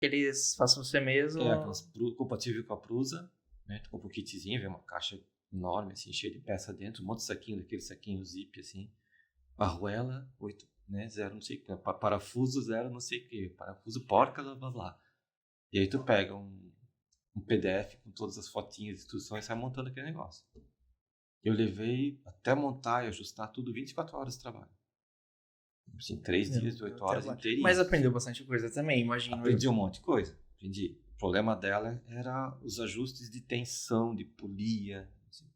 Eles façam você mesmo. Aquelas compatível com a Prusa, né? Tu compra um kitzinho, vem uma caixa enorme, assim, cheia de peça dentro, um monte de saquinho, daquele saquinho zip, assim. Arruela, 8, né? 0, não sei o que. Parafuso, 0, não sei o que. Parafuso, porca, blá, blá, blá. E aí tu pega um PDF com todas as fotinhas, instruções, e sai montando aquele negócio. Eu levei até montar e ajustar tudo 24 horas de trabalho. Assim, 3 dias de 8 horas inteirinhas. Mas aprendeu bastante coisa também, imagino. Aprendi um monte de coisa. Aprendi. O problema dela era os ajustes de tensão, de polia. Assim,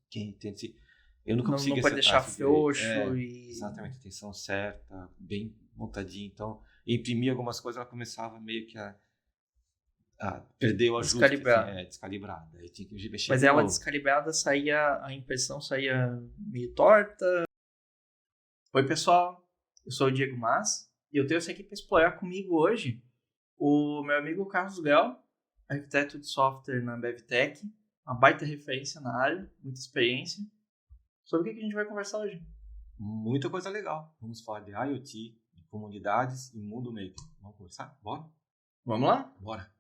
eu nunca consegui não pode deixar frouxo e... Exatamente, a tensão certa, bem montadinha. Então, eu imprimia algumas coisas, ela começava meio que a perder o ajuste. Descalibrada. Aí tinha que mexer. Mas ela descalibrada, a impressão saía meio torta. Oi, pessoal. Eu sou o Diego Mas e eu tenho essa aqui para explorar comigo hoje o meu amigo Carlos Grau, arquiteto de software na BevTech, uma baita referência na área, muita experiência. Sobre o que a gente vai conversar hoje? Muita coisa legal. Vamos falar de IoT, de comunidades e mundo maker. Vamos conversar? Bora? Vamos lá? Bora.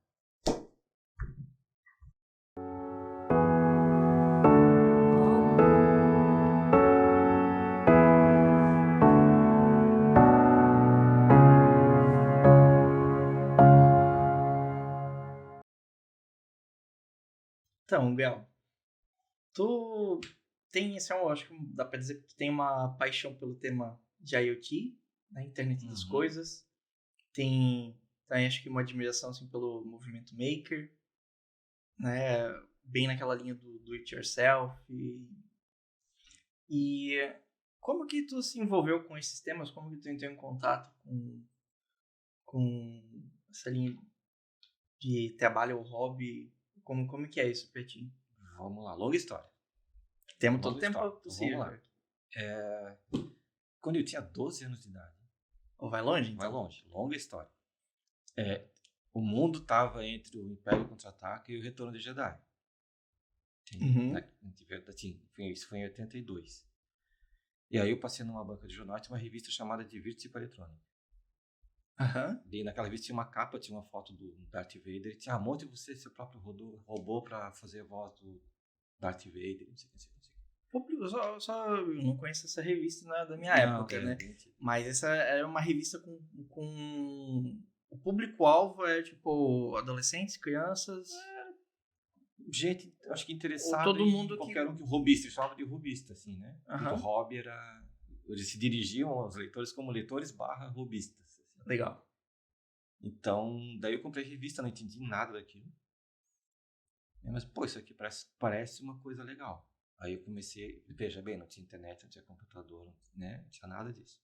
Então, Grau, tu tem, eu acho que dá pra dizer que tu tem uma paixão pelo tema de IoT, né, Internet das Coisas. Tem, acho que uma admiração assim, pelo movimento maker, né, bem naquela linha do it yourself. E como que tu se envolveu com esses temas? Como que tu entrou em contato com essa linha de trabalho ou hobby? Como que é isso pra ti? Vamos lá, longa história. Temos todo o tempo possível. Vamos lá. Quando eu tinha 12 anos de idade. Ou vai longe, então? Vai longe, longa história. O mundo estava entre o Império Contra-Ataca e o Retorno de Jedi. Isso foi em 82. E aí eu passei numa banca de jornal, tinha uma revista chamada Divirta-se para Eletrônica. E naquela revista tinha uma capa, tinha uma foto do Darth Vader, e tinha monte você, seu próprio robô para fazer a voz do Darth Vader, não sei o que. Eu não conheço essa revista da minha época, né? Mas essa é uma revista com o público-alvo é tipo adolescentes, crianças... Gente, acho que interessado todo mundo qualquer um que robista, eles chamavam de robista, assim, né? O hobby era... Eles se dirigiam aos leitores como leitores/robistas. Assim. Legal. Então, daí eu comprei a revista, não entendi nada daquilo. Mas, isso aqui parece uma coisa legal. Aí eu comecei, veja bem, não tinha internet, não tinha computador, né? Não tinha nada disso.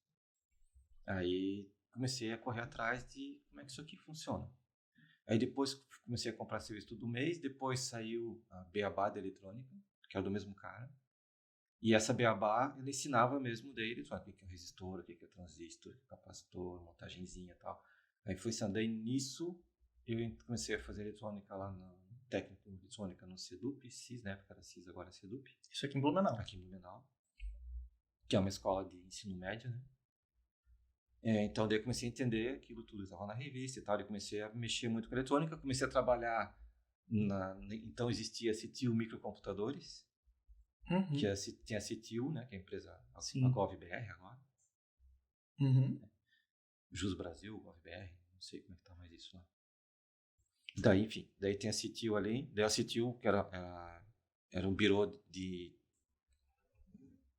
Aí comecei a correr atrás de como é que isso aqui funciona. Aí depois comecei a comprar serviço todo mês, depois saiu a Beabá da eletrônica, que é do mesmo cara. E essa Beabá, ela ensinava mesmo da eletrônica, o que é um resistor, o que é transistor, capacitor, montagenzinha e tal. Aí foi assim, daí nisso eu comecei a fazer eletrônica lá no técnico de eletrônica no CEDUP, CIS, na época era CIS, agora é CEDUP. Isso aqui em Blumenau. Aqui em Blumenau, que é uma escola de ensino médio, né? Então daí eu comecei a entender aquilo tudo, estava na revista e tal, eu comecei a mexer muito com eletrônica, comecei a trabalhar então existia a CTU Microcomputadores, que tinha a CTU, né, que é a empresa, a GovBR agora. Jus Brasil, GovBR, não sei como é que tá mais isso lá. Daí, enfim, daí tem a CTU ali, daí a CTU que era um birô de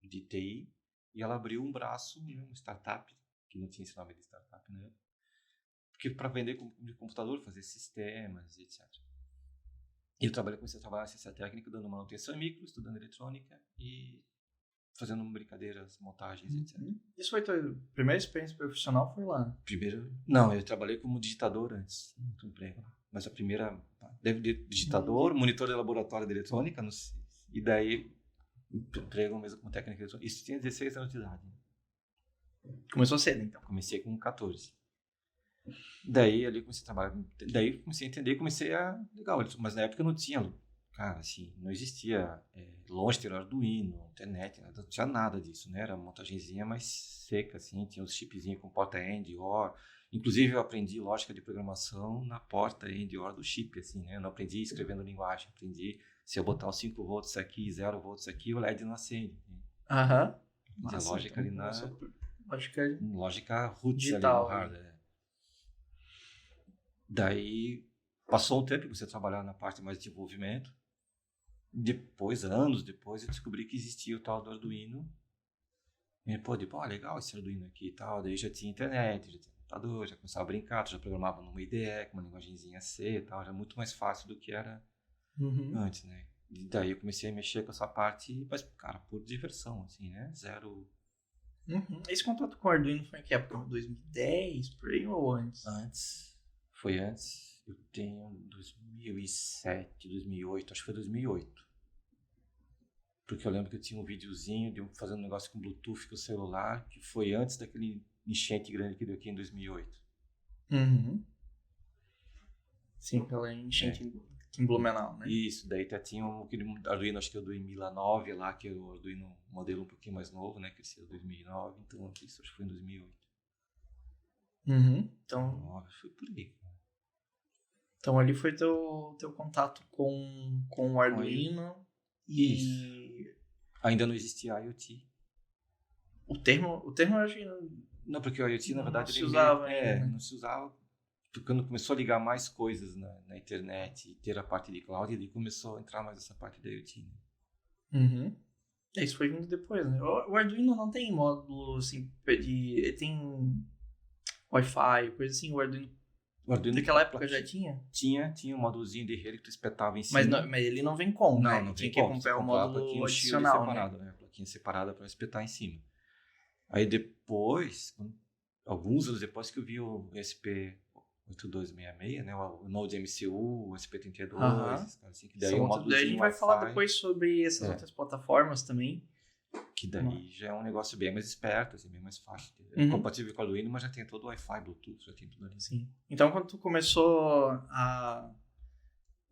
TI, e ela abriu um braço, uma startup, que não tinha esse nome de startup, né? Porque para vender de computador, fazer sistemas, etc. E eu comecei a trabalhar na ciência técnica, dando manutenção em micro, estudando eletrônica e fazendo brincadeiras, montagens, etc. Isso foi a tua primeira experiência profissional? Foi lá? Não, eu trabalhei como digitador antes, no emprego. Mas a primeira, digitador, monitor de laboratório de eletrônica, e daí emprego mesmo como técnico de eletrônica. Isso tinha 16 anos de idade. Começou cedo, então? Comecei com 14. Daí ali comecei a trabalhar, daí comecei a entender, legal, mas na época não tinha, cara, assim, não existia, longe de ter Arduino, internet, não tinha nada disso, né, era uma montagenzinha mais seca, assim, tinha uns chipzinhos com porta-end, OR, Inclusive, eu aprendi lógica de programação na porta end OR do chip, assim, né? Eu não aprendi escrevendo linguagem, aprendi se eu botar os 5 volts aqui, 0 volts aqui, o LED não acende. Aham. A lógica ali na... Lógica roots digital, ali no hardware. Daí, passou um tempo, comecei a trabalhar na parte mais de desenvolvimento. Depois, anos depois, eu descobri que existia o tal do Arduino. E, legal esse Arduino aqui e tal. Daí já tinha internet, já tinha computador, já começava a brincar, já programava numa IDE, com uma linguagenzinha C e tal. Era muito mais fácil do que era antes, né? E daí eu comecei a mexer com essa parte, mas, cara, por diversão, assim, né? Zero... Esse contato com o Arduino foi em que época? 2010, por aí, ou antes? Antes. Foi antes. Eu tenho 2007, 2008, acho que foi 2008. Porque eu lembro que eu tinha um videozinho de fazendo um negócio com Bluetooth com o celular, que foi antes daquele enchente grande que deu aqui em 2008. Sim, pela enchente em Blumenau, né? Isso, daí até tinha aquele Arduino, acho que é o do Emila 9 lá, que é o Arduino modelo um pouquinho mais novo, né? Que esse é o 2009, então isso acho que foi em 2008. Então, foi por aí. Então ali foi teu contato com o Arduino e... Isso. Ainda não existia IoT. O termo eu acho que não, porque o IoT na verdade não se usava ainda, né? Não se usava. Quando começou a ligar mais coisas na internet e ter a parte de cloud, ele começou a entrar mais essa parte da IoT. Né? Isso foi vindo depois, né? O Arduino não tem módulo assim, ele tem Wi-Fi, coisa assim, o Arduino daquela época já tinha? Tinha um módulozinho de rede que tu espetava em cima. Mas ele não vem com, né? Não tinha vem que com. comprar o módulo adicional, separado, né? A plaquinha separada para espetar em cima. Aí depois, alguns anos depois que eu vi o SP8266, né? O Node MCU, o SP32, assim, que daí daí a gente vai falar depois sobre essas outras plataformas também. Que daí já é um negócio bem mais esperto, assim, bem mais fácil. É compatível com o Arduino, mas já tem todo o Wi-Fi, Bluetooth, já tem tudo ali. Sim. Então, quando tu começou a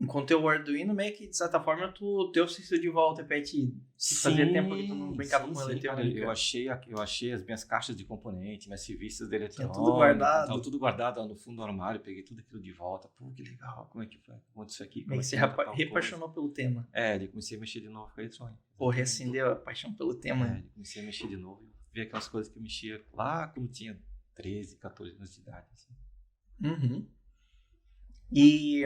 encontrei o Arduino, meio que, de certa forma, tu deu isso de volta pra ti. Fazia tempo que tu não brincava com eletrônica. Eu achei as minhas caixas de componente, minhas revistas de eletrônica. Tudo guardado. Tava tudo guardado lá no fundo do armário, peguei tudo aquilo de volta. Pô, que legal, como é que foi? Conta isso aqui. Meio que você reapaixonou pelo tema. Ele comecei a mexer de novo com a eletrônica. Pô, reacendeu a paixão pelo tema. Comecei a mexer de novo e ver aquelas coisas que eu mexia lá quando tinha 13, 14 anos de idade. Assim. E...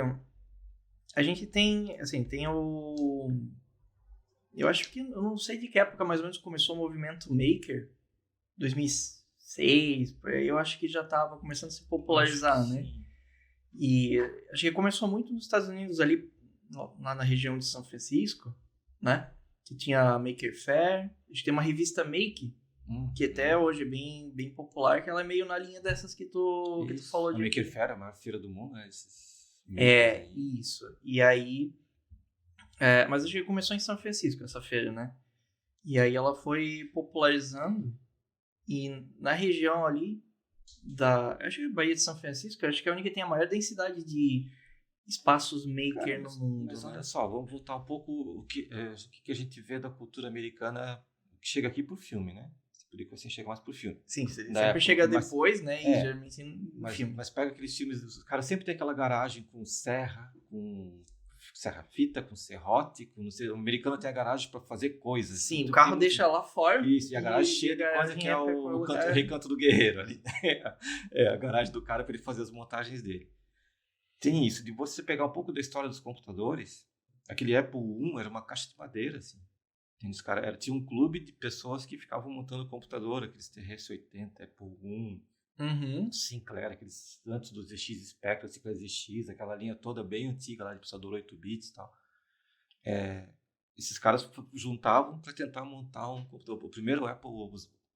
a gente tem, assim, tem o... eu acho que, eu não sei de que época mais ou menos começou o movimento Maker, 2006, por aí, eu acho que já estava começando a se popularizar, né? E acho que começou muito nos Estados Unidos, ali, lá na região de São Francisco, né? Que tinha a Maker Faire, a gente tem uma revista Make, que até hoje é bem popular, que ela é meio na linha dessas que tu falou de... A Maker Faire é a maior feira do mundo, né? Isso. E aí... mas acho que começou em São Francisco, essa feira, né? E aí ela foi popularizando. E na região ali, acho que a Baía de São Francisco, acho que é a única que tem a maior densidade de espaços maker no mundo. Mas olha só, vamos voltar um pouco o que a gente vê da cultura americana que chega aqui por filme, né? Porque assim chega mais por filme. Sim, sempre chega depois, né? E geralmente no filme. Mas pega aqueles filmes, os caras sempre tem aquela garagem com serra-fita, com serrote, com não sei, o americano tem a garagem para fazer coisas. Sim, o carro deixa lá fora. Isso, e a garagem cheia de coisa que é o recanto do guerreiro ali. A garagem do cara para ele fazer as montagens dele. Tem isso, de você pegar um pouco da história dos computadores, aquele Apple I era uma caixa de madeira, assim. Tinha um clube de pessoas que ficavam montando computador, aqueles TRS-80, Apple I, Sinclair, aqueles antes dos ZX Spectrum, Sinclair ZX, aquela linha toda bem antiga lá de processador 8 bits e tal. Esses caras juntavam para tentar montar um computador. O primeiro Apple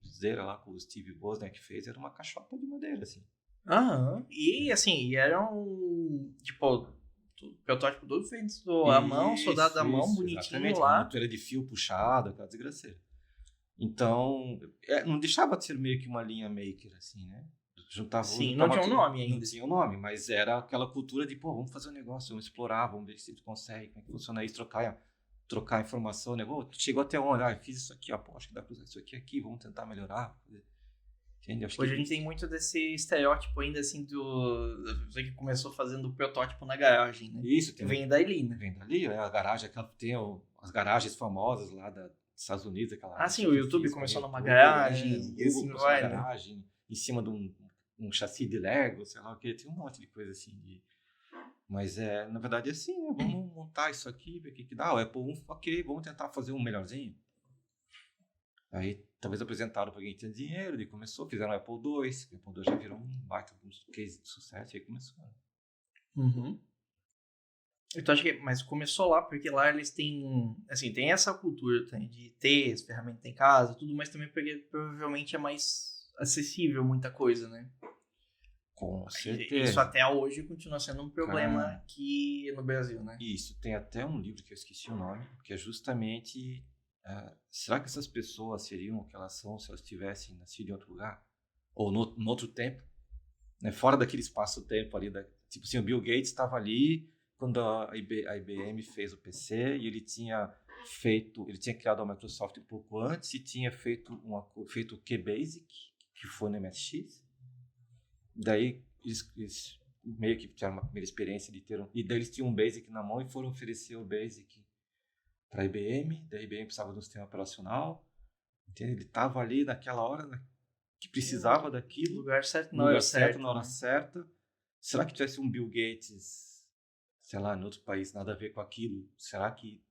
Zera lá com o Steve Wozniak que fez era uma caixota de madeira, assim. E assim, eram tipo... o protótipo todo feito à mão, soldado à mão, bonitinho exatamente, lá. Uma era de fio puxado, aquela desgraceira. Então, não deixava de ser meio que uma linha maker, assim, né? Sim, não tinha um nome ainda. Não tinha um nome, mas era aquela cultura de, vamos fazer um negócio, vamos explorar, vamos ver se a gente consegue, como é que funciona isso, trocar informação, né? Chegou até onde? Eu fiz isso aqui, acho que dá pra usar isso aqui, vamos tentar melhorar. Entende? Acho Hoje a gente tem muito desse estereótipo ainda, assim, você que começou fazendo o protótipo na garagem, né? Isso, Vem dali, né? Vem dali, né? A garagem, tem as garagens famosas lá dos Estados Unidos, aquela... Sim, o YouTube começou numa YouTube, garagem, o e Google assim começou numa vai, né? garagem, em cima de um chassi de Lego, sei lá o que, tem um monte de coisa assim. Mas, na verdade, é assim, né? Vamos montar isso aqui, ver o que dá. O Apple 1, ok, vamos tentar fazer um melhorzinho. Aí, talvez apresentaram para quem tinha dinheiro, ele começou, fizeram o Apple 2, o Apple 2 já virou um baita case de sucesso, e aí começou. Uhum. Então, acho que, mas começou lá, porque lá eles têm, assim, tem essa cultura de ter as ferramentas em casa, tudo, mas também porque provavelmente é mais acessível muita coisa, né? Com certeza. Isso até hoje continua sendo um problema aqui no Brasil, né? Isso, tem até um livro que eu esqueci o nome, que é justamente... será que essas pessoas seriam o que elas são se elas tivessem nascido em outro lugar? Ou no outro tempo? Né? Fora daquele espaço-tempo ali. Tipo assim, o Bill Gates estava ali quando a IBM fez o PC e ele tinha criado a Microsoft um pouco antes e tinha feito o QBasic, que foi no MSX. Daí eles meio que tiveram uma primeira experiência de ter e daí eles tinham um Basic na mão e foram oferecer o Basic para a IBM, da IBM precisava de um sistema operacional, entende? Ele estava ali naquela hora, né, que precisava daquilo, no lugar certo, na hora certa. Será que tivesse um Bill Gates, sei lá, em outro país, nada a ver com aquilo? Será que...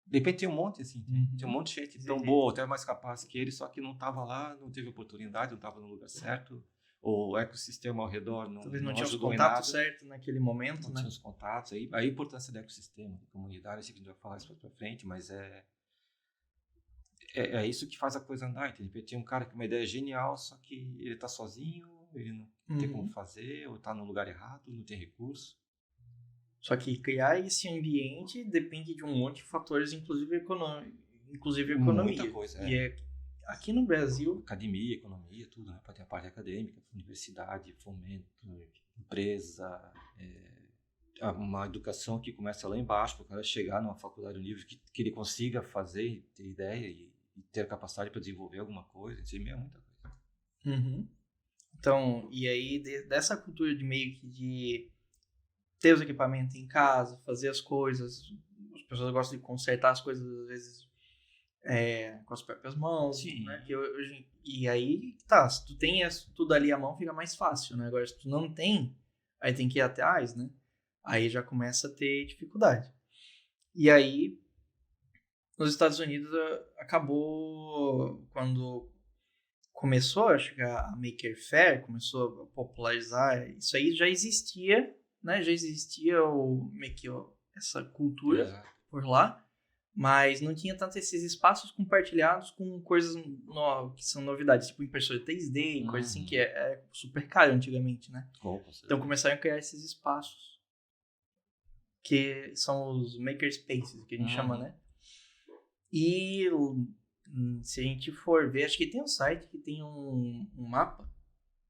De repente tem um monte, assim, tem um monte de gente tão boa, até mais capaz que ele, só que não estava lá, não teve oportunidade, não estava no lugar certo, o ecossistema ao redor não tinha os ajudou em nada. contatos certos naquele momento, não né? tinha os contatos. Aí a importância do ecossistema, da comunidade, assim, que a gente vai falar isso pra frente, mas é isso que faz a coisa andar, entende? Tem um cara com uma ideia genial, só que ele tá sozinho, ele não tem como fazer, ou tá no lugar errado, não tem recurso. Só que criar esse ambiente depende de um monte de fatores, inclusive economia. Muita coisa, E aqui no Brasil... Academia, economia, tudo, né? Tem a parte acadêmica, universidade, fomento, empresa, uma educação que começa lá embaixo, para o cara chegar numa faculdade, um nível que ele consiga fazer, ter ideia e ter capacidade para desenvolver alguma coisa. Isso é muita coisa. Uhum. Então, e aí dessa cultura de meio que de ter os equipamentos em casa, fazer as coisas, as pessoas gostam de consertar as coisas às vezes com as próprias mãos, Sim. né? E aí, se tu tem tudo ali à mão, fica mais fácil, né? Agora, se tu não tem, aí tem que ir atrás, né? Aí já começa a ter dificuldade. E aí, nos Estados Unidos, acabou, quando começou a chegar a Maker Faire, começou a popularizar, isso aí já existia, né? Já existia essa cultura por lá, mas não tinha tanto esses espaços compartilhados com coisas que são novidades, tipo impressora 3D, coisa assim que é super caro antigamente, né? Então começaram a criar esses espaços que são os makerspaces, que a gente chama, né? E se a gente for ver, acho que tem um site que tem um mapa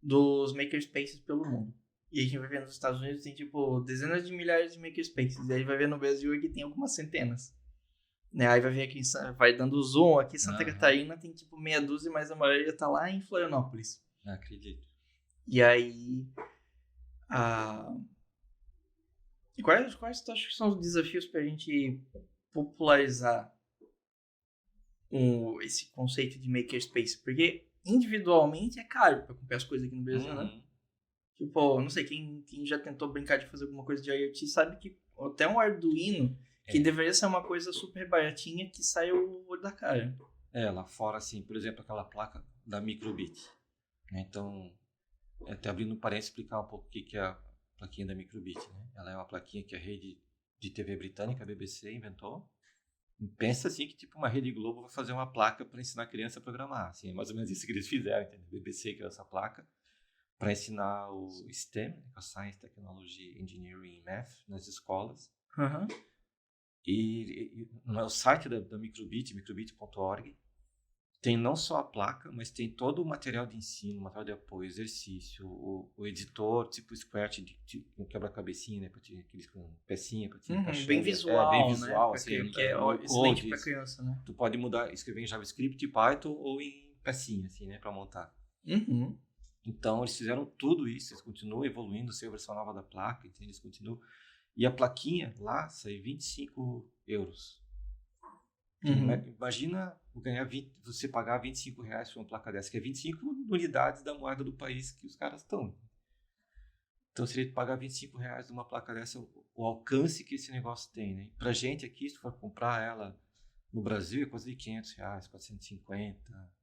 dos makerspaces pelo mundo. E a gente vai ver nos Estados Unidos tem tipo dezenas de milhares de makerspaces. E aí vai ver no Brasil que tem algumas centenas. Né? Aí vai ver aqui, vai dando zoom, aqui em Santa Catarina tem tipo meia dúzia, mas a maioria tá lá em Florianópolis. Não acredito. E aí... E quais tu acha que são os desafios pra gente popularizar esse conceito de makerspace? Porque individualmente é caro pra comprar as coisas aqui no Brasil, né? Tipo, não sei, quem já tentou brincar de fazer alguma coisa de IoT sabe que até um Arduino, que deveria ser uma coisa super baratinha, que sai o olho da cara. Lá fora, assim, por exemplo, aquela placa da Microbit. Né? Então, até abrindo um parênteses, explicar um pouco o que é a plaquinha da Microbit. Né? Ela é uma plaquinha que a rede de TV britânica, a BBC, inventou. Pensa assim que tipo uma Rede Globo vai fazer uma placa para ensinar a criança a programar. Assim, é mais ou menos isso que eles fizeram, entendeu? A BBC criou essa placa para ensinar o STEM, a Science, Technology, Engineering e Math, nas escolas. E no site da Microbit, microbit.org, tem não só a placa, mas tem todo o material de ensino, material de apoio, exercício, o editor, tipo Scratch, um quebra-cabecinha, né, aqueles com pecinha para te encaixar. Bem visual, bem visual, né? assim, que é excelente para criança, né? Tu pode mudar, escrever em JavaScript, Python ou em pecinha, assim, né, para montar. Uhum. Então, eles fizeram tudo isso, eles continuam evoluindo, sem a versão nova da placa, então eles continuam. E a plaquinha lá sai 25 euros. Imagina você pagar 25 reais por uma placa dessa, que é 25 unidades da moeda do país que os caras estão. Então, seria pagar 25 reais numa placa dessa, o alcance que esse negócio tem, né? Pra gente aqui, se for comprar ela no Brasil, é coisa de 500 reais, 450.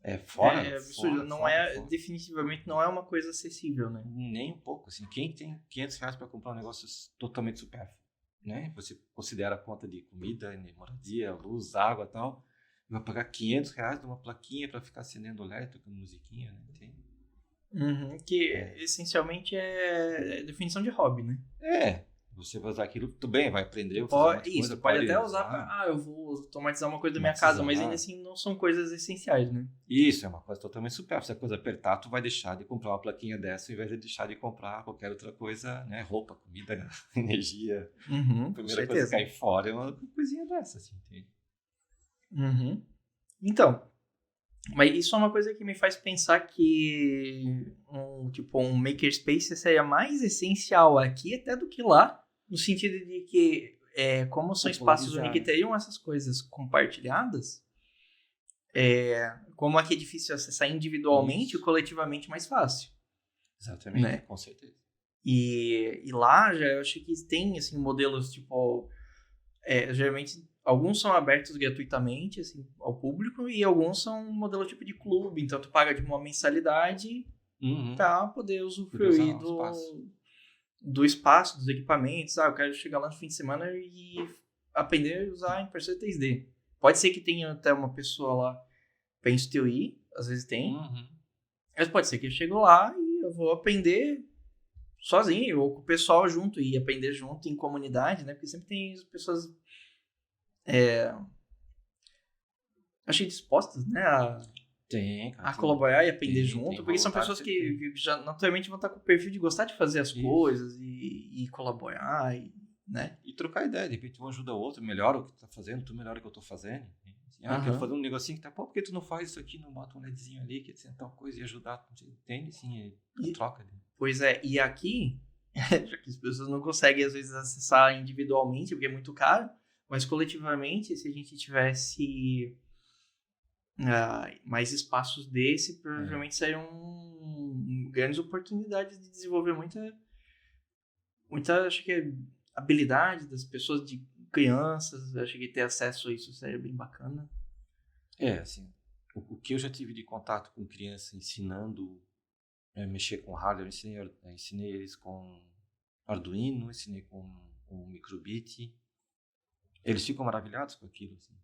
É absurdo. Fora. Definitivamente não é uma coisa acessível, né? Nem um pouco, assim. Quem tem 500 reais para comprar um negócio totalmente supérfluo, né? Você considera a conta de comida, moradia, luz, água e tal, vai pagar 500 reais numa plaquinha para ficar acendendo LED, tocando musiquinha, né? Que essencialmente é definição de hobby, né? Você vai usar aquilo, tudo bem, vai aprender, vai fazer um monte de coisa, pode até usar para, eu vou automatizar uma coisa da minha casa, mas ainda assim não são coisas essenciais, né? Isso, é uma coisa totalmente supérflua. Se a coisa apertar, tu vai deixar de comprar uma plaquinha dessa, ao invés de deixar de comprar qualquer outra coisa, né? Roupa, comida, energia. A primeira coisa que cai fora é uma coisinha dessa, assim, entende? Então, mas isso é uma coisa que me faz pensar que um makerspace seria mais essencial aqui até do que lá, no sentido de que, como são espaços onde que teriam essas coisas compartilhadas, como aqui é difícil acessar individualmente ou coletivamente mais fácil. Exatamente, né? Com certeza. E lá já eu acho que tem assim, modelos tipo, geralmente alguns são abertos gratuitamente assim, ao público e alguns são um modelo tipo de clube, então tu paga de uma mensalidade para poder usufruir do espaço, dos equipamentos. Eu quero chegar lá no fim de semana e aprender a usar a impressora 3D. Pode ser que tenha até uma pessoa lá para instruir, às vezes tem, mas pode ser que eu chegue lá e eu vou aprender sozinho ou com o pessoal junto e aprender junto em comunidade, né? Porque sempre tem as pessoas achei dispostas, né, a colaborar e aprender junto, porque são pessoas que já naturalmente vão estar com o perfil de gostar de fazer as coisas e colaborar, né? E trocar ideia, de repente um ajuda o outro, melhora o que tu tá fazendo, tu melhora o que eu tô fazendo. Quero fazer um negocinho que tá, por que tu não faz isso aqui, não bota um LEDzinho ali, que tem tal coisa e ajudar, entende? Sim, troca. Pois é, e aqui, já que as pessoas não conseguem às vezes acessar individualmente, porque é muito caro, mas coletivamente, se a gente tivesse mais espaços desse, provavelmente seriam grandes oportunidades de desenvolver muita acho que habilidade das pessoas, de crianças. Acho que ter acesso a isso seria bem bacana. Assim, o que eu já tive de contato com criança ensinando mexer com hardware, eu ensinei eles com Arduino, ensinei com microbit. Eles ficam maravilhados com aquilo, assim.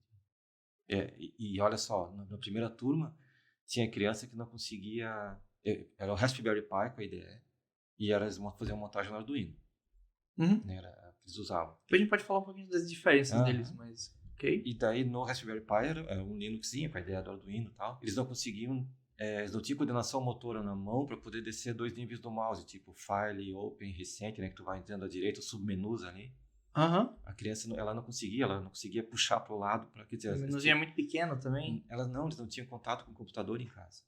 E olha só, na primeira turma tinha criança que não conseguia, era o Raspberry Pi com a IDE e elas faziam montagem no Arduino. Eles usavam. Depois a gente pode falar um pouquinho das diferenças deles, mas ok. E daí no Raspberry Pi era um Linuxinho com a ideia do Arduino e tal. Eles não conseguiam, eles não tinham coordenação motora na mão para poder descer 2 níveis do mouse, tipo File, Open, Recent, né, que tu vai entrando à direita, os submenus ali. A criança ela não conseguia puxar para o lado. Quer dizer, o menuzinho é muito pequeno também? Eles não tinham contato com o computador em casa.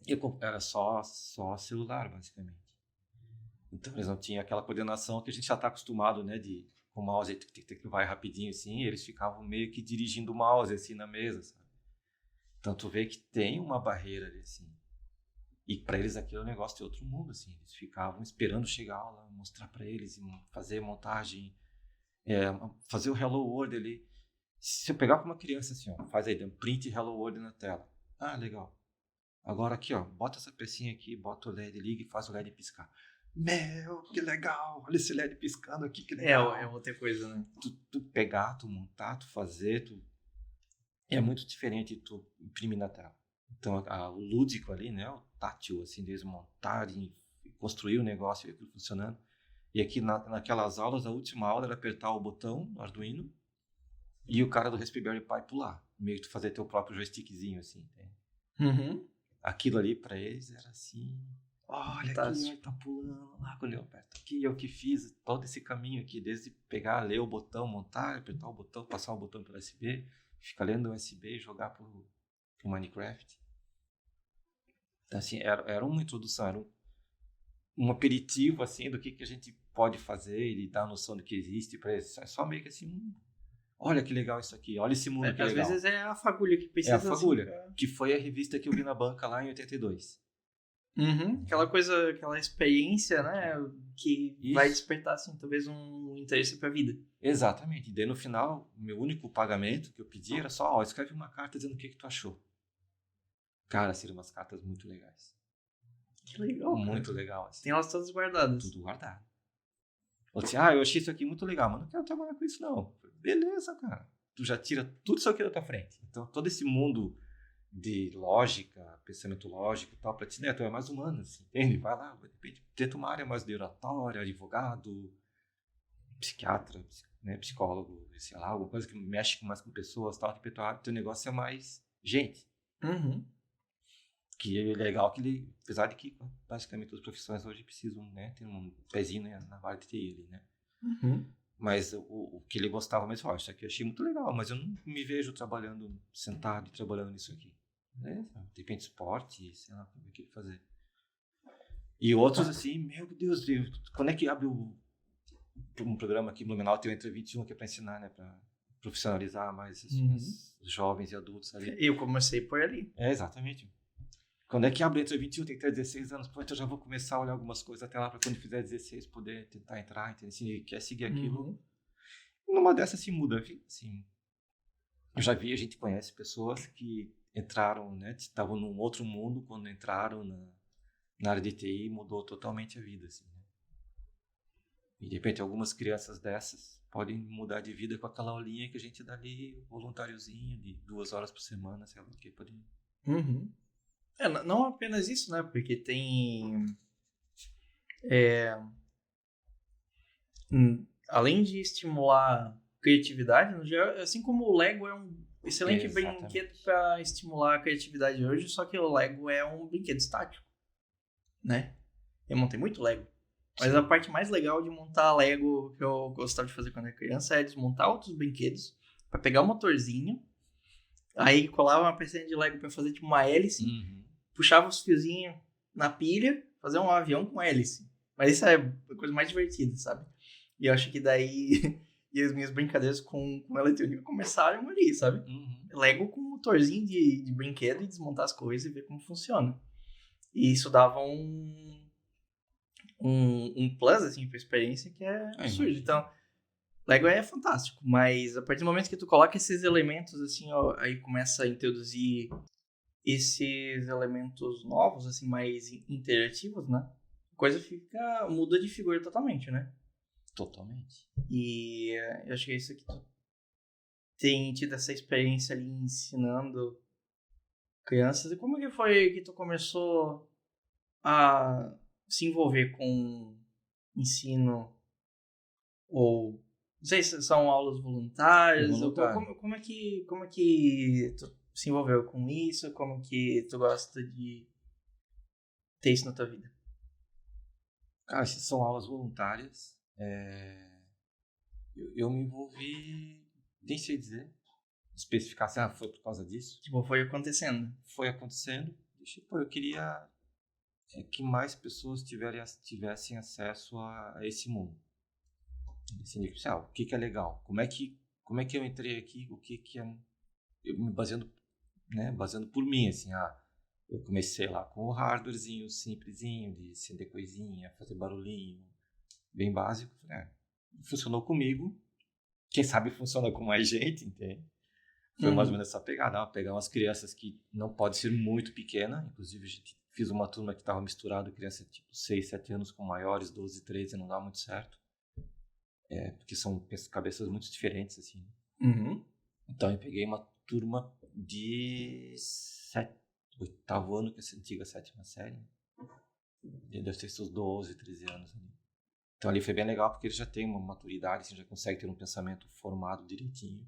E era só celular, basicamente. Então eles não tinham aquela coordenação que a gente já está acostumado, né? Com o mouse que vai rapidinho assim, eles ficavam meio que dirigindo o mouse assim na mesa, sabe? Então tu vê que tem uma barreira ali, assim. E para eles aquilo é um negócio de outro mundo, assim. Eles ficavam esperando chegar a aula, mostrar para eles, fazer montagem, fazer o Hello World ali. Se eu pegar para uma criança assim, ó, faz aí, um print Hello World na tela. Ah, legal. Agora aqui, ó, bota essa pecinha aqui, bota o LED, liga e faz o LED piscar. Meu, que legal! Olha esse LED piscando aqui, que legal. É outra coisa, né? Tu pegar, tu montar, tu fazer, é muito diferente tu imprimir na tela. Então, o lúdico ali, né? O tátil, assim, desmontar e construir o negócio e aquilo funcionando. E aqui naquelas aulas, a última aula era apertar o botão no Arduino e o cara do Raspberry Pi pular. Meio que tu fazer teu próprio joystickzinho, assim. Aquilo ali pra eles era assim... Olha aqui, tá pulando lá quando eu aperto aqui. Eu que fiz todo esse caminho aqui, desde pegar, ler o botão, montar, apertar o botão, passar o botão pelo USB, ficar lendo o USB e jogar pro Minecraft. Então, assim, era uma introdução, era um aperitivo, assim, do que a gente pode fazer, ele dá a noção do que existe para eles. É só meio que assim, olha que legal isso aqui, olha esse mundo que Às legal. vezes é a fagulha que É a precisa, Fagulha, assim, pra... que foi a revista que eu vi na banca lá em 82. Aquela coisa, aquela experiência, né? Que vai Isso. despertar, assim, talvez um interesse pra vida. Exatamente. E daí no final, meu único pagamento que eu pedi era só, ó, escreve uma carta dizendo o que tu achou. Cara, seriam umas cartas muito legais. Que legal, cara. Muito legal, assim. Tem elas todas guardadas. Tudo guardado. Ou assim, eu achei isso aqui muito legal, mas não quero trabalhar com isso, não. Beleza, cara. Tu já tira tudo isso aqui da tua frente. Então, todo esse mundo de lógica, pensamento lógico e tal, pra ti, né, tu é mais humano, assim, entende? Vai lá, de repente, tenta uma área mais de oratória, advogado, psiquiatra, né, psicólogo, sei lá, alguma coisa que mexe mais com pessoas, tal, que teu negócio é mais gente. Que é legal que ele, apesar de que basicamente as profissões hoje precisam, né, ter um pezinho, né, na área de TI ali, né? Mas o que ele gostava mesmo, isso aqui eu achei muito legal, mas eu não me vejo trabalhando, sentado e trabalhando nisso aqui. De repente esporte, sei lá, o que fazer. E outros assim, meu Deus, quando é que abre um programa aqui, Blumenau tem o Entre 21 que é para ensinar, né, para profissionalizar mais os jovens e adultos ali. Eu comecei por ali. Exatamente. Quando é que abre Entre 21, tem que ter 16 anos, pô, então eu já vou começar a olhar algumas coisas até lá para quando fizer 16 poder tentar entrar, entendeu? Se quer seguir aquilo. Numa dessas se muda, assim. Eu já vi, a gente conhece pessoas que entraram, né, estavam num outro mundo quando entraram na área de TI e mudou totalmente a vida, assim, né? E de repente algumas crianças dessas podem mudar de vida com aquela aulinha que a gente dá ali, voluntáriozinho, de 2 horas por semana, sei lá o que, pode... Não apenas isso, né? Porque tem... além de estimular criatividade, no geral, assim como o Lego é um excelente brinquedo para estimular a criatividade hoje, só que o Lego é um brinquedo estático, né? Eu montei muito Lego. Mas a parte mais legal de montar Lego que eu gostava de fazer quando era criança é desmontar outros brinquedos para pegar o motorzinho, aí colava uma pecinha de Lego para fazer tipo uma hélice, puxava os fiozinhos na pilha, fazer um avião com hélice. Mas isso é a coisa mais divertida, sabe? E eu acho que daí e as minhas brincadeiras com eletrônica começaram ali, sabe? Lego com um motorzinho de brinquedo e desmontar as coisas e ver como funciona. E isso dava um plus, assim, pra experiência que é absurdo. Então, Lego é fantástico, mas a partir do momento que tu coloca esses elementos, assim, ó, aí começa a introduzir esses elementos novos, assim, mais interativos, né? A coisa muda de figura totalmente, né? Totalmente. E eu acho que é isso que tu tem tido essa experiência ali ensinando crianças. E como que foi que tu começou a se envolver com ensino? Ou não sei se são aulas voluntárias. Como é que tu se envolveu com isso? Como que tu gosta de ter isso na tua vida? Cara, se são aulas voluntárias, eu me envolvi, nem sei dizer, especificar se foi por causa disso. Tipo, foi acontecendo. Foi acontecendo. Eu queria que mais pessoas tivessem acesso a esse mundo. O que é legal? Como é que eu entrei aqui? O que é... Eu me baseando por mim, assim, eu comecei lá com o hardwarezinho simplesinho, de acender coisinha, fazer barulhinho, bem básico. Funcionou comigo. Quem sabe funciona com mais gente, entende? Foi mais ou menos essa pegada. Pegar umas crianças que não pode ser muito pequena. Inclusive, a gente fiz uma turma que estava misturado, criança tipo 6, 7 anos com maiores, 12, 13, não dá muito certo. Porque são cabeças muito diferentes, assim. Então, eu peguei uma turma de 8º ano, que é essa antiga 7ª série. Deve ter seus 12, 13 anos ali. Então, ali foi bem legal, porque eles já têm uma maturidade, assim, já conseguem ter um pensamento formado direitinho.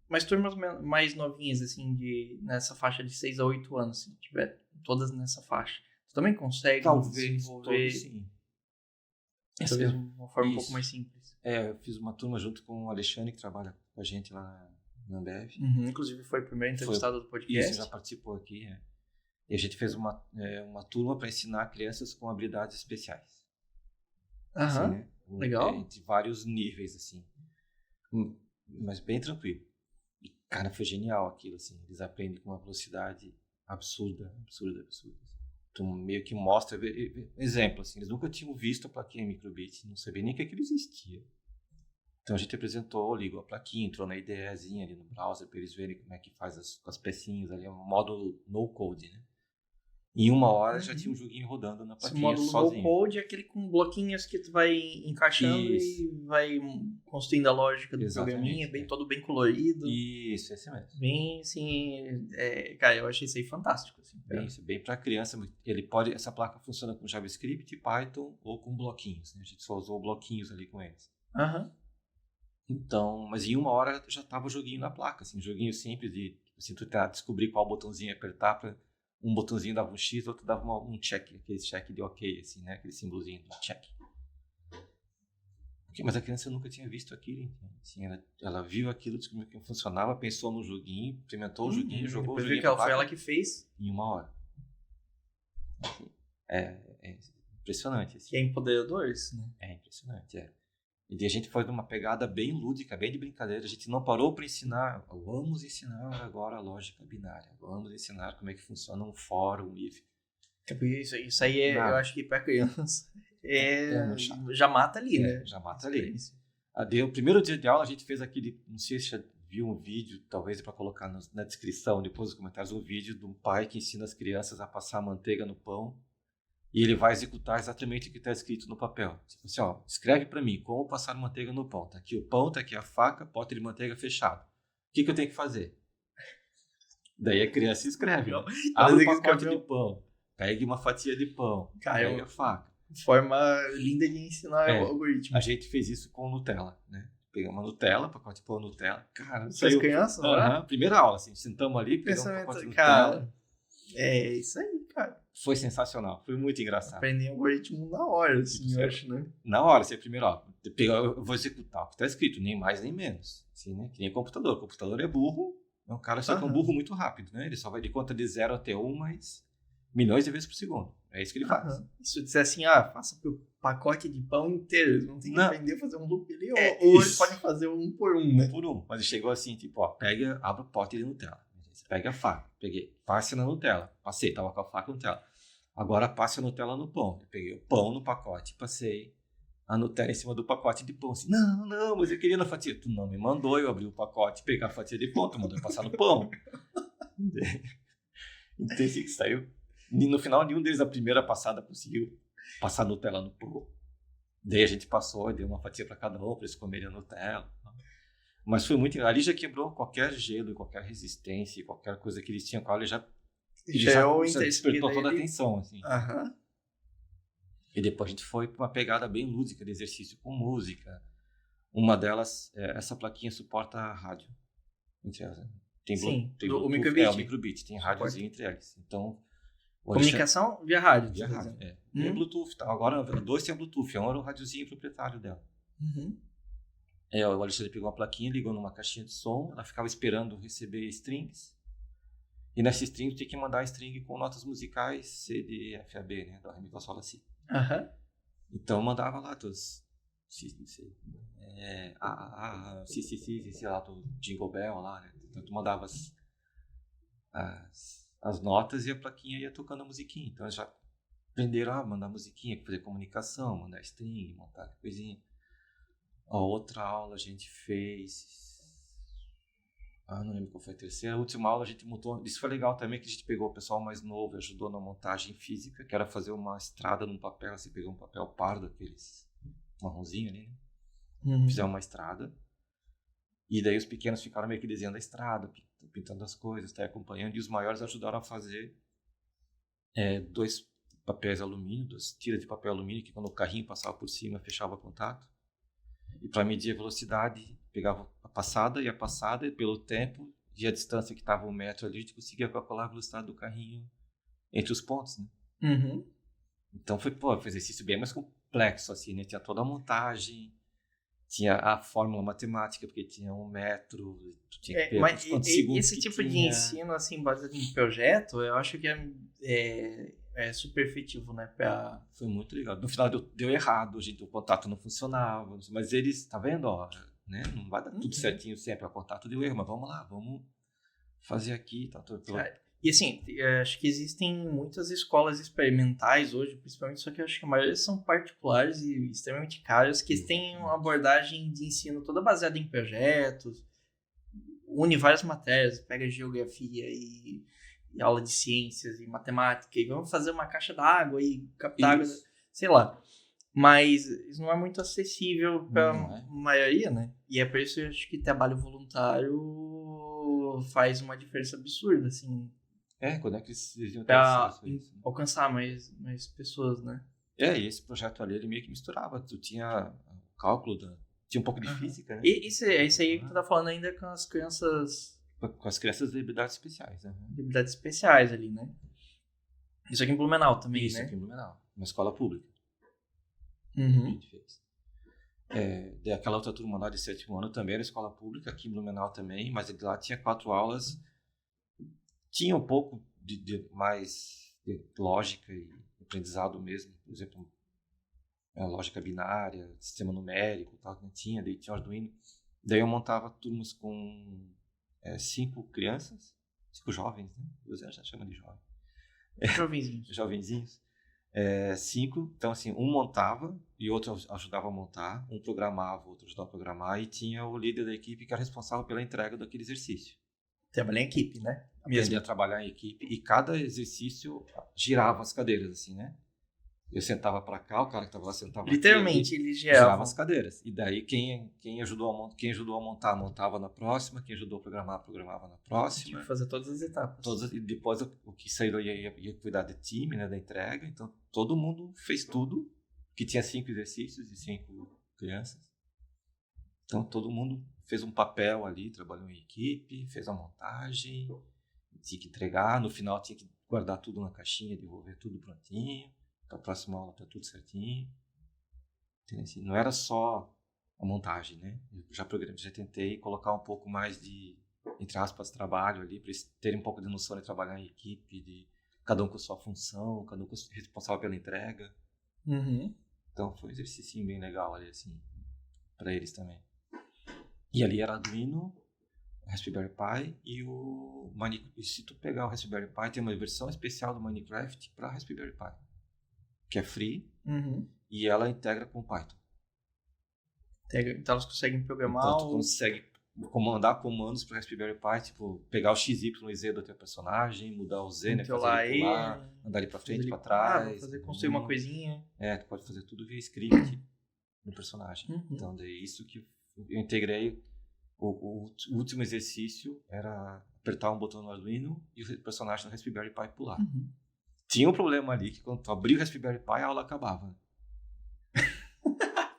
Mas turmas mais novinhas, assim, nessa faixa de 6 a 8 anos, se tiver todas nessa faixa, tu também consegue desenvolver... Sim. Talvez de uma forma um pouco mais simples. Eu fiz uma turma junto com o Alexandre, que trabalha com a gente lá na Ambev. Inclusive foi o primeiro entrevistado do podcast. Isso, já participou aqui, E a gente fez uma turma para ensinar crianças com habilidades especiais. Assim, né? Legal. De vários níveis, assim. Mas bem tranquilo. E, cara, foi genial aquilo, assim. Eles aprendem com uma velocidade absurda. Então, meio que mostra... Exemplo, assim. Eles nunca tinham visto a plaquinha microbit. Não sabiam nem que aquilo existia. Então, a gente apresentou, ligou a plaquinha, entrou na IDEzinha ali no browser para eles verem como é que faz as pecinhas ali. É um módulo no-code, né? Em 1 hora já tinha um joguinho rodando na plaquinha sozinho. Esse módulo no-code é aquele com bloquinhos que tu vai encaixando e vai construindo a lógica do programinha, todo bem colorido. Isso, esse mesmo. Bem, assim... cara, eu achei isso aí fantástico. Assim, bem para criança. Essa placa funciona com JavaScript, Python ou com bloquinhos. Né? A gente só usou bloquinhos ali com eles. Então, mas em 1 hora já tava o joguinho na placa. Assim, um joguinho simples de assim, tu descobrir qual botãozinho apertar para... Um botãozinho dava um X, outro dava um check, aquele check de ok, assim, né? Aquele símbolozinho de check. Mas a criança nunca tinha visto aquilo, então, assim, ela viu aquilo, descobriu que funcionava, pensou no joguinho, implementou o joguinho, jogou o joguinho pra foi ela que fez. Em 1 hora. Assim, é impressionante. Assim. Que é empoderador isso, né? É impressionante, E a gente foi numa pegada bem lúdica, bem de brincadeira. A gente não parou para ensinar. Vamos ensinar agora a lógica binária. Vamos ensinar como é que funciona um for, um if. Isso aí eu acho que para criança já mata ali, né? Já mata ali. O primeiro dia de aula a gente fez aquele, não sei se já viu um vídeo, talvez para colocar na descrição, depois dos comentários, um vídeo de um pai que ensina as crianças a passar manteiga no pão. E ele vai executar exatamente o que está escrito no papel. Tipo assim, escreve para mim como passar manteiga no pão. Tá aqui o pão, tá aqui a faca, pote de manteiga fechado. O que eu tenho que fazer? Daí a criança escreve. Abre um pacote de pão, pegue uma fatia de pão, pega a faca. Forma linda de ensinar o algoritmo. A gente fez isso com Nutella, né? Pegamos a Nutella, pacote de pão Nutella. Cara, as crianças, primeira aula, assim, sentamos ali, pegamos um pacote de Nutella. É isso aí, cara. Foi sensacional, foi muito engraçado. Aprender algoritmo na hora, assim, eu acho, né? Na hora, você primeiro, eu vou executar o que está escrito, nem mais nem menos. Assim, né? Que nem computador. O computador é burro, é um cara só que é um burro muito rápido, né? Ele só vai de conta de 0 até 1, mas milhões de vezes por segundo. É isso que ele faz. Se eu disser assim, faça o pacote de pão inteiro, eles vão ter que aprender a fazer um loop ali, ou eles podem fazer um por um, né? Por um. Mas ele chegou assim, tipo, abre o pote de Nutella. Você pega a faca, passe na Nutella. Passei, tava com a faca e Nutella. Agora passe a Nutella no pão. Eu peguei o pão no pacote, passei a Nutella em cima do pacote de pão. Assim, não, mas eu queria na fatia. Tu não me mandou, eu abri o pacote, pegar a fatia de pão, tu mandou eu passar no pão. Então, assim que saiu. No final, nenhum deles, a primeira passada, conseguiu passar a Nutella no pão. Daí a gente passou, deu uma fatia para cada um, para eles comerem a Nutella. Mas foi muito... Ali já quebrou qualquer gelo, qualquer resistência, qualquer coisa que eles tinham com ela, já despertou toda a atenção, assim. E depois a gente foi para uma pegada bem lúdica de exercício com música. Uma delas, essa plaquinha suporta a rádio entre elas. Tem o microbit. O microbit, tem rádiozinho entre elas. Então, comunicação via rádio. Via rádio, Tem Bluetooth. Tá? Agora, 2 tem Bluetooth. Um era o rádiozinho proprietário dela. O Alexandre pegou uma plaquinha, ligou numa caixinha de som, ela ficava esperando receber strings. E nessa string tinha que mandar a string com notas musicais C, D, F, A, B, né? Da Ré, Mi, Fá, Sol, Lá, Si. Então eu mandava lá todos. Si, lá do Jingle Bell lá, né? Então tu mandava as notas e a plaquinha ia tocando a musiquinha. Então eles já aprenderam a mandar musiquinha, fazer comunicação, mandar string, montar coisinha. A outra aula a gente fez... não lembro qual foi a terceira. A última aula a gente montou... Isso foi legal também, que a gente pegou o pessoal mais novo e ajudou na montagem física, que era fazer uma estrada num papel. Você pegou um papel pardo, aqueles marronzinho ali, né? Fizeram uma estrada. E daí os pequenos ficaram meio que desenhando a estrada, pintando as coisas, acompanhando. E os maiores ajudaram a fazer 2 papéis alumínio, 2 tiras de papel alumínio, que quando o carrinho passava por cima, fechava contato. E para medir a velocidade, pegava a passada, e pelo tempo e a distância que estava 1 metro ali, a gente conseguia calcular a velocidade do carrinho entre os pontos, né? Então foi um exercício bem mais complexo, assim, né? Tinha toda a montagem, tinha a fórmula matemática, porque tinha 1 metro, tu tinha que ver Mas quantos segundos esse que tipo de tinha. ensino, assim, baseado em projeto, eu acho que é super efetivo, né? Foi muito legal. No final deu errado, o contato não funcionava, mas eles, tá vendo, ó, né? Não vai dar tudo certinho sempre, o contato deu erro, mas vamos lá, vamos fazer aqui. Tá, E assim, acho que existem muitas escolas experimentais hoje, principalmente, só que eu acho que a maioria são particulares e extremamente caras, que têm uma abordagem de ensino toda baseada em projetos, une várias matérias, pega geografia e aula de ciências e matemática, e vamos fazer uma caixa d'água e captar água, sei lá. Mas isso não é muito acessível para a maioria, né? E é por isso que eu acho que trabalho voluntário faz uma diferença absurda, assim. Quando é que eles iam ter Pra acesso a isso? alcançar mais pessoas, né? E esse projeto ali, ele meio que misturava. Tu tinha o cálculo, tinha um pouco de física, né? E isso aí que tu tá falando ainda com as crianças... Com as crianças de habilidades especiais, né? Habilidades especiais ali, né? Isso aqui em Blumenau também, isso, né? Isso aqui em Blumenau. Uma escola pública. Uhum. A gente fez. Aquela outra turma lá de 7º ano também era escola pública, aqui em Blumenau também, mas lá tinha 4 aulas. Tinha um pouco de mais de lógica e aprendizado mesmo, por exemplo, lógica binária, sistema numérico, tal, que não tinha, daí tinha Arduino. Daí eu montava turmas com 5 crianças, 5 jovens, né? Você já chama de jovem. Jovenzinhos. Jovenzinhos. 5, então assim, um montava e outro ajudava a montar, um programava, outro ajudava a programar, e tinha o líder da equipe que era responsável pela entrega daquele exercício. Trabalhar em equipe, né? Aprendi a trabalhar em equipe, e cada exercício girava as cadeiras, assim, né? Eu sentava para cá, o cara que estava lá sentava literalmente, aqui, eles girava as cadeiras. E daí quem ajudou a montar, montava na próxima, quem ajudou a programar, programava na próxima. Tinha que fazer todas as etapas. E depois o que saiu ia cuidar do time, né, da entrega. Então todo mundo fez tudo, que tinha 5 exercícios e 5 crianças. Então todo mundo fez um papel ali, trabalhou em equipe, fez a montagem, tinha que entregar, no final tinha que guardar tudo na caixinha, devolver tudo prontinho. Para a próxima aula tá tudo certinho. Assim, não era só a montagem, né? Eu já tentei colocar um pouco mais de, entre aspas, trabalho ali, para eles terem um pouco de noção de trabalhar em equipe, de cada um com sua função, cada um responsável pela entrega. Uhum. Então foi um exercício bem legal ali, assim, para eles também. E ali era Arduino, Raspberry Pi e se tu pegar o Raspberry Pi, tem uma versão especial do Minecraft para Raspberry Pi, que é free, e ela integra com o Python. Então elas conseguem programar... Então tu consegue mandar comandos para o Raspberry Pi, tipo, pegar o X, Y e Z do teu personagem, mudar o Z, né, fazer ele pular, andar ele para frente, para trás. Construir uma coisinha. Tu pode fazer tudo via script no personagem. Então daí isso que eu integrei. O último exercício era apertar um botão no Arduino e o personagem do Raspberry Pi pular. Tinha um problema ali, que quando tu abria o Raspberry Pi, a aula acabava.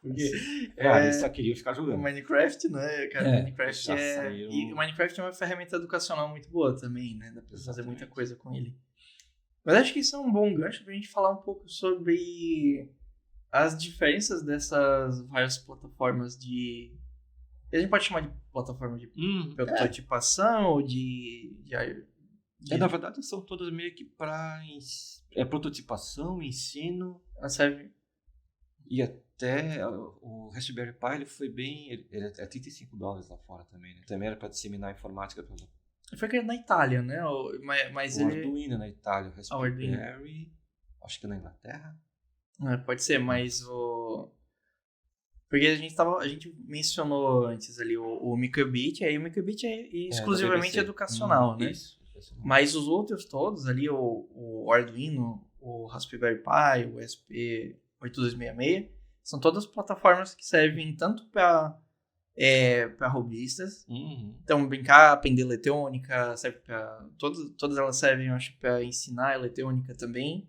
Porque eles só queriam ficar jogando. O Minecraft, né? Cara, Minecraft E o Minecraft é uma ferramenta educacional muito boa também, né? Dá pra fazer muita coisa com ele. Mas acho que isso é um bom gancho pra gente falar um pouco sobre as diferenças dessas várias plataformas de... A gente pode chamar de plataforma de prototipação ou na verdade, são todas meio que para prototipação, ensino. Serve. E até o Raspberry Pi, ele foi bem... Ele é $35 lá fora também, né? Também era para disseminar a informática. Foi criado na Itália, né? Mas o Arduino na Itália, o Raspberry, acho que na Inglaterra. Pode ser, mas Porque a gente mencionou antes ali o Microbit, aí o Microbit é exclusivamente educacional, né? Isso. Mas os outros todos ali, o Arduino, o Raspberry Pi, o ESP8266, são todas plataformas que servem tanto para robistas. Então, brincar, aprender eletrônica, serve para... Todas elas servem, eu acho, para ensinar eletrônica também.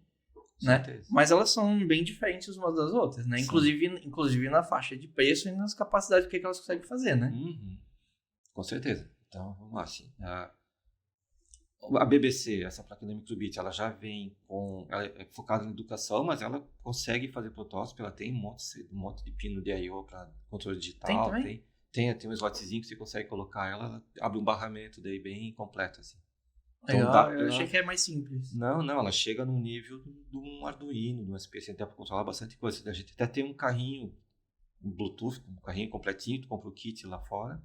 Né? Mas elas são bem diferentes umas das outras, né? Inclusive na faixa de preço e nas capacidades que elas conseguem fazer, né? Com certeza. Então, vamos lá, assim. A BBC, essa placa da Microbit, ela já vem ela é focada em educação, mas ela consegue fazer protótipo, ela tem um monte de pino de I/O para controle digital, Tem também? tem um slotzinho que você consegue colocar ela abre um barramento daí bem completo, assim. Então Legal, eu achei que é mais simples. Não, ela chega no nível de um Arduino, de um SPC, dá para controlar bastante coisa. A gente até tem um carrinho, um Bluetooth, um carrinho completinho, tu compra o kit lá fora,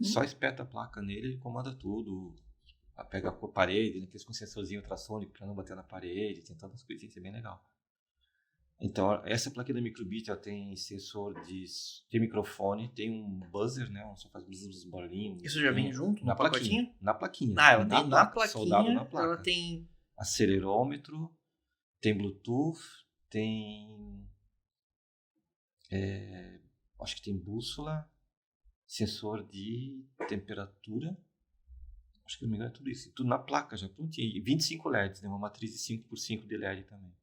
só espeta a placa nele, ele comanda tudo, pega a parede, né, aqueles com sensorzinho ultrassônico para não bater na parede, tem tantas coisinhas, é bem legal. Então, essa plaquinha da Microbit, ela tem sensor de microfone, tem um buzzer, né? Só faz uns barulhinhos. Isso já vem junto no pacotinho? Na plaquinha. Ah, ela tem na plaquinha, soldado na placa. ela tem... Acelerômetro, tem Bluetooth, tem... acho que tem bússola, sensor de temperatura, acho que não me engano é tudo isso. Tudo na placa já prontinho. E 25 LEDs, né? Uma matriz de 5x5 de LED também.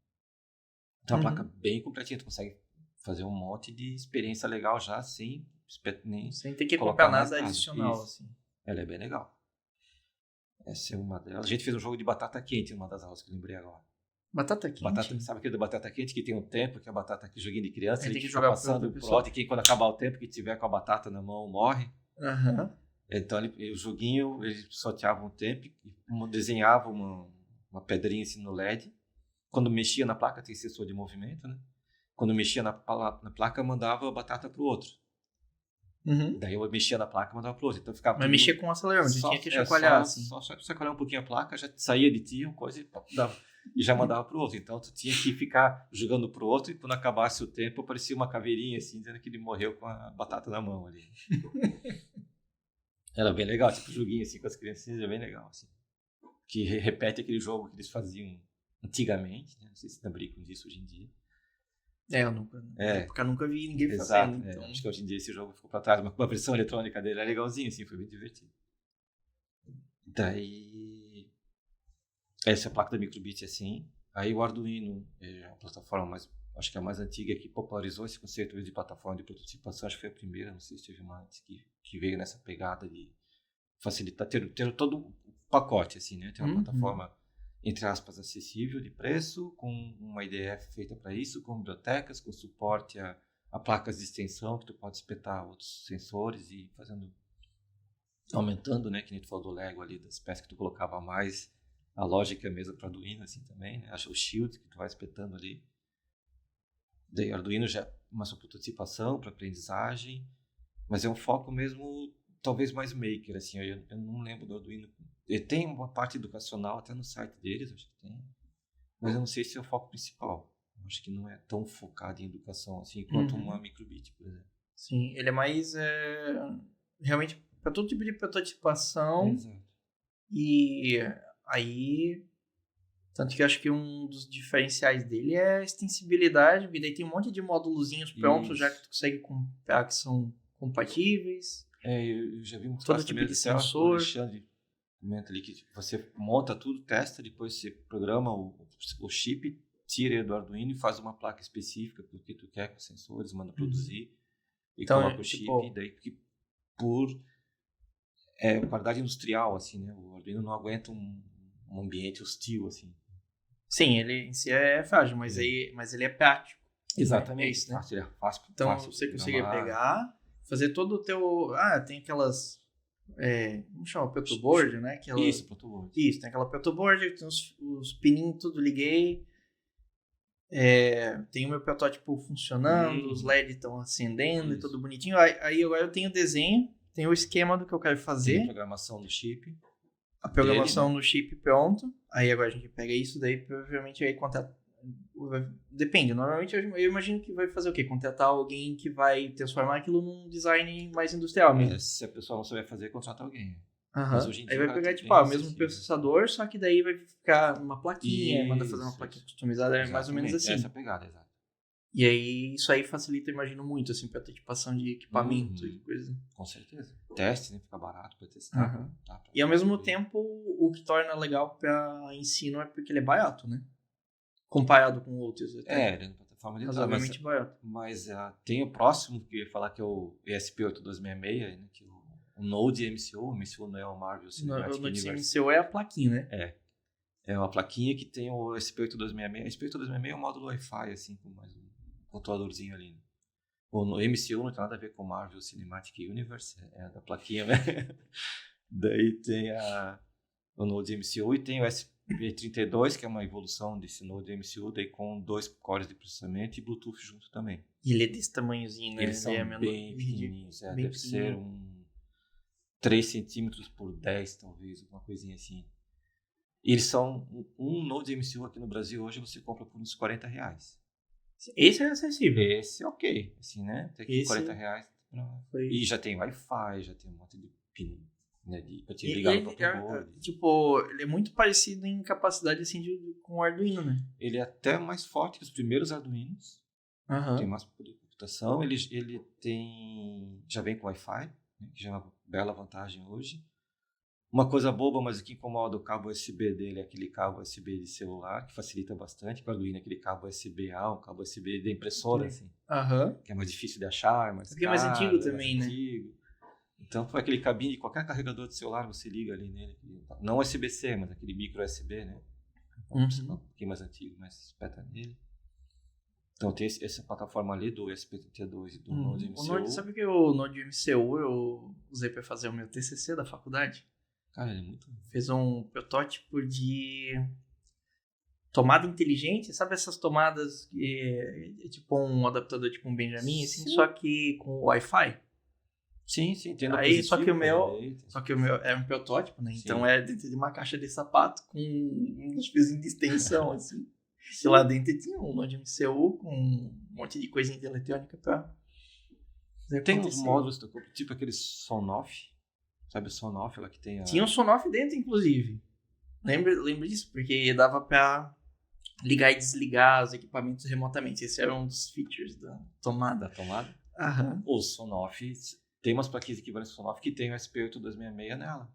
Então, uma placa bem completinha, tu consegue fazer um monte de experiência legal já, sem ter que comprar nada adicional, isso. assim. Ela é bem legal. Essa é uma delas. A gente fez um jogo de batata quente, uma das aulas que eu lembrei agora. Batata quente? Sabe aquele da batata quente que tem um tempo, que a batata que joguinho de criança, ele tem que jogar passando pro outro, e que quando acabar o tempo, que tiver com a batata na mão, morre. Então, o joguinho, ele sorteava um tempo, e desenhava uma pedrinha assim no LED. Quando mexia na placa, tem sensor de movimento, né? Quando mexia na placa, mandava a batata pro outro. Daí eu mexia na placa e mandava pro outro. Então ficava. Mas mexia com o acelerômetro, tinha que chacoalhar assim. Só chacoalhar um pouquinho a placa, já saía de ti, uma coisa e já mandava pro outro. Então tu tinha que ficar jogando pro outro e quando acabasse o tempo, aparecia uma caveirinha assim, dizendo que ele morreu com a batata na mão ali. Era bem legal, tipo joguinho assim com as criancinhas, é bem legal, assim. Que repete aquele jogo que eles faziam antigamente, né? Não sei se ainda brincam disso hoje em dia. Porque eu nunca vi ninguém fazendo. Então... acho que hoje em dia esse jogo ficou pra trás, mas com a versão eletrônica dele é legalzinho, assim, foi bem divertido. Daí, essa placa da Microbit é assim. Aí o Arduino é a plataforma acho que é a mais antiga que popularizou esse conceito de plataforma de prototipação, acho que foi a primeira, não sei se teve uma antes, que veio nessa pegada de facilitar, ter todo o pacote, assim, né? Tem uma plataforma, entre aspas, acessível de preço, com uma IDE feita para isso, com bibliotecas, com suporte a placas de extensão, que tu pode espetar outros sensores e aumentando, né? Que nem tu falou do Lego ali, das peças que tu colocava a mais, a lógica mesmo para Arduino, assim, também, né? Acho o Shield que tu vai espetando ali. Daí Arduino já é uma sua prototipação para aprendizagem, mas é um foco mesmo, talvez mais maker, assim, eu não lembro do Arduino. Ele tem uma parte educacional até no site deles, acho que tem, mas eu não sei se é o foco principal. Eu acho que não é tão focado em educação assim quanto uma Microbit, por exemplo. Sim, ele é mais realmente para todo tipo de prototipação. Exato. E aí, tanto que eu acho que um dos diferenciais dele é a extensibilidade, porque daí tem um monte de módulozinhos prontos já que tu consegue comprar que são compatíveis. Eu já vi muito todo tipo de sensor. O Alexandre comenta ali que você monta tudo, testa, depois você programa o chip, tira ele do Arduino e faz uma placa específica pro que tu quer com sensores, manda produzir e então, coloca o chip, daí porque por qualidade industrial, assim, né? O Arduino não aguenta um ambiente hostil, assim. Sim, ele em si é frágil, mas ele é prático. Exatamente. É isso, né? Fácil, fácil. Então fácil você consegue pegar, fazer todo o teu... tem aquelas... como chama? Protoboard, né? Isso, protoboard. Isso, tem aquela protoboard, tem os pininhos tudo liguei. Tem o meu protótipo funcionando, os LEDs estão acendendo e tudo bonitinho. Aí agora eu tenho o desenho, tenho o esquema do que eu quero fazer. Tem a programação do chip. A programação no chip pronto. Aí agora a gente pega isso, daí provavelmente aí depende, normalmente eu imagino que vai fazer o quê? Contratar alguém que vai transformar aquilo num design mais industrial mesmo. Se a pessoa não souber fazer, contrata alguém. Mas hoje em dia, aí vai pegar o mesmo processador, só que daí vai ficar uma plaquinha, manda fazer uma plaquinha customizada, exatamente. Mais ou menos assim. Essa pegada, exato. E aí isso aí facilita, imagino, muito, assim, pra prototipação de equipamento e coisa. Com certeza. Teste, né? Fica barato pra testar. E ao mesmo tempo, o que torna legal pra ensino é porque ele é barato, né? Comparado com outros. Ele é uma plataforma de barato. Mas tem o próximo, que eu ia falar, que é o ESP8266, né? Que o Node MCU. O MCU não é o Marvel Cinematic O Node Universe. MCU é a plaquinha, né? É uma plaquinha que tem o SP8266. O SP8266 é um módulo Wi-Fi, assim, com mais um controladorzinho ali. O MCU não tem nada a ver com o Marvel Cinematic Universe, é da plaquinha, né? Daí tem o Node MCU e tem o SP32, que é uma evolução desse Node MCU, daí com 2 cores de processamento e Bluetooth junto também. E ele é desse tamanhozinho, né? Eles são bem pequenininhos, deve ser 3 centímetros por 10, talvez, uma coisinha assim. E eles são, um Node MCU aqui no Brasil hoje você compra por uns R$40. Esse é acessível. Esse é ok, assim, né? Tem aqui R$40. E já tem Wi-Fi, já tem um monte de pin, né? Pra te ligar no próprio board. Tipo, ele é muito parecido em capacidade, assim, com o Arduino, né? Ele é até mais forte que os primeiros Arduinos. Tem mais poder de computação. Ele já vem com Wi-Fi, né? Que já é uma bela vantagem hoje. Uma coisa boba, mas o que incomoda o cabo USB dele é aquele cabo USB de celular, que facilita bastante. O Arduino é aquele cabo USB-A, um cabo USB de impressora, assim. Que é mais difícil de achar, mais caro. É mais antigo também, né? Então, foi aquele cabinho de qualquer carregador de celular, você liga ali nele. Não USB-C, mas aquele micro USB, né? Um pouquinho mais antigo, mas espeta nele. Então, tem essa plataforma ali do SP32 e do Node MCU. Sabe que o Node MCU eu usei para fazer o meu TCC da faculdade? Cara, ele é muito... Fez um protótipo de tomada inteligente. Sabe essas tomadas que é tipo um adaptador, tipo um Benjamin, assim, só que com Wi-Fi? Sim. Tem Aí, só que o meu é um protótipo, né? Então é dentro de uma caixa de sapato com uns fiozinhos de extensão, assim. E lá dentro tinha um Node MCU com um monte de coisinha de eletrônica pra... Tem uns módulos, tipo aquele Sonoff. Sabe o Sonoff, ela que tem Tinha um Sonoff dentro, inclusive. Lembra disso? Porque dava pra ligar e desligar os equipamentos remotamente. Esse era um dos features da tomada. O Sonoff... Tem umas plaquinhas equivalentes ao Sonoff que tem o SP8266 nela.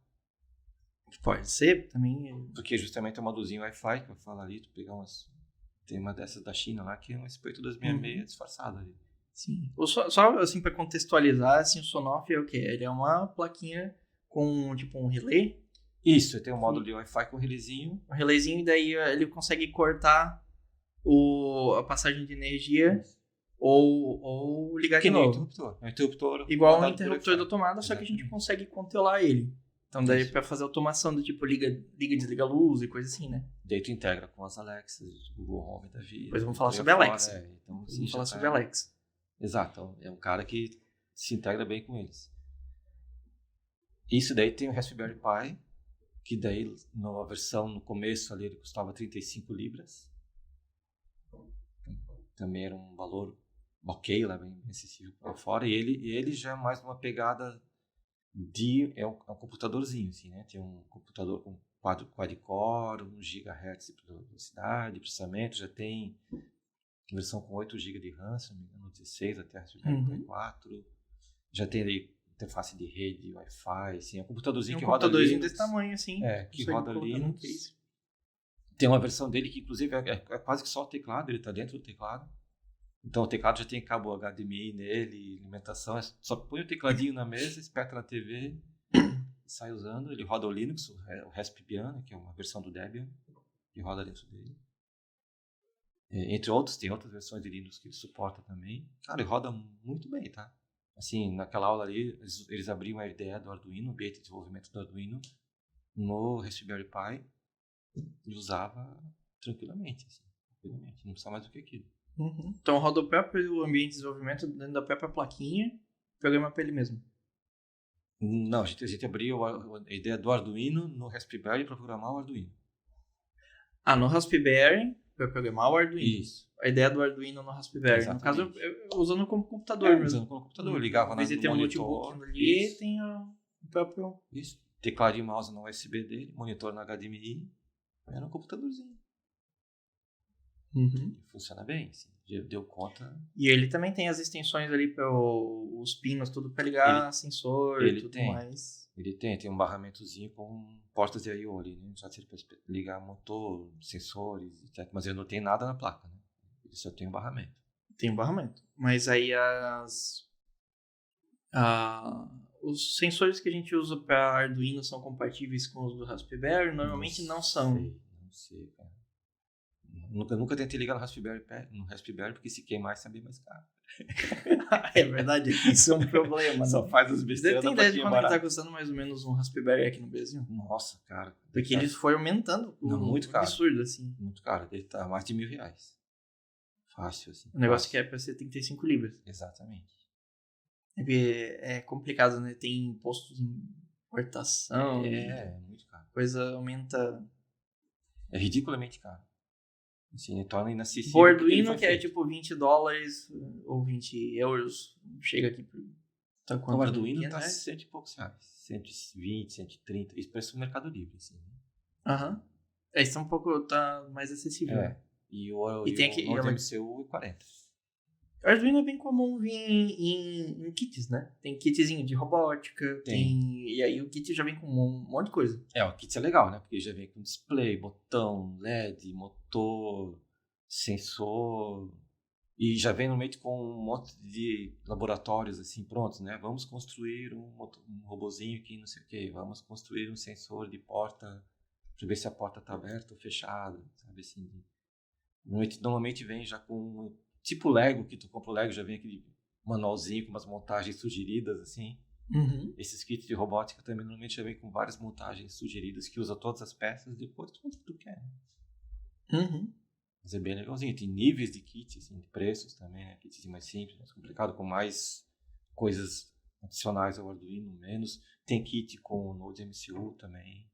Pode ser também. Porque justamente é um modulzinho Wi-Fi que eu falo ali. Tu pegar tem uma dessas da China lá que é um SP8266 disfarçado ali. Sim. Só assim pra contextualizar, assim, o Sonoff é o quê? Ele é uma plaquinha com tipo um relé. Isso, tem um módulo de Wi-Fi com um relézinho. Um relézinho e daí ele consegue cortar a passagem de energia ou ligar de novo. É um interruptor. Igual um interruptor da tomada, só que a gente consegue controlar ele. Então daí pra fazer automação do tipo liga, desliga a luz e coisa assim, né? Daí tu integra com as Alexas, Google Home da vida. Depois vamos falar sobre a Alexa. Então, vamos falar sobre a Alexa. Exato, é um cara que se integra bem com eles. Isso daí tem o Raspberry Pi, que daí numa versão no começo ali ele custava 35 libras. Também era um valor ok lá, bem acessível para fora. E ele já é mais uma pegada é um computadorzinho, assim, né? Tem um computador com quad-core, 1 GHz de velocidade, de processamento, já tem versão com 8 GB de RAM, se não me engano, 16 até Raspberry Pi 4. Já tem aí interface de rede, Wi-Fi, assim, é um computadorzinho que roda Linux. Um computadorzinho desse tamanho, assim. Que roda Linux. Tem uma versão dele que, inclusive, é quase que só o teclado, ele está dentro do teclado. Então, o teclado já tem cabo HDMI nele, alimentação. Só põe o tecladinho na mesa, espeta na TV e sai usando. Ele roda o Linux, o Raspbian, que é uma versão do Debian, que roda dentro dele. Entre outros, tem outras versões de Linux que ele suporta também. Cara, ele roda muito bem, tá? Assim, naquela aula ali, eles abriam a IDE do Arduino, o ambiente de desenvolvimento do Arduino, no Raspberry Pi e usava tranquilamente, assim, não precisa mais do que aquilo. Então roda o próprio ambiente de desenvolvimento dentro da própria plaquinha, programa para ele mesmo. Não, a gente abriu a ideia do Arduino no Raspberry para programar o Arduino. No Raspberry para programar o Arduino. Isso. A ideia do Arduino no Raspberry. Exatamente. No caso, eu usando como computador mesmo. Usando como computador, ligava no monitor. Tem um notebook ali, tem o próprio... Isso. Teclado e mouse no USB dele, monitor no HDMI, era um computadorzinho. Funciona bem, assim, deu conta. E ele também tem as extensões ali para os pinos, tudo para ligar sensor e tudo mais. Ele tem um barramentozinho com portas de I/O ali, né? Só para ligar motor, sensores, etc. Mas ele não tem nada na placa, né? Ele só tem um barramento. Tem um barramento. Mas aí os sensores que a gente usa para Arduino são compatíveis com os do Raspberry? Normalmente não são. Não sei, cara. Nunca tentei ligar no Raspberry, porque se queimar isso é bem mais caro. É verdade, isso é um problema. Só faz as Você besteiras tem da ideia de plaquinha quanto que tá barata. custando mais ou menos um Raspberry aqui no Brasil? Nossa, cara. Porque eles foram aumentando. Não, muito caro. Absurdo, assim. Muito caro. Ele tá mais de R$1.000. Fácil, assim. O negócio fácil. que é pra ser 35 libras. Exatamente. É complicado, né? Tem imposto de importação. É muito caro. Coisa aumenta. É ridiculamente caro. Assim, torna inacessível. O Arduino, que é tipo $20 ou 20 euros, chega aqui por. Tá quanto? O Arduino tá né? 100 e poucos reais. 120, 130. Isso parece um Mercado Livre, assim. Aham. Esse é um pouco. Tá mais acessível. É. E o tem aqui, Node MCU é 40. O Arduino é bem comum vir em kits, né? Tem kitzinho de robótica, e aí o kit já vem com um monte de coisa. O kit é legal, né? Porque já vem com display, botão, LED, motor, sensor. E já vem normalmente com um monte de laboratórios assim prontos, né? Vamos construir um robozinho aqui, não sei o quê. Vamos construir um sensor de porta para ver se a porta está aberta ou fechada, sabe assim. Normalmente vem já com tipo Lego, que tu compra o Lego, já vem aquele manualzinho com umas montagens sugeridas, assim. Uhum. Esses kits de robótica também normalmente já vem com várias montagens sugeridas que usa todas as peças, depois tu faz o que tu quer. Uhum. Mas é bem legalzinho. Tem níveis de kits, assim, de preços também, né? Kits mais simples, mais complicado, com mais coisas adicionais ao Arduino, menos. Tem kit com o Node MCU também.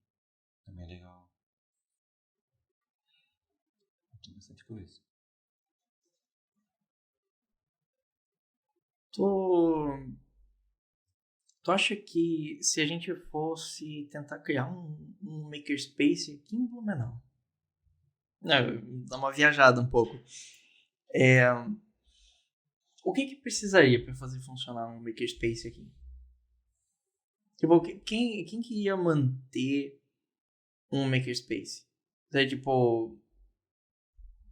Também é legal. Tem bastante coisa. Tu acha que se a gente fosse tentar criar um makerspace aqui em Blumenau? Não, dá uma viajada um pouco. O que precisaria para fazer funcionar um makerspace aqui? Tipo, quem que ia manter um makerspace? É tipo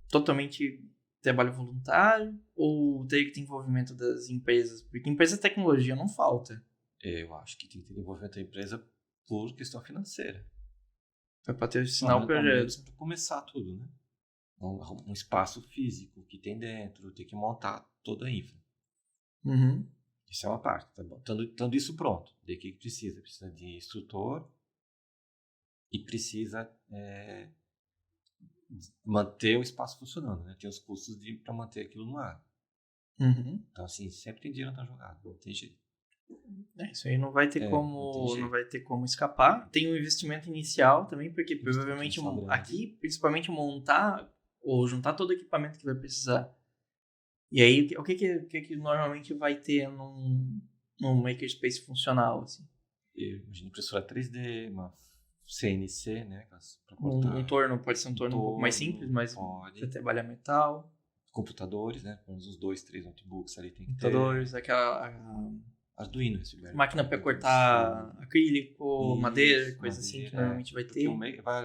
totalmente trabalho voluntário ou teria que ter envolvimento das empresas? Porque empresa de tecnologia não falta. Eu acho que tem que ter envolvimento da empresa por questão financeira. Para patrocinar o projeto. Para começar tudo, né? Um espaço físico que tem dentro, tem que montar toda a infra. Uhum. Isso é uma parte, tá bom? Tendo isso pronto, daí o que precisa? Precisa de instrutor e precisa manter o espaço funcionando, né? Tem os custos para manter aquilo no ar. Uhum. Então, assim, sempre tem dinheiro na jogada, não tem jeito. Isso aí não vai ter não vai ter como escapar. Tem um investimento inicial também, porque provavelmente aqui, principalmente montar ou juntar todo o equipamento que vai precisar. E aí, o que normalmente vai ter num makerspace funcional, assim? Eu imagino impressora 3D, uma CNC, né? Um torno, pode ser um torno um pouco mais simples, mas você trabalha metal. Computadores, né? Pelo menos os 2, 3 notebooks ali tem que computadores, ter. Arduino, máquina para cortar acrílico, madeira, coisa assim que normalmente vai ter.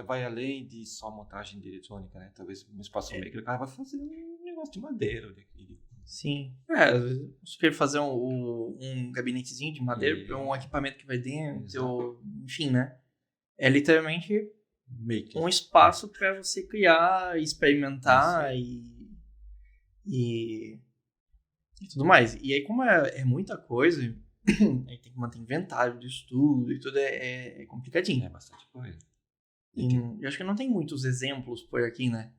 Vai além de só montagem de eletrônica, né? Talvez no espaço maker o cara vai fazer um negócio de madeira ou de acrílico. Sim. Se quer fazer um gabinetezinho de madeira, um equipamento que vai dentro, enfim, né? É literalmente um espaço para você criar, experimentar e tudo mais. E aí, como é muita coisa, aí tem que manter inventário disso tudo e tudo é complicadinho. É bastante coisa. Eu acho que não tem muitos exemplos por aqui, né?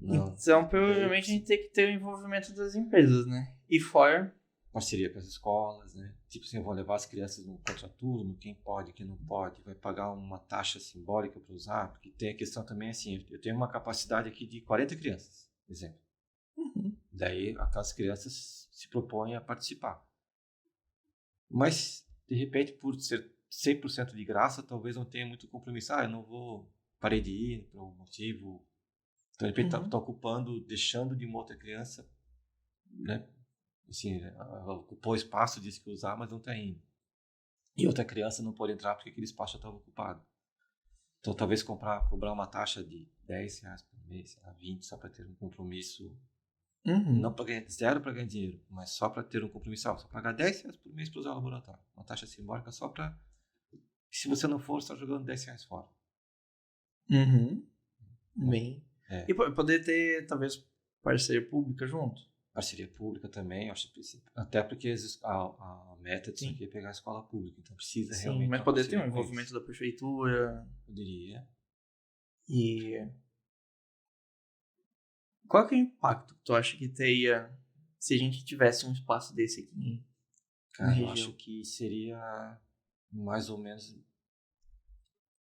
Então, provavelmente a gente tem que ter o envolvimento das empresas, né? E fora... Parceria com as escolas, né? Tipo assim, eu vou levar as crianças no contraturno, quem pode, quem não pode, vai pagar uma taxa simbólica para usar, porque tem a questão também assim, eu tenho uma capacidade aqui de 40 crianças, por exemplo. Uhum. Daí aquelas crianças se propõem a participar. Mas, de repente, por ser 100% de graça, talvez não tenha muito compromisso. Eu não vou, parei de ir por um motivo. Então, de repente, está ocupando, deixando de uma outra criança, né? Assim, ela ocupou o espaço, disse que ia usar, mas não está indo. E outra criança não pode entrar porque aquele espaço já estava ocupado. Então, talvez cobrar uma taxa de R$10 por mês, 20, só para ter um compromisso Não para ganhar zero para ganhar dinheiro, mas só para ter um compromisso. Só pagar R$10 por mês para usar o laboratório. Uma taxa simbólica só para... Se você não for, você está jogando R$10 fora. Bem. E poder ter, talvez, parceria pública junto. Parceria pública também, acho que precisa. Até porque a meta disso aqui é pegar a escola pública. Então precisa realmente... Mas poder ter um envolvimento da prefeitura. Poderia. E... Qual que é o impacto que tu acha que teria se a gente tivesse um espaço desse aqui na região? Eu acho que seria mais ou menos,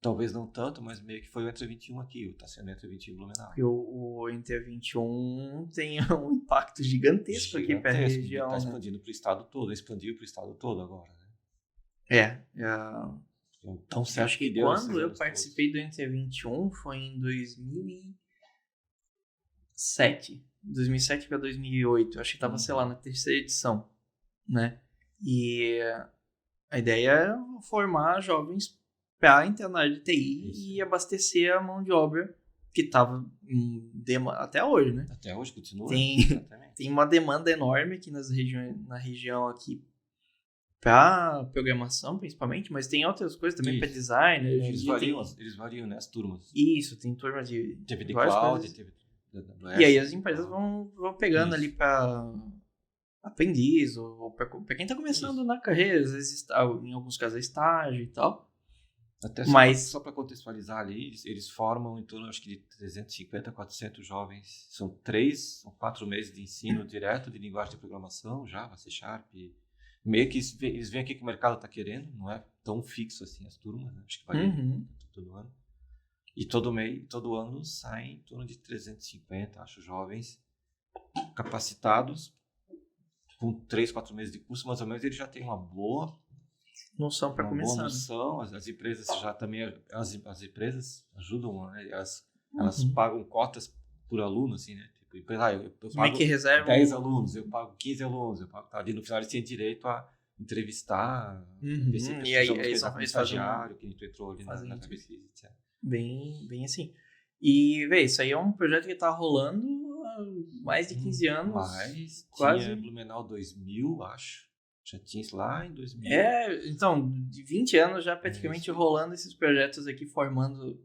talvez não tanto, mas meio que foi o Entre 21 aqui, está sendo o Entre 21 Blumenau. Porque o Entre 21 tem um impacto gigantesco aqui para a região. Está expandindo para o estado todo, expandiu para o estado todo agora. Né? Então, certo acho que quando eu participei do Entre 21 foi em 2007 para 2008, acho que estava, sei lá, na terceira edição, né? E a ideia é formar jovens para entrar na área de TI e abastecer a mão de obra que estava até hoje, né? Até hoje continua. Tem uma demanda enorme aqui na região aqui para programação, principalmente, mas tem outras coisas também para design. Eles variam, né? As turmas. Isso, tem turmas de... Teve de cloud, teve... E aí as empresas vão pegando ali para aprendiz ou para quem está começando na carreira, às vezes em alguns casos é estágio e tal. Até só para contextualizar ali, eles formam em torno, acho que de 350 a 400 jovens. São 3 ou 4 meses de ensino direto de linguagem de programação, Java, C#. Meio que eles veem aqui que o mercado está querendo, não é tão fixo assim as turmas, né? Acho que varia todo ano. E todo ano saem em torno de 350, acho, jovens capacitados com 3, 4 meses de curso, mais ou menos, eles já têm uma boa noção para começar. Boa noção. As empresas já também, as empresas ajudam, né? Elas pagam cotas por aluno, assim, né? Tipo, eu pago que reserva 10 alunos, eu pago 15 alunos, ali no final eles têm direito a entrevistar, ver se e aí eles estagiário, que entrou ali na pesquisa, etc. Bem assim. E, isso aí é um projeto que tá rolando há mais de 15 anos. Quase. Tinha Blumenau 2000, acho. Já tinha isso lá em 2000. Então, de 20 anos já praticamente rolando esses projetos aqui, formando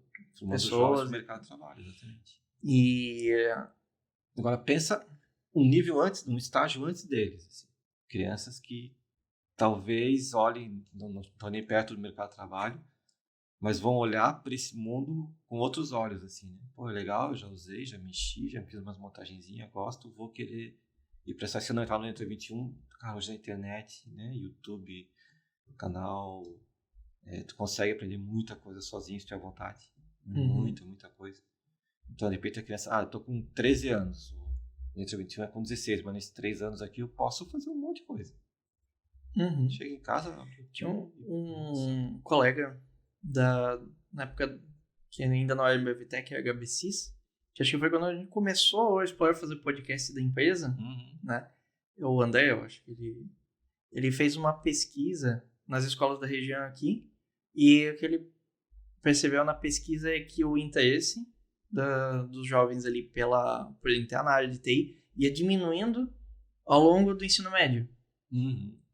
pessoas. No mercado de trabalho, exatamente. E... Agora, pensa um nível antes, um estágio antes deles. Assim. Crianças que talvez olhem, não estão nem perto do mercado de trabalho, mas vão olhar para esse mundo com outros olhos, assim, né? Pô, é legal, eu já usei, já mexi, já fiz umas montagenzinhas, gosto, vou querer ir para essa. Se não entrar no Entre 21, cara, hoje na internet, né? YouTube, canal, tu consegue aprender muita coisa sozinho, se tiver vontade. Muita coisa. Então, de repente, a criança, eu tô com 13 anos, o Entre 21 é com 16, mas nesses 3 anos aqui eu posso fazer um monte de coisa. Chega em casa... Tinha um colega na época que ainda não era MBVTech, era HBCs, que acho que foi quando a gente começou a explorar fazer podcast da empresa, né? O André, eu acho que ele fez uma pesquisa nas escolas da região aqui, e o que ele percebeu na pesquisa é que o interesse dos jovens ali por entrar na área de TI ia diminuindo ao longo do ensino médio.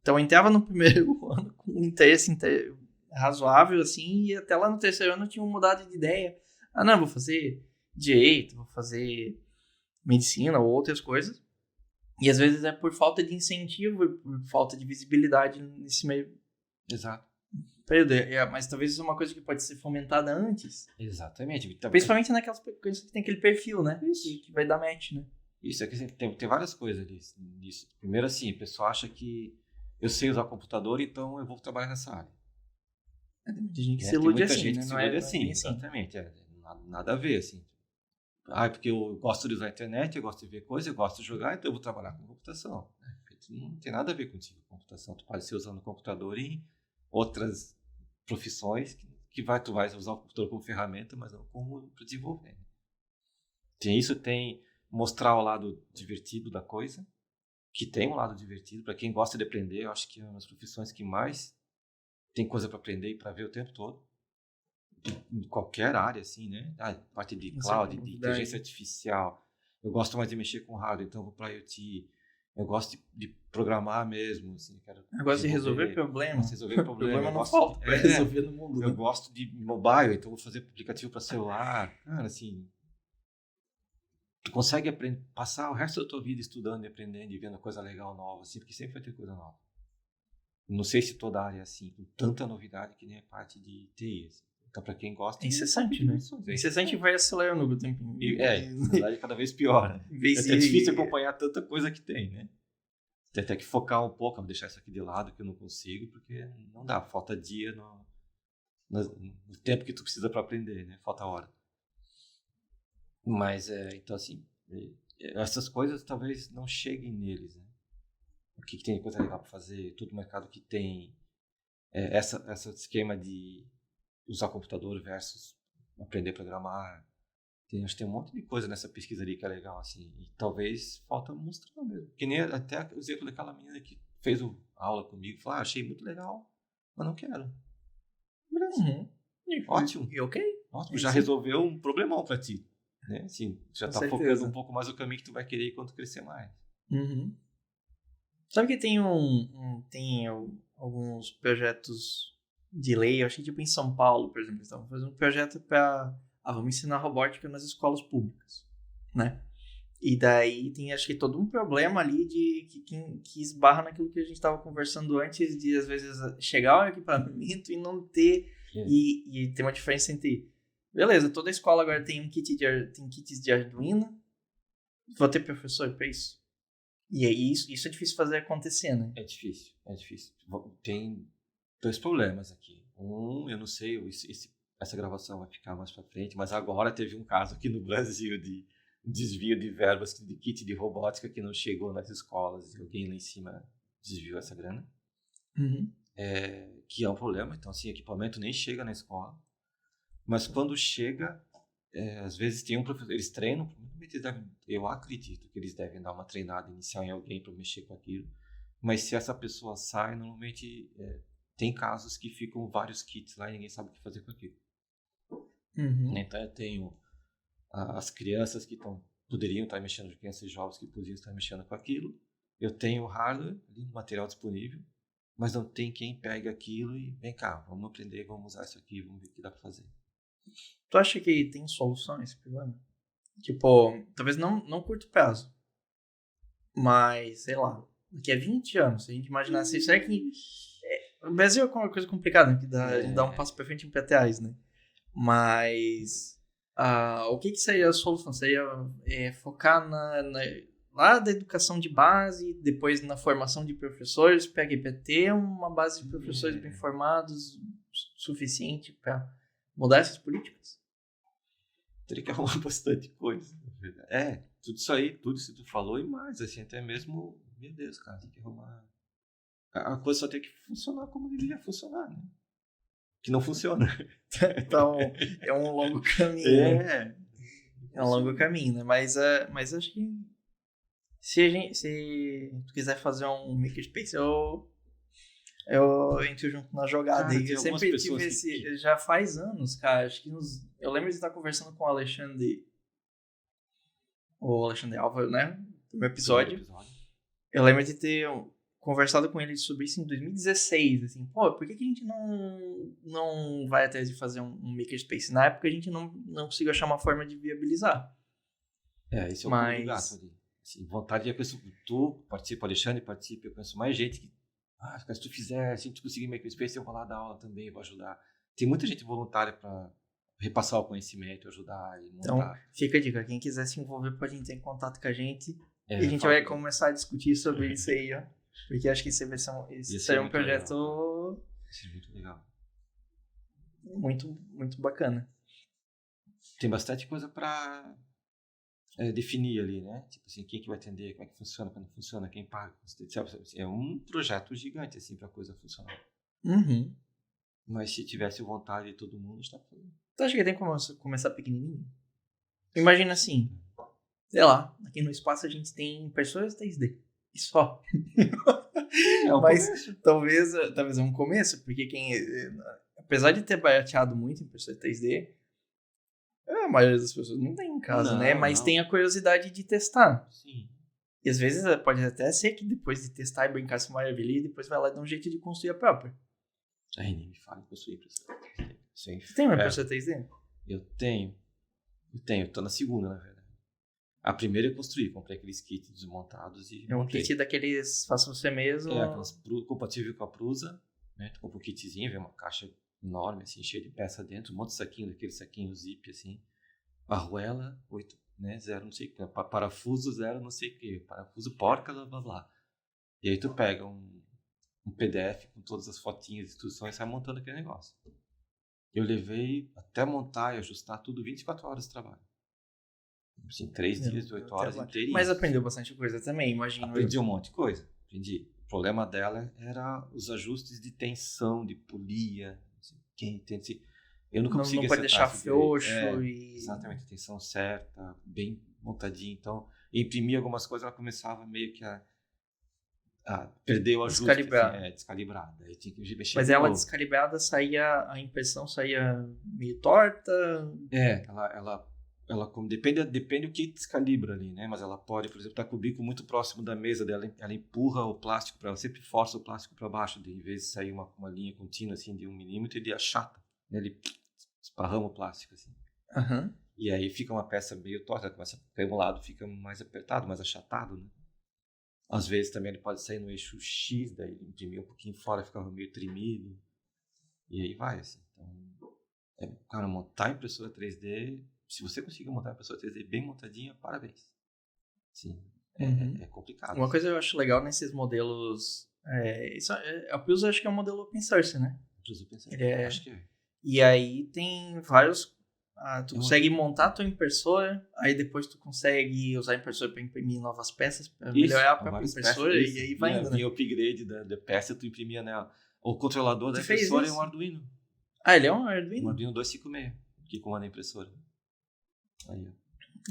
Então entrava no primeiro ano com um interesse razoável, assim, e até lá no terceiro ano tinham mudado de ideia. Não, vou fazer direito, vou fazer medicina ou outras coisas. E às vezes é por falta de incentivo e por falta de visibilidade nesse meio. Exato. Período. Mas talvez isso é uma coisa que pode ser fomentada antes. Exatamente. Principalmente naquelas coisas que tem aquele perfil, né? Isso. Que vai dar match, né? Isso, assim, tem várias coisas nisso. Primeiro, assim, a pessoa acha que eu sei usar computador, então eu vou trabalhar nessa área. Tem muita gente que se ilude assim, né? Não é assim, exatamente. Nada a ver, assim. Porque eu gosto de usar a internet, eu gosto de ver coisas, eu gosto de jogar, então eu vou trabalhar com computação. Não tem nada a ver contigo, computação. Tu pode ser usando o computador em outras profissões que tu vai usar o computador como ferramenta, mas não como para desenvolver. Tem mostrar o lado divertido da coisa, que tem um lado divertido. Para quem gosta de aprender, eu acho que é uma das profissões que mais tem coisa para aprender e para ver o tempo todo. Em qualquer área, assim, né? Parte de cloud, de inteligência artificial, Eu gosto mais de mexer com hardware, então eu vou para IoT. Eu gosto de programar mesmo, assim, eu gosto de resolver problema. Gosto de resolver O problema não gosto falta para resolver no mundo, eu né? gosto de mobile, então eu vou fazer aplicativo para celular. Cara, assim, tu consegue passar o resto da tua vida estudando e aprendendo e vendo coisa legal nova, assim, porque sempre vai ter coisa nova. Não sei se toda área é assim, com tanta novidade que nem a parte de TI. Assim. Então, para quem gosta... É incessante, né? Incessante vai acelerando o tempo. Na verdade, cada vez pior. Né? É difícil acompanhar tanta coisa que tem, né? Tem até que focar um pouco, vou deixar isso aqui de lado, que eu não consigo, porque não dá, falta dia no tempo que tu precisa para aprender, né? Falta hora. Mas, então assim, essas coisas talvez não cheguem neles, né? O que tem de coisa legal para fazer, todo o mercado que tem esse esquema de usar computador versus aprender a programar. Acho que tem um monte de coisa nessa pesquisa ali que é legal, assim, e talvez falta mostrar mesmo. Que nem até o exemplo daquela menina que fez a aula comigo, falou, achei muito legal, mas não quero. Uhum. Ótimo. E ok. Ótimo, já resolveu um problemão para ti. Né? Assim, já Com tá certeza. focando um pouco mais no caminho que tu vai querer quando crescer mais. Uhum. Sabe que tem tem alguns projetos de lei, eu acho que tipo em São Paulo, por exemplo, eles estavam fazendo um projeto para vamos ensinar robótica nas escolas públicas, né? E daí tem, acho que todo um problema ali de que esbarra naquilo que a gente estava conversando antes, de às vezes chegar ao equipamento e não ter, e tem uma diferença entre, beleza, toda escola agora tem tem kits de Arduino, vou ter professor para isso? E aí isso é difícil fazer acontecer, né? É difícil. Tem 2 problemas aqui. Eu não sei, essa gravação vai ficar mais pra frente, mas agora teve um caso aqui no Brasil de desvio de verbas de kit de robótica que não chegou nas escolas e alguém lá em cima desviou essa grana. Uhum. Que é um problema. Então, assim, equipamento nem chega na escola. Mas quando chega, às vezes tem um professor, eles treinam, eu acredito que eles devem dar uma treinada inicial em alguém para mexer com aquilo. Mas se essa pessoa sai, normalmente tem casos que ficam vários kits lá e ninguém sabe o que fazer com aquilo. Uhum. Então eu tenho as crianças que poderiam estar mexendo, crianças jovens que poderiam estar mexendo com aquilo. Eu tenho o hardware, ali, material disponível, mas não tem quem pegue aquilo e vem cá, vamos aprender, vamos usar isso aqui, vamos ver o que dá para fazer. Tu acha que tem solução a esse problema? Tipo, talvez não curto prazo, mas, sei lá, daqui a 20 anos, se a gente imaginasse isso, é que o Brasil é uma coisa complicada, né? Que a gente dá um passo pra frente em PTAs, né? Mas o que seria a solução? Seria focar lá da educação de base, depois na formação de professores, para ter uma base de professores bem formados suficiente para mudar essas políticas? Teria que arrumar bastante coisa, na verdade. Tudo isso aí, tudo isso que tu falou e mais, assim, até mesmo, meu Deus, cara, tem que arrumar. A coisa só tem que funcionar como deveria funcionar, né? Que não funciona. Então, é um longo caminho. Né? É um longo caminho, né? Mas acho que se tu quiser fazer um makerspace, eu entro junto na jogada. Cara, aí. Eu sempre tive já faz anos, cara. Acho que eu lembro de estar conversando com o Alexandre Alva, né? No episódio. Eu lembro de ter conversado com ele sobre isso em 2016, assim, por que a gente não vai atrás de fazer um makerspace? Na época a gente não conseguiu achar uma forma de viabilizar. Esse é o pulo do gato ali. Assim, vontade de a pessoa, tu participa, o Alexandre participa, eu conheço mais gente que, se tu fizer, se a gente conseguir makerspace, eu vou lá dar aula também, vou ajudar. Tem muita gente voluntária para repassar o conhecimento, ajudar e montar. Então, fica a dica, quem quiser se envolver pode entrar em contato com a gente e a gente vai começar a discutir sobre isso aí, ó. Porque acho que esse vai ser um projeto muito legal. Muito, muito bacana. Tem bastante coisa para definir ali, né? Tipo assim, quem que vai atender, como é que funciona, como não funciona, quem paga. É um projeto gigante, assim, para a coisa funcionar. Uhum. Mas se tivesse vontade de todo mundo, está fazendo. Tu acha que tem como começar pequenininho? Imagina assim, sei lá, aqui no espaço a gente tem impressoras 3D. E só. Mas talvez é um começo, porque apesar de ter barateado muito em impressora 3D, A maioria das pessoas não tem em casa, né? Não, Mas não. tem a curiosidade de testar. Sim. E às vezes pode até ser que depois de testar e brincar se maravilha, e depois vai lá e dá um jeito de construir a própria. Aí nem me fale que eu sou impressora 3D. Você tem uma impressora 3D? Eu tenho. Tô na segunda, na verdade. A primeira eu construí, comprei aqueles kits desmontados e É um montei. kit daqueles faça você mesmo. Aquelas compatível com a Prusa, né? Tu compra um kitzinho, vem uma caixa enorme, assim, cheia de peça dentro, um monte de saquinho, daquele saquinho zip, assim. Arruela, 8, né? 0, não sei o que. Parafuso, 0, não sei o que. Parafuso, porca, blá, blá, blá. E aí tu pega um PDF com todas as fotinhas, instruções e sai montando aquele negócio. Eu levei até montar e ajustar tudo 24 horas de trabalho. Assim, 3 dias de 8 horas inteirinhas. Mas aprendeu bastante coisa também, imagino. Aprendi um monte de coisa. Aprendi. O problema dela era os ajustes de tensão, de polia. Eu nunca consegui não pode deixar frouxo. Exatamente, a tensão certa, bem montadinha. Então, imprimir algumas coisas, ela começava meio que a perder o ajuste. Descalibrada. Aí tinha que mexer. Mas ela descalibrada, a impressão saía meio torta. Ela depende do que descalibra ali, né? Mas ela pode, por exemplo, estar com o bico muito próximo da mesa dela, ela empurra o plástico para ela, sempre força o plástico para baixo, em vez de sair uma linha contínua assim de 1 milímetro, ele achata, né? Ele esparrama o plástico assim. Uhum. E aí fica uma peça meio torta, ela começa a cair um lado, fica mais apertado, mais achatado, né? Às vezes também ele pode sair no eixo X, daí ele imprimir um pouquinho fora, ficava meio tremido. E aí vai, assim. Então, cara, montar impressora 3D, se você conseguir montar a impressora 3D bem montadinha, parabéns. Sim, é complicado. Uma coisa que eu acho legal nesses modelos... a Prusa acho que é um modelo open source, né? Prusa open source, acho que é. E aí tem vários... tu consegue montar a tua impressora, aí depois tu consegue usar a impressora para imprimir novas peças, para melhorar a própria impressora, e aí vai indo, né? E o upgrade da peça tu imprimia nela. O controlador da impressora é um Arduino. Ele é um Arduino? Um Arduino 256, que comanda a impressora. Aí, ó.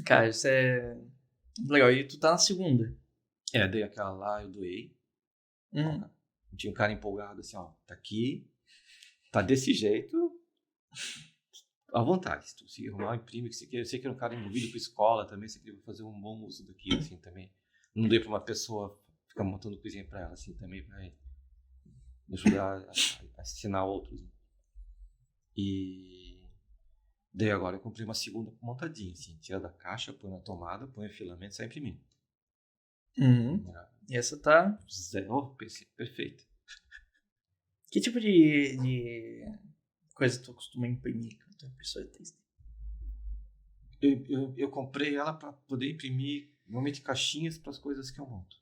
Cara, isso é legal. E tu tá na segunda. Dei aquela lá, eu doei. Tinha um cara empolgado assim, ó, tá aqui, tá desse jeito, à vontade. Se tu se arrumar, imprime, que você quer. Eu sei que era um cara envolvido com escola também, você queria fazer um bom uso daquilo, assim, também. Não dei pra uma pessoa ficar montando coisinha pra ela, assim, também vai me ajudar a ensinar outros. Né? E daí agora eu comprei uma segunda montadinha, assim, tira da caixa, põe na tomada, põe o filamento e sai imprimindo. E essa tá... Perfeito. Que tipo de coisa tu costuma imprimir com a tua impressora 3D? Eu comprei ela para poder imprimir, normalmente, caixinhas para as coisas que eu monto.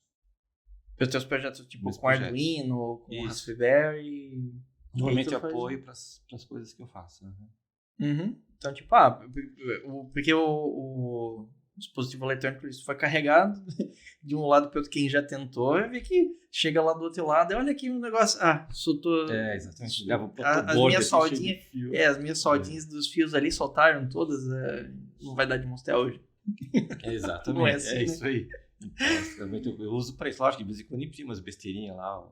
Para os teus projetos, tipo com Arduino ou com Raspberry? Normalmente apoio para as coisas que eu faço. Então, tipo, porque o dispositivo eletrônico foi carregado de um lado para outro, quem já tentou, vai ver que chega lá do outro lado, olha aqui um negócio, soltou... exatamente. Leva as minhas soldinhas, as minhas soldinhas dos fios ali soltaram todas, não vai dar de mostrar hoje. Exatamente, assim, isso aí. Então, eu uso para isso. Lógico que de vez em quando imprimo umas besteirinhas lá,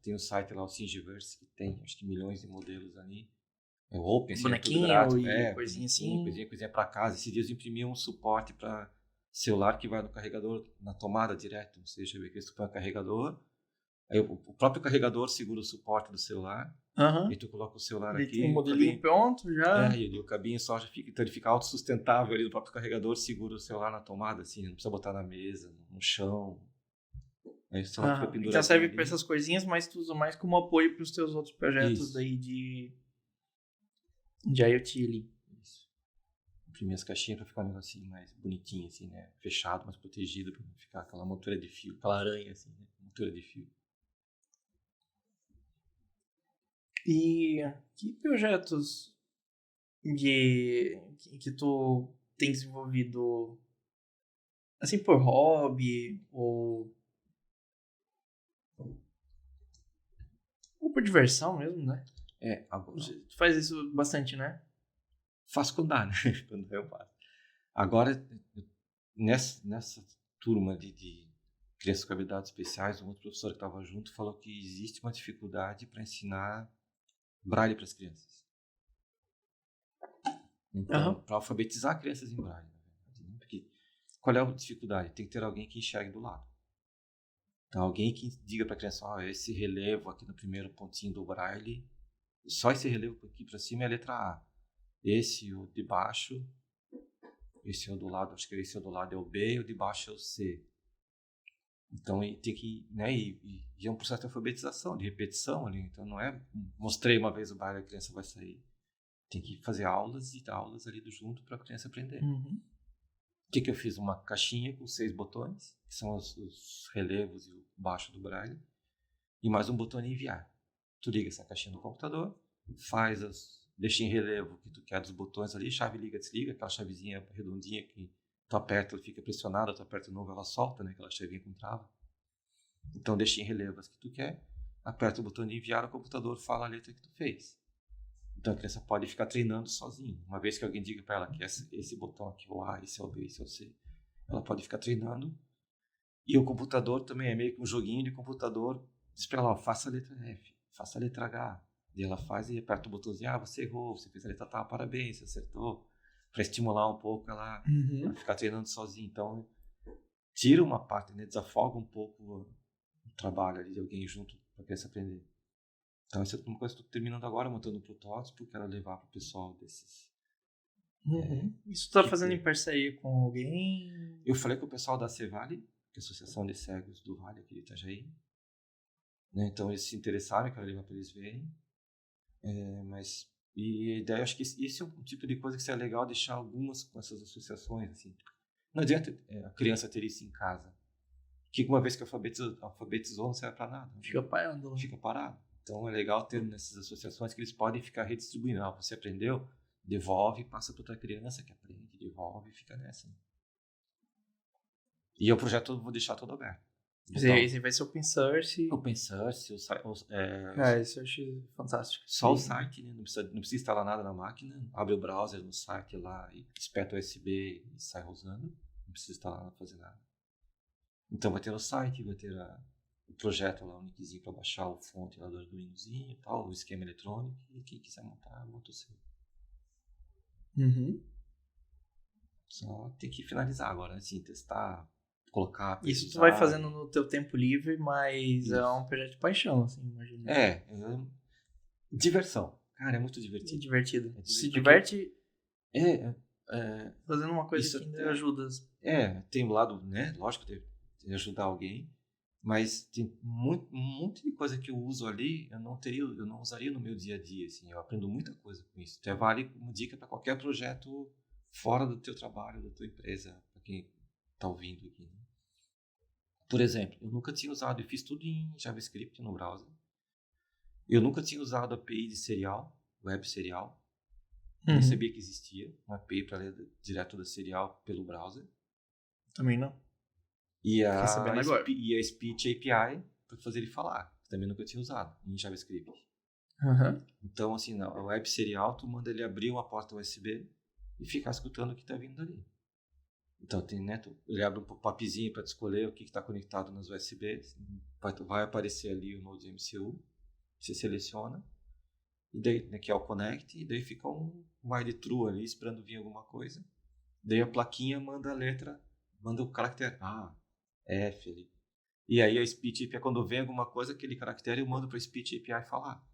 tem o site lá, o Thingiverse, que tem acho que milhões de modelos ali. É o Open, bonequinho e coisinha assim. Coisinha para casa. Esses dias eu imprimi um suporte para celular que vai no carregador, na tomada direto. Ou seja, que você põe o carregador, aí o próprio carregador segura o suporte do celular, e tu coloca o celular aqui. Tem um modelinho pronto já. E o cabinho só já fica, então ele fica autossustentável ali no próprio carregador, segura o celular na tomada, assim, não precisa botar na mesa, no chão. Aí o celular fica pendurado. Então serve para essas coisinhas, mas tu usa mais como apoio para os teus outros projetos daí de IoT ali. Isso. Imprimir as caixinhas para ficar um negocinho mais bonitinho, assim, né? Fechado, mais protegido, para não ficar aquela montura de fio, aquela aranha, assim, né? Montura de fio. E que projetos que tu tem desenvolvido assim por hobby ou por diversão mesmo, né? Agora... Tu faz isso bastante, né? Faço quando dá, né? Quando eu faço. Agora, nessa turma de crianças com habilidades especiais, um outro professor que estava junto falou que existe uma dificuldade para ensinar braille para as crianças. Então, para alfabetizar crianças em braille, na verdade, né? Porque qual é a dificuldade? Tem que ter alguém que enxergue do lado. Então, alguém que diga para a criança, esse relevo aqui no primeiro pontinho do braille, só esse relevo aqui para cima é a letra A. Esse, o de baixo, esse é o do lado, acho que esse é o do lado é o B e o de baixo é o C. Então, tem que, né, e é um processo de alfabetização, de repetição ali. Então, não é mostrei uma vez o braille, a criança vai sair. Tem que fazer aulas e aulas ali junto para a criança aprender. Uhum. O que eu fiz? Uma caixinha com 6 botões, que são os relevos e o baixo do braille, e mais um botão de enviar. Tu liga essa caixinha no computador, deixa em relevo o que tu quer dos botões ali, chave liga, desliga, aquela chavezinha redondinha que tu aperta, ela fica pressionada, tu aperta de novo, ela solta, né? Aquela chavinha com trava. Então deixa em relevo as que tu quer, aperta o botão de enviar, o computador fala a letra que tu fez. Então a criança pode ficar treinando sozinha. Uma vez que alguém diga para ela que esse botão aqui é o A, esse é o B, esse é o C, ela pode ficar treinando. E o computador também é meio que um joguinho de computador. Diz para ela, faça a letra F, faça a letra H. E ela faz e aperta o botãozinho, você errou, você fez a letra T, parabéns, você acertou. Para estimular um pouco ela a ficar treinando sozinha. Então, tira uma parte, né? Desafoga um pouco o trabalho ali de alguém junto para a criança aprender. Então, essa é uma coisa que estou terminando agora, montando um protótipo, quero levar para o pessoal desses. Isso tu tá fazendo em parceria com alguém? Eu falei com o pessoal da Cevale, que é a Associação de Cegos do Vale aqui de Itajaí. Né? Então, eles se interessaram, eu quero levar para eles verem. E a ideia, acho que esse é um tipo de coisa que seria legal deixar algumas com essas associações. Assim. Não adianta a criança ter isso em casa. Que uma vez que alfabetizou não serve para nada. Fica parado. Fica parado. Então é legal ter nessas associações que eles podem ficar redistribuindo. Você aprendeu, devolve, passa para outra criança que aprende, devolve e fica nessa. E o projeto eu vou deixar todo aberto. Esse vai ser open source. Open source, isso eu achei fantástico. Só o site, né? Não precisa instalar nada na máquina. Abre o browser no site lá e espeta o USB e sai usando. Não precisa instalar, fazer nada. Então vai ter o site, vai ter o projeto lá, o linkzinho para baixar o fonte lá do Arduinozinho e tal, o esquema eletrônico. E quem quiser montar, monta o seu. Só tem que finalizar agora, assim, testar, colocar, pesquisar. Isso tu vai fazendo no teu tempo livre, mas é um projeto de paixão, assim, imagina. Diversão. Cara, é muito divertido. É divertido. Se diverte fazendo uma coisa isso que ainda ajuda. Tem um lado, né? Lógico, de ajudar alguém, mas tem um monte de coisa que eu uso ali, eu não usaria no meu dia a dia, assim. Eu aprendo muita coisa com isso. Até vale como dica para qualquer projeto fora do teu trabalho, da tua empresa, para quem está ouvindo aqui. Né? Por exemplo, eu nunca tinha usado, eu fiz tudo em JavaScript no browser. Eu nunca tinha usado API de serial, web serial. Nem sabia que existia uma API para ler direto da serial pelo browser. Também não. E a Speech API para fazer ele falar. Também nunca tinha usado em JavaScript. Então, assim, na web serial, tu manda ele abrir uma porta USB e ficar escutando o que está vindo dali. Então, ele abre um popzinho para tu escolher o que está conectado nas USBs. Vai aparecer ali o Node MCU. Você seleciona. E daí, né, que é o Connect. E daí fica um while true ali, esperando vir alguma coisa. Daí a plaquinha manda a letra, manda o caractere A, F ali. E aí a Speech API, quando vem alguma coisa, aquele caractere eu mando para a Speech API falar.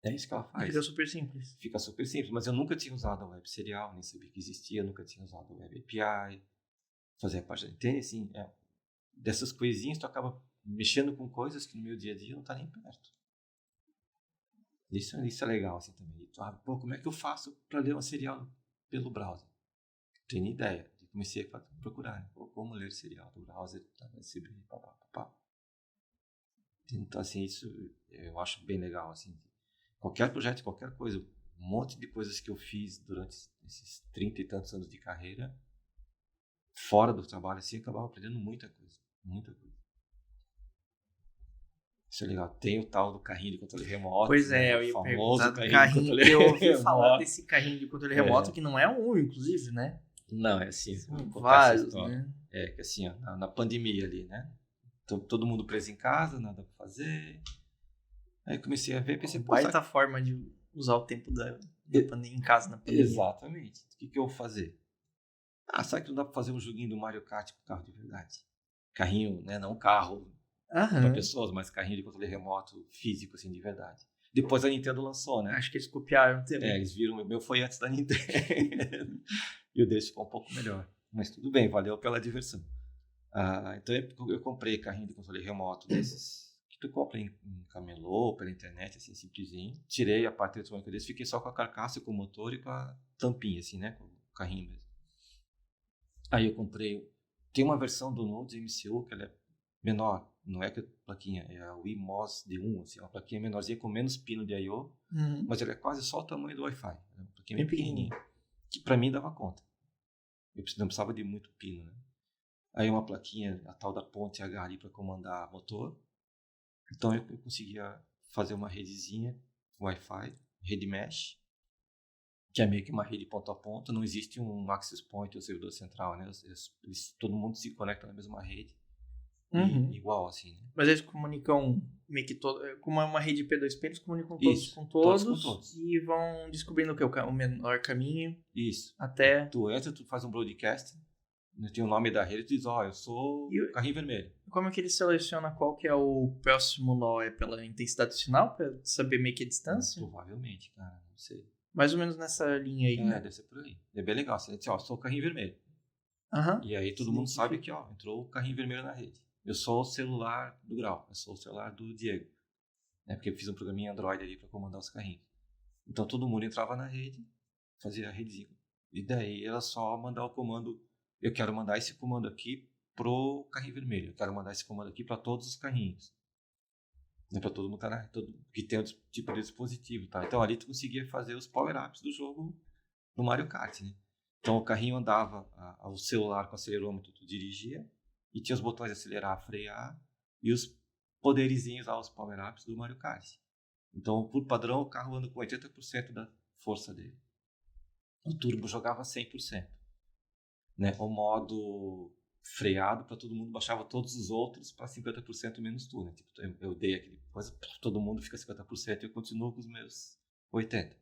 É isso que ela faz. Fica super simples. Fica super simples, mas eu nunca tinha usado a web serial, nem sabia que existia, nunca tinha usado a web API, fazer a página. Tem, assim, dessas coisinhas tu acaba mexendo com coisas que no meu dia a dia não tá nem perto. Isso é legal, assim, também. Como é que eu faço para ler uma serial pelo browser? Não tenho nem ideia. Comecei a procurar, né? Como ler serial do browser, USB, papá. Então, assim, isso eu acho bem legal, assim. Qualquer projeto, qualquer coisa, um monte de coisas que eu fiz durante esses 30 e tantos anos de carreira, fora do trabalho, assim, eu acabava aprendendo muita coisa. Isso é legal. Tem o tal do carrinho de controle remoto. Pois é, eu ia perguntar do carrinho. Eu ouvi falar desse carrinho de controle remoto, que não é um, inclusive, né? Não, é assim. Vários, né? É que assim, ó, na pandemia ali, né? Todo mundo preso em casa, nada pra fazer. Aí comecei a ver, pensei, baita forma de usar o tempo da pandemia em casa na pandemia. Exatamente. O que eu vou fazer? Sabe que não dá pra fazer um joguinho do Mario Kart com carro de verdade? Carrinho, né? Não carro para pessoas, mas carrinho de controle remoto físico, assim, de verdade. Depois a Nintendo lançou, né? Acho que eles copiaram também. Eles viram, o meu foi antes da Nintendo. E o deles ficou um pouco melhor. Mas tudo bem, valeu pela diversão. Então eu comprei carrinho de controle remoto desses que tu compra em camelô, pela internet, assim, simplesinho. Tirei a parte eletrônica deles, fiquei só com a carcaça, com o motor e com a tampinha, assim, né? Com o carrinho mesmo. Aí eu comprei... Tem uma versão do Node MCU que ela é menor. Não é que a plaquinha, é a WeMOS D1, assim, uma plaquinha menorzinha com menos pino de I/O, mas ela é quase só o tamanho do Wi-Fi. É uma plaquinha bem pequenininha. Que pra mim dava conta. Eu não precisava de muito pino, né? Aí uma plaquinha, a tal da ponte H ali para comandar motor. Então eu conseguia fazer uma redezinha Wi-Fi, rede mesh, que é meio que uma rede ponto a ponto. Não existe um access point ou servidor central, né? Todo mundo se conecta na mesma rede. Igual assim, né? Mas eles comunicam meio que como é uma rede P2P, eles comunicam todos com todos e vão descobrindo o menor caminho. Isso. Até... Tu entra, tu faz um broadcast, tem o nome da rede, tu diz, eu sou o carrinho vermelho. Como é que ele seleciona qual que é o próximo nó? É pela intensidade do sinal, pra saber meio que a distância? Provavelmente, cara, não sei. Mais ou menos nessa linha aí, né? Deve ser por aí. É bem legal, você diz, sou o carrinho vermelho. E aí todo mundo sabe que, entrou o carrinho vermelho na rede. Eu sou o celular do Grau, eu sou o celular do Diego. Né? Porque eu fiz um programinha Android ali para comandar os carrinhos. Então todo mundo entrava na rede, fazia a redezinha. E daí era só mandar o comando. Eu quero mandar esse comando aqui pro carrinho vermelho. Eu quero mandar esse comando aqui para todos os carrinhos. Né? Para todo mundo que tem outro tipo de dispositivo. Tá? Então ali tu conseguia fazer os power-ups do jogo do Mario Kart. Né? Então o carrinho andava, o celular com acelerômetro tu dirigia. E tinha os botões de acelerar, frear e os poderizinhos lá, os power-ups do Mario Kart. Então, por padrão, o carro anda com 80% da força dele. O turbo jogava 100%. Né? O modo freado, para todo mundo, baixava todos os outros para 50% menos tu. Né? Tipo, eu dei aquele coisa, todo mundo fica 50% e eu continuo com os meus 80%.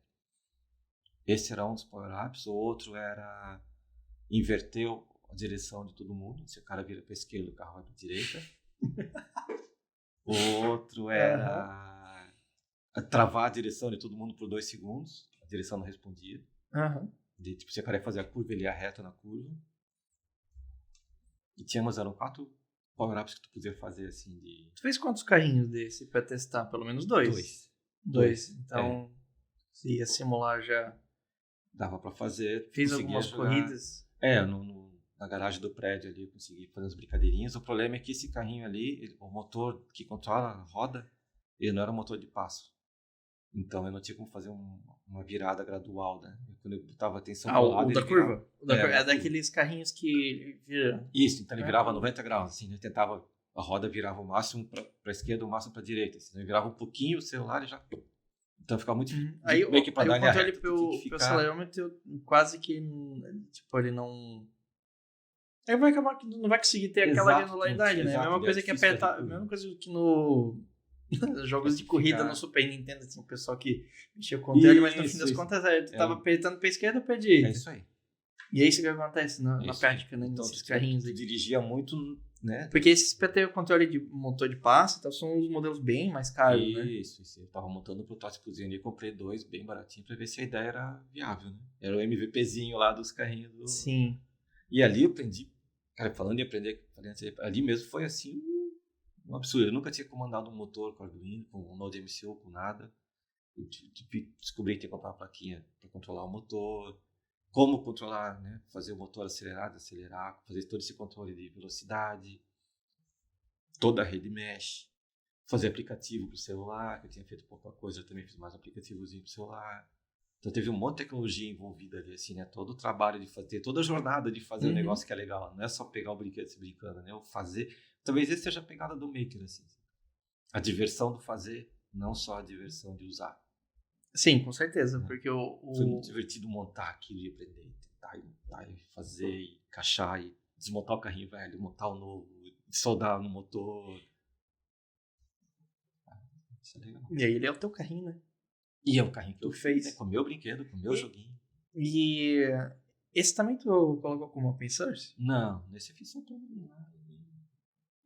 Esse era um dos power-ups. O outro era inverter a direção de todo mundo. Se o cara vira para a esquerda, o carro vai para a direita. O outro era travar a direção de todo mundo por 2 segundos. A direção não respondia. Tipo, se o cara ia fazer a curva, ele ia reto na curva. E eram 4 power-ups que tu podia fazer assim de... Tu fez quantos carrinhos desse para testar? Pelo menos 2? 2. Então, se ia simular já... Dava para fazer. Fiz algumas corridas. Na garagem do prédio ali eu consegui fazer as brincadeirinhas. O problema é que esse carrinho ali, o motor que controla a roda, ele não era um motor de passo. Então eu não tinha como fazer uma virada gradual, né? Quando eu botava atenção pro lado, o da curva? É daqueles carrinhos que vira... Isso, então ele virava 90 graus, assim, né? Tentava, a roda virava o máximo para a esquerda, o máximo para a direita. Assim, ele virava um pouquinho o celular e já... Então ficava muito meio que para dar linha reta. Pelo acelerômetro, quase que tipo, ele não... Aí vai acabar que não vai conseguir ter aquela granularidade, né? A mesma coisa que apertar, a mesma coisa que no jogos de corrida no Super Nintendo, assim, o pessoal que mexia o controle, mas no fim das contas tu tava apertando pra esquerda ou pra direita. É isso aí. E é isso que acontece na prática, né? Então, nesses carrinhos aí. Tu dirigia muito, né? Porque esses pra ter o controle de motor de passo, então são os modelos bem mais caros, né? Isso. Eu tava montando um protótipozinho ali, comprei 2 bem baratinho pra ver se a ideia era viável, né? Era o MVPzinho lá dos carrinhos do... Sim. E ali eu aprendi, cara, falando em aprender, ali mesmo foi assim um absurdo. Eu nunca tinha comandado um motor com Arduino, com um Node MCU, com nada. Eu descobri que tinha que comprar uma plaquinha para controlar o motor, como controlar, né? Fazer o motor acelerar, fazer todo esse controle de velocidade, toda a rede mesh, fazer aplicativo para o celular, que eu tinha feito pouca coisa, eu também fiz mais aplicativozinho para o celular. Então teve um monte de tecnologia envolvida ali, assim, né? Todo o trabalho de fazer, toda a jornada de fazer um negócio que é legal. Não é só pegar o brinquedo e se brincando, né? O fazer. Talvez esse seja a pegada do maker, assim. A diversão do fazer, não só a diversão de usar. Sim, com certeza, porque Foi muito divertido montar aquilo e aprender, e tentar e montar e fazer, e encaixar, e desmontar o carrinho velho, montar o novo, soldar no motor. Isso é legal. E aí ele é o teu carrinho, né? E é o carrinho que Tu eu fez. fiz, com o meu brinquedo, com o meu joguinho. E esse também tu colocou como open source? Não, nesse eu fiz só todo.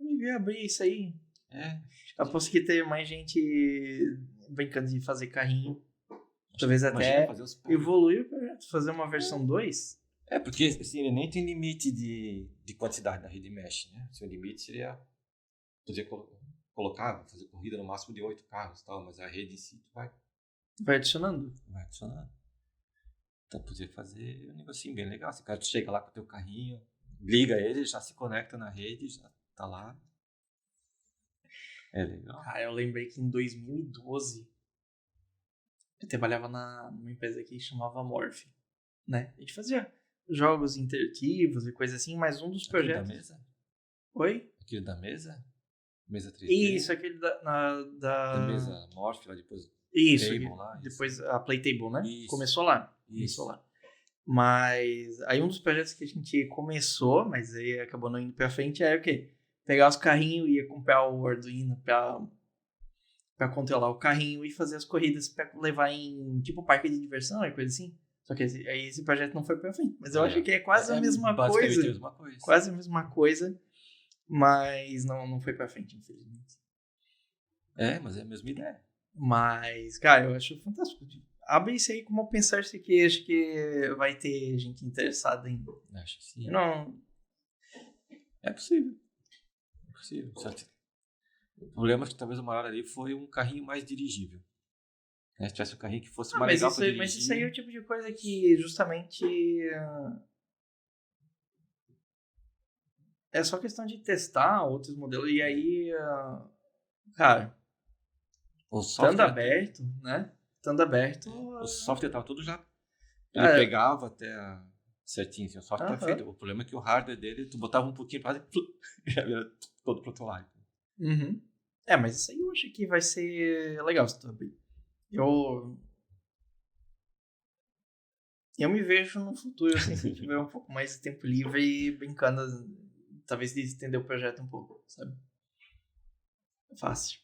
Eu devia abrir isso aí. É. Aposto que teve mais gente brincando de fazer carrinho. Talvez Imagina até fazer os evoluir o projeto, fazer uma versão 2. É, porque assim, ele nem tem limite de quantidade na rede mesh, né? Seu limite seria poder colocar, fazer corrida no máximo de 8 carros e tal, mas a rede em si tu vai Vai adicionando. Então poder fazer um negocinho bem legal. Se o cara chega lá com o teu carrinho, liga ele, já se conecta na rede, já tá lá. É legal. Cara, eu lembrei que em 2012 eu trabalhava numa empresa que chamava Morph, né? A gente fazia jogos interativos e coisa assim, mas um dos Aquele projetos... da mesa? Oi? Aquele da mesa? Mesa 3D? Isso, aquele Da mesa Morph, lá depois Isso, Table lá. depois a Playtable, né? Isso. Começou lá. Isso. Mas aí um dos projetos que a gente começou, mas aí acabou não indo pra frente, era o quê? Pegar os carrinhos e ia comprar o Arduino pra controlar o carrinho e fazer as corridas pra levar em tipo parque de diversão e coisa assim. Só que aí esse projeto não foi pra frente. Mas eu acho que é quase a mesma coisa. A mesma coisa. Quase a mesma coisa, mas não foi pra frente, infelizmente. É, mas é a mesma ideia. Mas, cara, eu acho fantástico. Abre isso aí como open source que acho que vai ter gente interessada em. Acho que sim. Não. É possível. É possível. O problema é que talvez o maior ali foi um carrinho mais dirigível. Né? Se tivesse um carrinho que fosse mais legal para dirigir. Mas isso aí é o tipo de coisa que justamente é só questão de testar outros modelos. E aí, cara, estando aberto, né? Estando aberto. O software estava tudo já. Ele pegava até certinho, assim, o software estava feito. O problema é que o hardware dele, tu botava um pouquinho para e já vira todo pro outro lado. Uhum. É, mas isso aí eu acho que vai ser legal se tu abrir. Eu me vejo no futuro, assim, se eu tiver um pouco mais de tempo livre e brincando, talvez de estender o projeto um pouco, sabe? É fácil.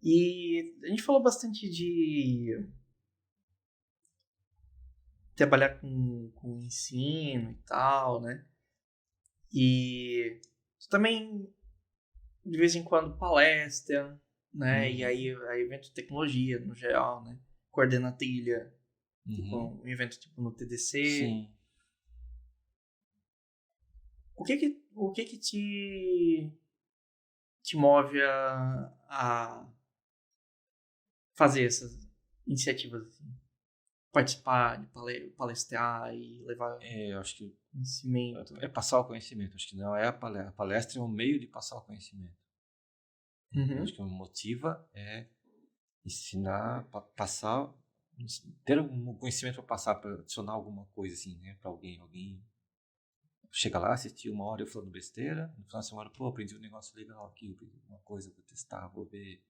E a gente falou bastante de trabalhar com ensino e tal, né? E também, de vez em quando, palestra, né? E aí evento de tecnologia, no geral, né? Coordena trilha, tipo, um evento tipo no TDC. Sim. O que te move a fazer essas iniciativas, assim? Participar, de palestrar e levar eu acho que conhecimento. É passar o conhecimento. Acho que não é a palestra. A palestra é um meio de passar o conhecimento. Eu acho que o que me motiva é ensinar, passar, ter um conhecimento para passar, para adicionar alguma coisa assim, né, para alguém. Alguém chega lá, assistir uma hora eu falando besteira, no final da semana, aprendi um negócio legal aqui, aprendi uma coisa, vou testar, vou ver.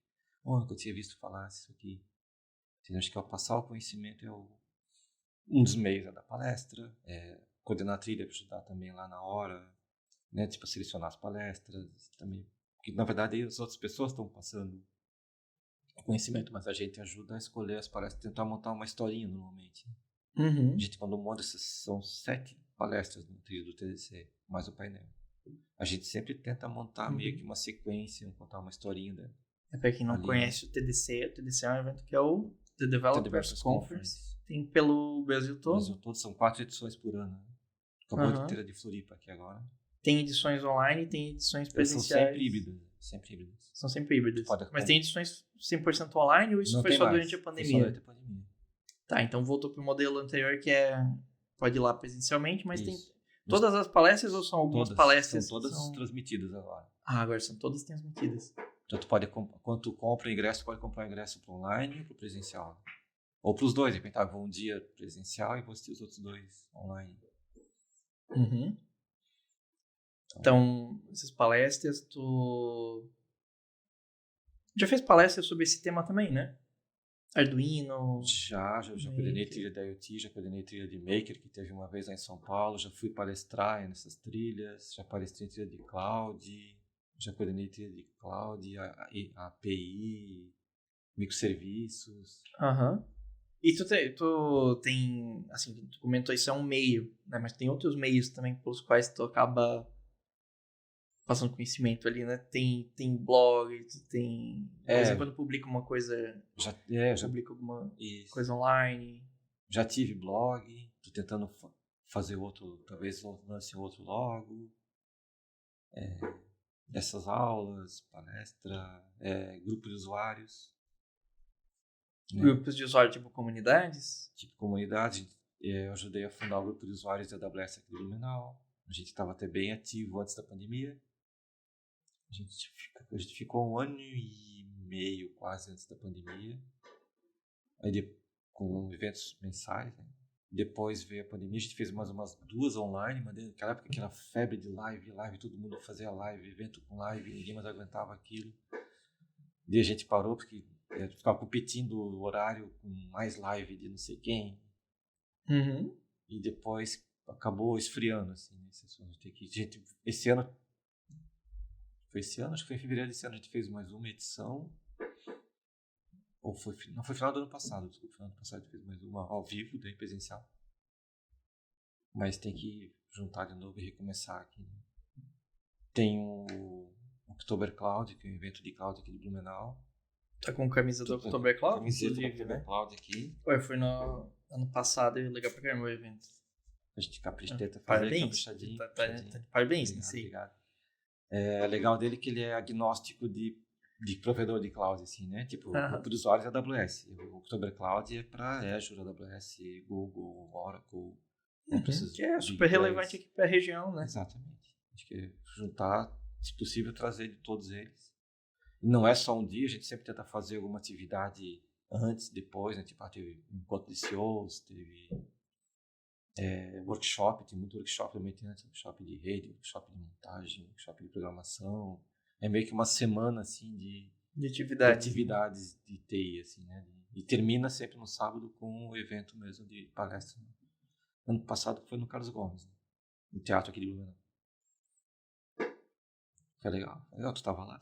Nunca tinha visto falar isso aqui. Então, acho que ao passar o conhecimento é um dos meios da palestra, coordenar a trilha para ajudar também lá na hora, né, tipo selecionar as palestras também, porque na verdade aí as outras pessoas estão passando o conhecimento, mas a gente ajuda a escolher as palestras, tentar montar uma historinha normalmente. A gente quando monta, são 7 palestras no trilho do TDC, mais o painel. A gente sempre tenta montar meio que uma sequência, contar uma historinha dela. Para quem não conhece o TDC é um evento que é o The Developers Conference. Tem pelo Brasil todo. Brasil todo, são 4 edições por ano. Né? Acabou de ter a de Floripa aqui agora. Tem edições online, tem edições presenciais. São sempre híbridas. São sempre híbridas. Mas tem edições 100% online ou isso foi só durante a pandemia? Foi só durante a pandemia. Tá, então voltou pro modelo anterior que pode ir lá presencialmente, mas tem todas as palestras ou são algumas palestras? São todas transmitidas agora. Agora são todas transmitidas. Então tu pode, quando tu compra o ingresso, tu pode comprar o ingresso para online ou para presencial. Ou para os dois, de repente, vou um dia presencial e vou assistir os outros 2 online. Então, essas palestras, tu já fez palestras sobre esse tema também, né? Arduino. Já coordenei trilha da IoT, já coordenei trilha de Maker, que teve uma vez lá em São Paulo, já fui palestrar nessas trilhas, já palestrei em trilha de cloud, já coordenei trilha de cloud, API, microserviços. E tu tem, assim, tu comentou isso é um meio, né? Mas tem outros meios também pelos quais tu acaba passando conhecimento ali, né? Tem blog, tu tem... De vez em quando publica uma coisa... Já publica alguma isso. coisa online. Já tive blog, tô tentando fazer outro, talvez lance outro logo. Dessas aulas, palestra, grupo de usuários. Né? Grupos de usuário, tipo comunidades? Tipo comunidade. Eu ajudei a fundar o grupo de usuários da AWS aqui do Blumenau. A gente estava até bem ativo antes da pandemia. A gente ficou 1 ano e meio quase antes da pandemia. Aí com eventos mensais, né? Depois veio a pandemia, a gente fez mais umas 2 online, mas naquela época aquela febre de live, todo mundo fazia live, evento com live, ninguém mais aguentava aquilo. E a gente parou porque ficava competindo o horário com mais live de não sei quem. Uhum. E depois acabou esfriando, assim, esse ano, acho que foi em fevereiro desse ano, a gente fez mais uma edição. Ou não foi final do ano passado, desculpa. Final do ano passado a gente fez mais uma ao vivo, daí presencial. Mas tem que juntar de novo e recomeçar aqui. Né? Tem o October Cloud, que é um evento de cloud aqui de Blumenau. Tá com camisa do October Cloud? Camiseta do October Cloud aqui. Ué, foi no ano passado e legal pra caramba o evento. A gente capricha, tenta fazer parabéns. caprichadinho. Parabéns, não sei. Obrigado. É legal dele que ele é agnóstico de provedor de cloud, assim, né? Tipo, para os usuários da AWS. O October Cloud é para Azure, AWS, Google, Oracle. Que é super relevante aqui para a região, né? Exatamente. Acho que é juntar, se possível, trazer de todos eles. E não é só um dia, a gente sempre tenta fazer alguma atividade antes, depois, né? Tipo, teve encontro de CEOs, teve workshop, tem muito workshop também, tem workshop de rede, workshop de montagem, workshop de programação. É meio que uma semana, assim, de atividades de TI, assim, né? E termina sempre no sábado com um evento mesmo de palestra. Ano passado foi no Carlos Gomes, né? No teatro aqui de Blumenau. Foi legal. Tu tava lá.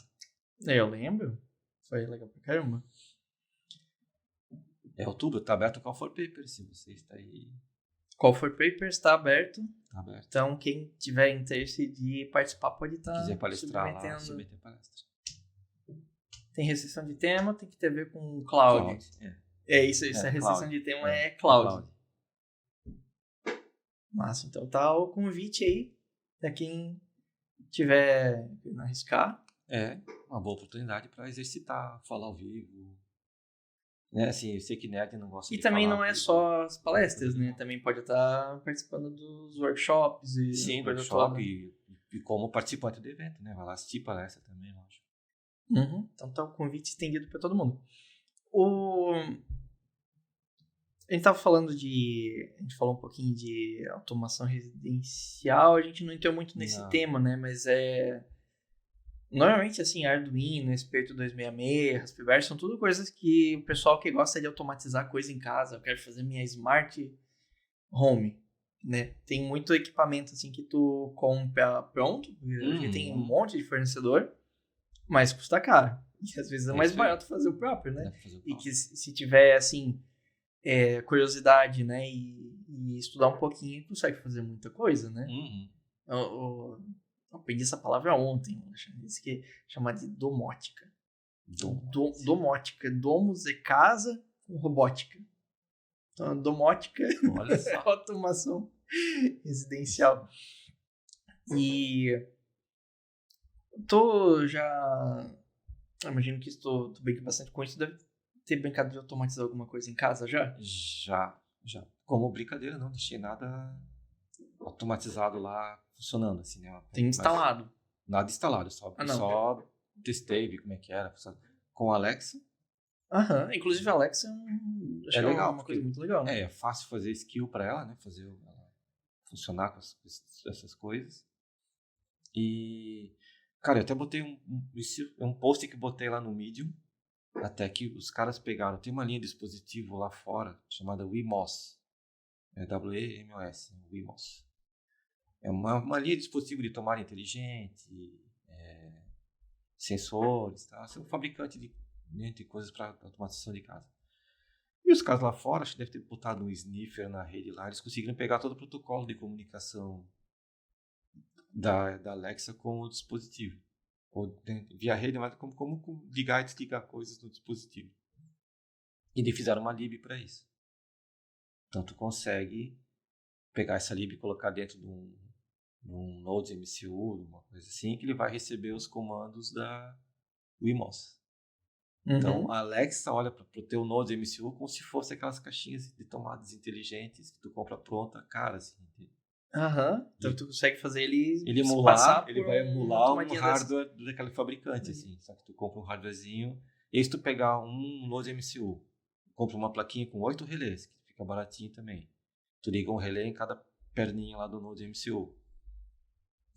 Eu lembro. Foi legal pra caramba. Outubro, tá aberto o Call for Papers, se você está aí. Call for Papers está aberto. Tá aberto. Então, quem tiver interesse de participar pode estar. Se quiser palestrar lá, submeter palestra. Tem restrição de tema, tem que ter a ver com cloud. Isso, a restrição de tema é cloud. Massa, então tá o convite aí pra quem tiver querendo arriscar. Uma boa oportunidade para exercitar, falar ao vivo. Né? Assim, eu sei que nerd não gosta de falar. E também não é só as palestras, né? Também pode estar participando dos workshops. Sim, workshop e como participante do evento, né? Vai lá assistir palestra também, eu acho. Então tá o convite estendido para todo mundo. A gente tava falando a gente falou um pouquinho de automação residencial, a gente não entrou muito nesse tema, né? Mas normalmente, assim, Arduino, Esperto 266, Raspberry, são tudo coisas que o pessoal que gosta de automatizar coisa em casa, eu quero fazer minha Smart Home, né? Tem muito equipamento, assim, que tu compra pronto, porque tem um monte de fornecedor, mas custa caro. E às vezes é mais barato fazer o próprio, né? E que se tiver, assim, curiosidade, né? E estudar um pouquinho, consegue fazer muita coisa, né? Eu aprendi essa palavra ontem, isso que chama de domótica. Domótica. Domos é casa com robótica. Então, domótica é automação residencial. E tu já... Imagino que tu brinca bastante com isso. Deve ter brincado de automatizar alguma coisa em casa já? Já. Como brincadeira, não deixei nada automatizado lá funcionando, assim, né? Tem instalado? Nada instalado, só testei, vi como é que era. Com a Alexa. Inclusive a Alexa é legal, uma coisa muito legal. É fácil fazer skill para ela, né? Fazer ela funcionar com essas coisas. E, cara, eu até botei um post que botei lá no Medium, até que os caras pegaram. Tem uma linha de dispositivo lá fora chamada Wemos. WEMOS, Wemos. É uma linha de dispositivo de tomada inteligente, sensores, tá? É um fabricante de coisas para automatização de casa. E os caras lá fora, acho que deve ter botado um sniffer na rede lá, eles conseguiram pegar todo o protocolo de comunicação da Alexa com o dispositivo. Ou via rede, mas como ligar e desligar coisas no dispositivo. E eles fizeram uma lib para isso. Então tu consegue pegar essa lib e colocar dentro de um Node MCU, uma coisa assim, que ele vai receber os comandos da Wemos. Então a Alexa olha para o teu Node MCU como se fosse aquelas caixinhas de tomadas inteligentes que tu compra pronta, cara, assim. Então tu consegue fazer ele emular, ele vai emular um tomadinha hardware daquele fabricante, assim. Só que tu compra um hardwarezinho, e aí se tu pegar um Node MCU, compra uma plaquinha com 8 relés, que fica baratinho também. Tu liga um relé em cada perninha lá do Node MCU.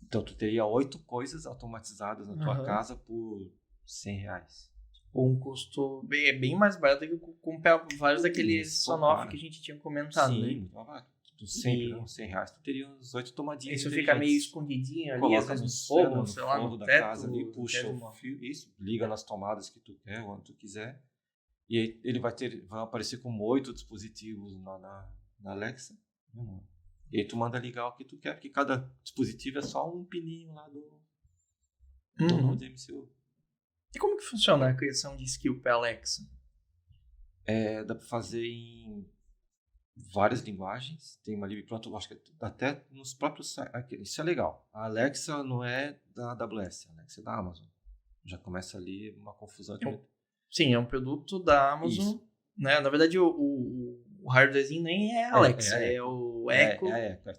Então tu teria 8 coisas automatizadas na tua casa por R$100. Ou um custo bem mais barato que comprar vários daqueles Sonoff que a gente tinha comentado. Sim, né? muito barato. Sempre, R$100, tu teria uns 8 tomadinhas. Isso fica meio escondidinho ali, coloca às vezes no fogo, sei lá, no da teto, casa ali, puxa o fio, isso, liga nas tomadas que tu quer, onde tu quiser. E aí ele vai aparecer como 8 dispositivos na Alexa. E aí tu manda ligar o que tu quer, porque cada dispositivo é só um pininho lá do Node MCU. E como que funciona a criação de skill para Alexa? Dá para fazer em várias linguagens. Tem uma lib pronta, eu acho que até nos próprios sites. Isso é legal. A Alexa não é da AWS, a Alexa é da Amazon. Já começa ali uma confusão. Sim, é um produto da Amazon. Né? Na verdade, o hardwarezinho nem é Alexa, é o Echo.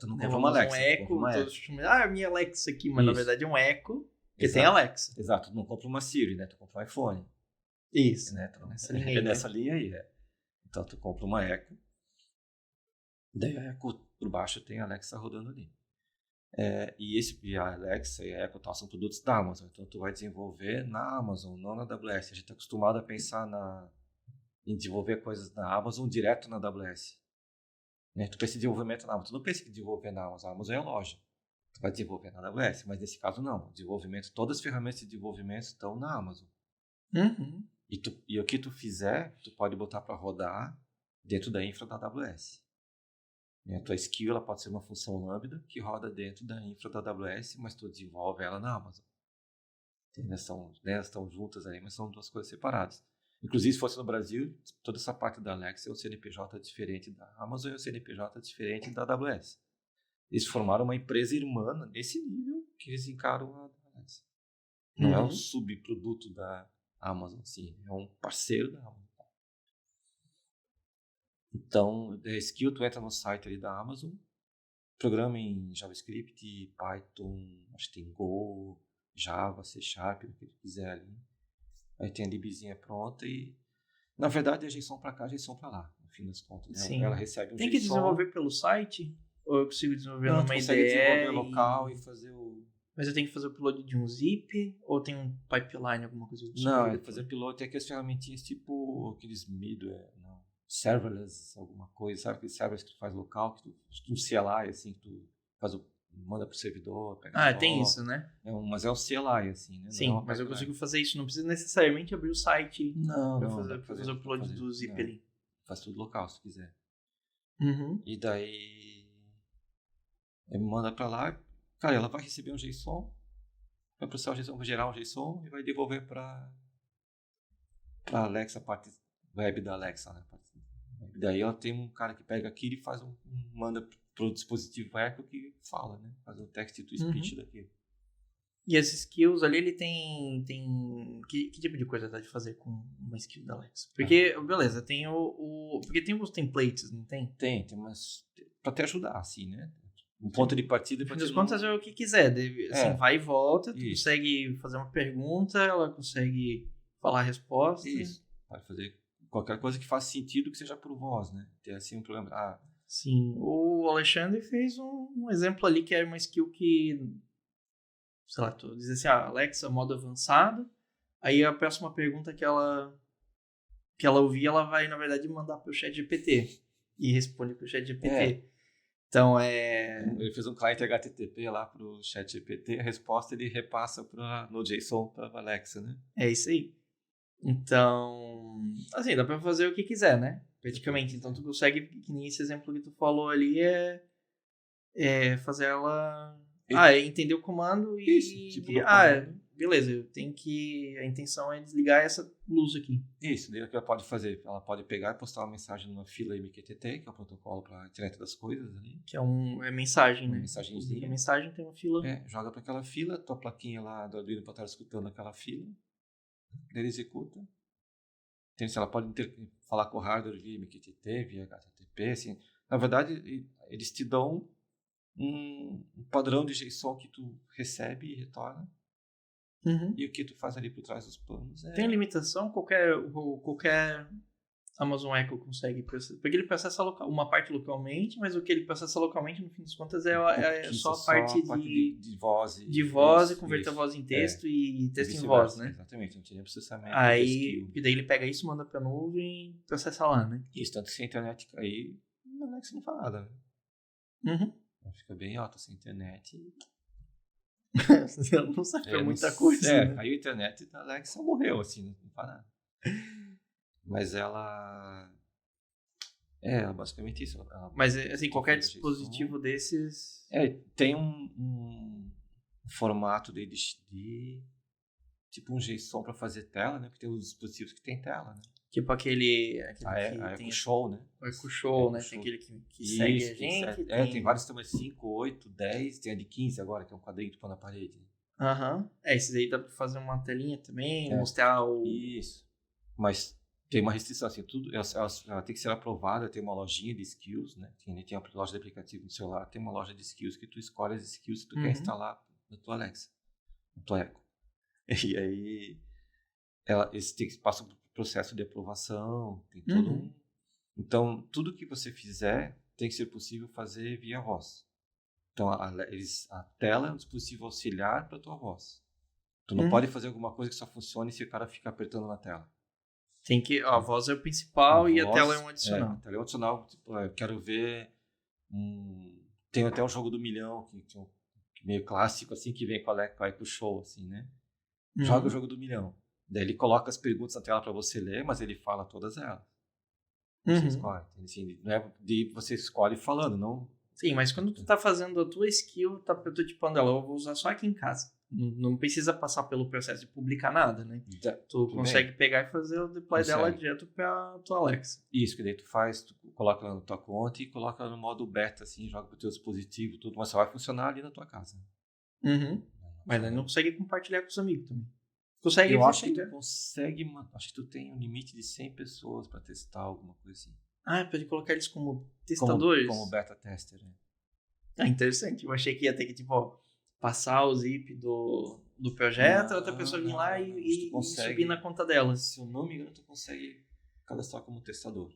Tu não compra uma Alexa. Echo, minha Alexa aqui, mas na verdade é um Echo que tem Alexa. Exato, tu não compra uma Siri, né? Tu compra um iPhone. Isso. Né? Então, nessa linha aí. Então tu compra uma Echo. Daí a Echo por baixo tem a Alexa rodando ali. E a Alexa e a Echo são produtos da Amazon. Então tu vai desenvolver na Amazon, não na AWS. A gente está acostumado a pensar em desenvolver coisas na Amazon direto na AWS. Né? Tu pensa em desenvolvimento na Amazon. Tu não pensa em desenvolver na Amazon. A Amazon é a loja. Tu vai desenvolver na AWS, mas nesse caso não. Todas as ferramentas de desenvolvimento estão na Amazon. E o que tu fizer, tu pode botar para rodar dentro da infra da AWS. A tua skill ela pode ser uma função lambda que roda dentro da infra da AWS, mas tu desenvolve ela na Amazon. Elas estão juntas aí, mas são duas coisas separadas. Inclusive, se fosse no Brasil, toda essa parte da Alexa é um CNPJ diferente da Amazon e um CNPJ diferente da AWS. Eles formaram uma empresa irmã nesse nível que eles encaram a Alexa. Não é um subproduto da Amazon, sim. É um parceiro da Amazon. Então, da skill, tu entra no site ali da Amazon, programa em JavaScript, Python, acho que tem Go, Java, C#, o que tu quiser ali. Aí tem a libzinha pronta e, na verdade, é JSON pra cá, JSON pra lá, no fim das contas. Né? Sim. Ela recebe um Tem JSON. que desenvolver pelo site? Ou eu consigo desenvolver numa IDE? Consegue desenvolver local e fazer o... Mas eu tenho que fazer o upload de um zip? Ou tem um pipeline, alguma coisa? Não, fazer upload tem aquelas ferramentinhas tipo aqueles serverless, alguma coisa, sabe? Aqueles servers que tu faz local, que tu um CLI, assim, que tu manda pro servidor, pega tem isso, né? Mas é um CLI, assim, né? Sim, mas eu consigo fazer isso, não precisa necessariamente abrir o site pra fazer o upload do zip ali. Faz tudo local, se quiser. E daí ele manda pra lá, cara, ela vai receber um JSON, vai processar o JSON, vai gerar um JSON e vai devolver pra Alexa, a parte web da Alexa, né? Daí ela tem um cara que pega aquilo e manda pro dispositivo Echo que fala, né? Faz um text to speech daquilo. E as skills ali, ele tem que tipo de coisa dá de fazer com uma skill da Alexa? Porque, beleza, tem porque tem os templates, não tem? Tem, mas pra te ajudar, assim, né? Um ponto de partida pra te... No fim das contas é o que quiser, assim, vai e volta, tu consegue fazer uma pergunta, ela consegue falar a resposta. Isso, pode fazer qualquer coisa que faça sentido que seja por voz, né? Tem assim um problema. Sim, o Alexandre fez um exemplo ali que era uma skill que, sei lá, tu diz assim, Alexa, modo avançado, aí a próxima pergunta que ela ouvir, ela vai, na verdade, mandar pro ChatGPT e responde pro ChatGPT. Então, Ele fez um cliente HTTP lá pro ChatGPT, a resposta ele repassa no JSON pra Alexa, né? É isso aí. Então, assim, dá pra fazer o que quiser, né? praticamente. Então tu consegue, que nem esse exemplo que tu falou ali, fazer ela... entender o comando e... Isso, tipo no comando. Beleza, a intenção é desligar essa luz aqui. Isso, daí o que ela pode fazer? Ela pode pegar e postar uma mensagem numa fila MQTT, que é o protocolo para a internet das coisas ali. Que é mensagem, né? Mensagenzinha. A mensagem tem uma fila. Joga para aquela fila, tua plaquinha lá do Arduino para estar escutando aquela fila. Daí ele executa. Ela pode falar com o hardware via MQTT, via HTTP, assim. Na verdade, eles te dão um padrão de JSON que tu recebe e retorna. E o que tu faz ali por trás dos planos Tem limitação? Qualquer Amazon Echo consegue processar. Porque ele processa uma parte localmente, mas o que ele processa localmente, no fim das contas, é só a parte de voz. De voz e converter a voz em texto e texto em voz, né? Exatamente, não tinha processamento. E daí ele pega isso, manda pra nuvem e processa lá, né? Isso, tanto que se a internet cair, não é que você não fala nada, né? Fica bem alto essa internet. Eu não sabia muita coisa. Né? Aí a internet da Alexa morreu, assim, não fala nada. Mas ela basicamente isso. Mas, assim, qualquer dispositivo desses... tem um formato de tipo um JSON para fazer tela, né? Porque tem os dispositivos que tem tela, né? Tipo aquele que tem Show, né? O EcoShow, né? Tem aquele que segue a gente. Tem vários tamanhos, 5, 8, 10, tem a de 15 agora, que é um quadrinho que põe na parede. Esses aí dá pra fazer uma telinha também, mostrar o... Isso. Mas tem uma restrição, assim, tudo, ela tem que ser aprovada, tem uma lojinha de skills, né? Tem uma loja de aplicativo no celular, tem uma loja de skills que tu escolhe as skills que tu quer instalar na tua Alexa, no tua Echo. E aí, esse tem que passar por processo de aprovação, tem todo Então, tudo que você fizer tem que ser possível fazer via voz. Então, a tela é um dispositivo auxiliar para a tua voz. Tu não pode fazer alguma coisa que só funcione se o cara ficar apertando na tela. Tem que... A voz é o principal e a tela é um adicional. A tela é um adicional. Tipo, eu quero ver... Tem até um jogo do milhão, que é meio clássico, assim, que vem com a EcoShow, assim, né? Joga o jogo do milhão. Daí ele coloca as perguntas na tela para você ler, mas ele fala todas elas. Você escolhe. Assim, não é de você escolhe falando, não... Sim, mas quando tu tá fazendo a tua skill, tá prototipando ela, eu vou usar só aqui em casa. Não precisa passar pelo processo de publicar nada, né? Tu consegue pegar e fazer o deploy dela direto pra tua Alexa. Isso, que daí tu coloca ela na tua conta e coloca ela no modo beta, assim, joga pro teu dispositivo, tudo, mas só vai funcionar ali na tua casa. Mas daí não consegue compartilhar com os amigos também. Consegue? Eu acho que tu consegue, acho que tu tem um limite de 100 pessoas pra testar alguma coisa assim. Pode colocar eles como testadores? Como beta tester, né? Interessante. Eu achei que ia ter que, tipo, passar o zip do projeto, a outra pessoa vir lá e subir na conta dela. Se eu não me engano, tu consegue cadastrar como testador.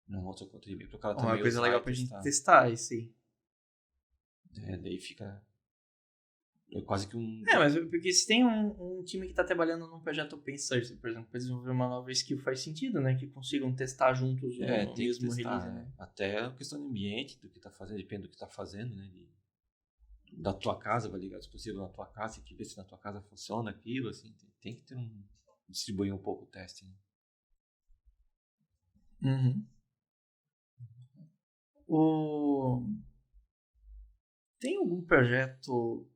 Não, outra conta de e-mail. Uma coisa legal pra gente testar isso aí. Daí fica... É quase que mas porque se tem um time que tá trabalhando num projeto open source, por exemplo, para desenvolver uma nova skill, faz sentido, né? Que consigam testar juntos o mesmo release, né? Até a questão do ambiente, do que tá fazendo, depende do que tá fazendo, né? Da tua casa, vai ligar o dispositivo na tua casa, tem que ver se na tua casa funciona aquilo, assim. Tem que ter distribuir um pouco o teste, né? Tem algum projeto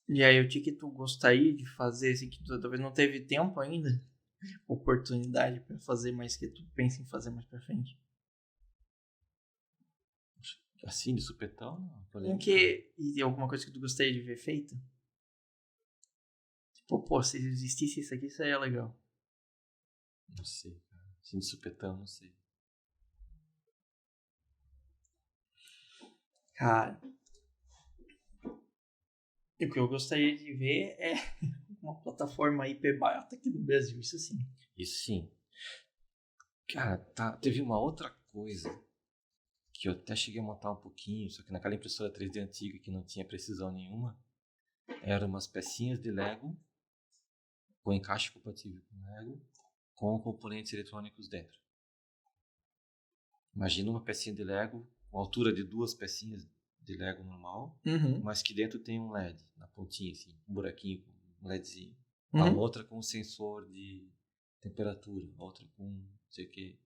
de IoT que tu gostaria de fazer, assim, que tu talvez não teve tempo ainda, oportunidade para fazer, mas que tu pensa em fazer mais pra frente? Assim, de supetão? E alguma coisa que tu gostaria de ver feita? Tipo, se existisse isso aqui, seria legal. Não sei, cara. Assim, de supetão, não sei. Cara, o que eu gostaria de ver é uma plataforma hiperbarata aqui no Brasil, isso sim. Isso sim. Cara, teve uma outra coisa que eu até cheguei a montar um pouquinho, só que naquela impressora 3D antiga que não tinha precisão nenhuma, eram umas pecinhas de Lego com encaixe compatível com Lego, com componentes eletrônicos dentro. Imagina uma pecinha de Lego com altura de 2 pecinhas de Lego normal, mas que dentro tem um LED na pontinha, assim, um buraquinho, um LEDzinho. A outra com um sensor de temperatura, a outra com não sei o que.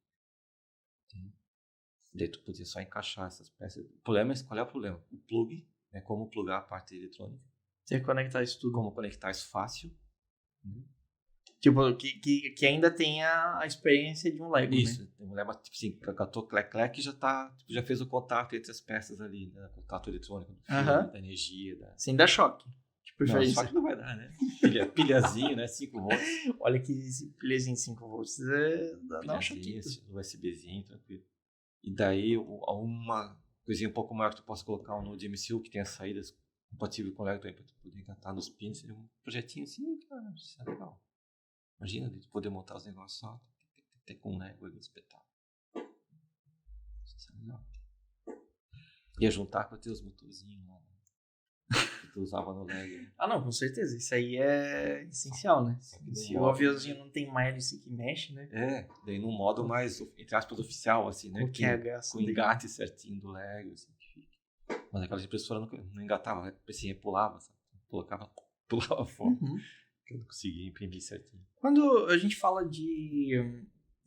Daí tu podia só encaixar essas peças. O problema é, qual é o problema? O plug, né? Como plugar a parte eletrônica. Você conectar isso tudo. Como conectar isso fácil. Tipo, que ainda tenha a experiência de um Lego, Isso. né? Tem um lema, tipo assim, catou clec, já tá, tipo, já fez o contato entre as peças ali, né? O contato eletrônico do fio, da energia. Sem dar choque. Tipo, não, só que não vai dar, né? Pilhazinho, né? 5 volts. Olha que esse pilhazinho de 5 volts dá um choquinho. USBzinho, tranquilo. E daí, uma coisinha um pouco maior que tu possa colocar um Node MCU que tenha saídas compatíveis com o Lego também, pra tu poder engatar nos pins. Seria um projetinho assim, cara, isso é legal. Imagina, de poder montar os negócios só, ter com um Lego ali espetado. Isso é legal. Ia juntar com os motorzinhos lá, que tu usava no Lego. Ah, não, com certeza. Isso aí é essencial, né? Se o aviãozinho não tem mais hélice que mexe, né? Daí num modo mais, entre aspas, oficial, assim, né? Com o engate certinho do Lego, assim, que fica. Mas aquela impressora não engatava, assim, pulava, sabe? Pulava fora. Que eu não conseguia imprimir certinho. Quando a gente fala de...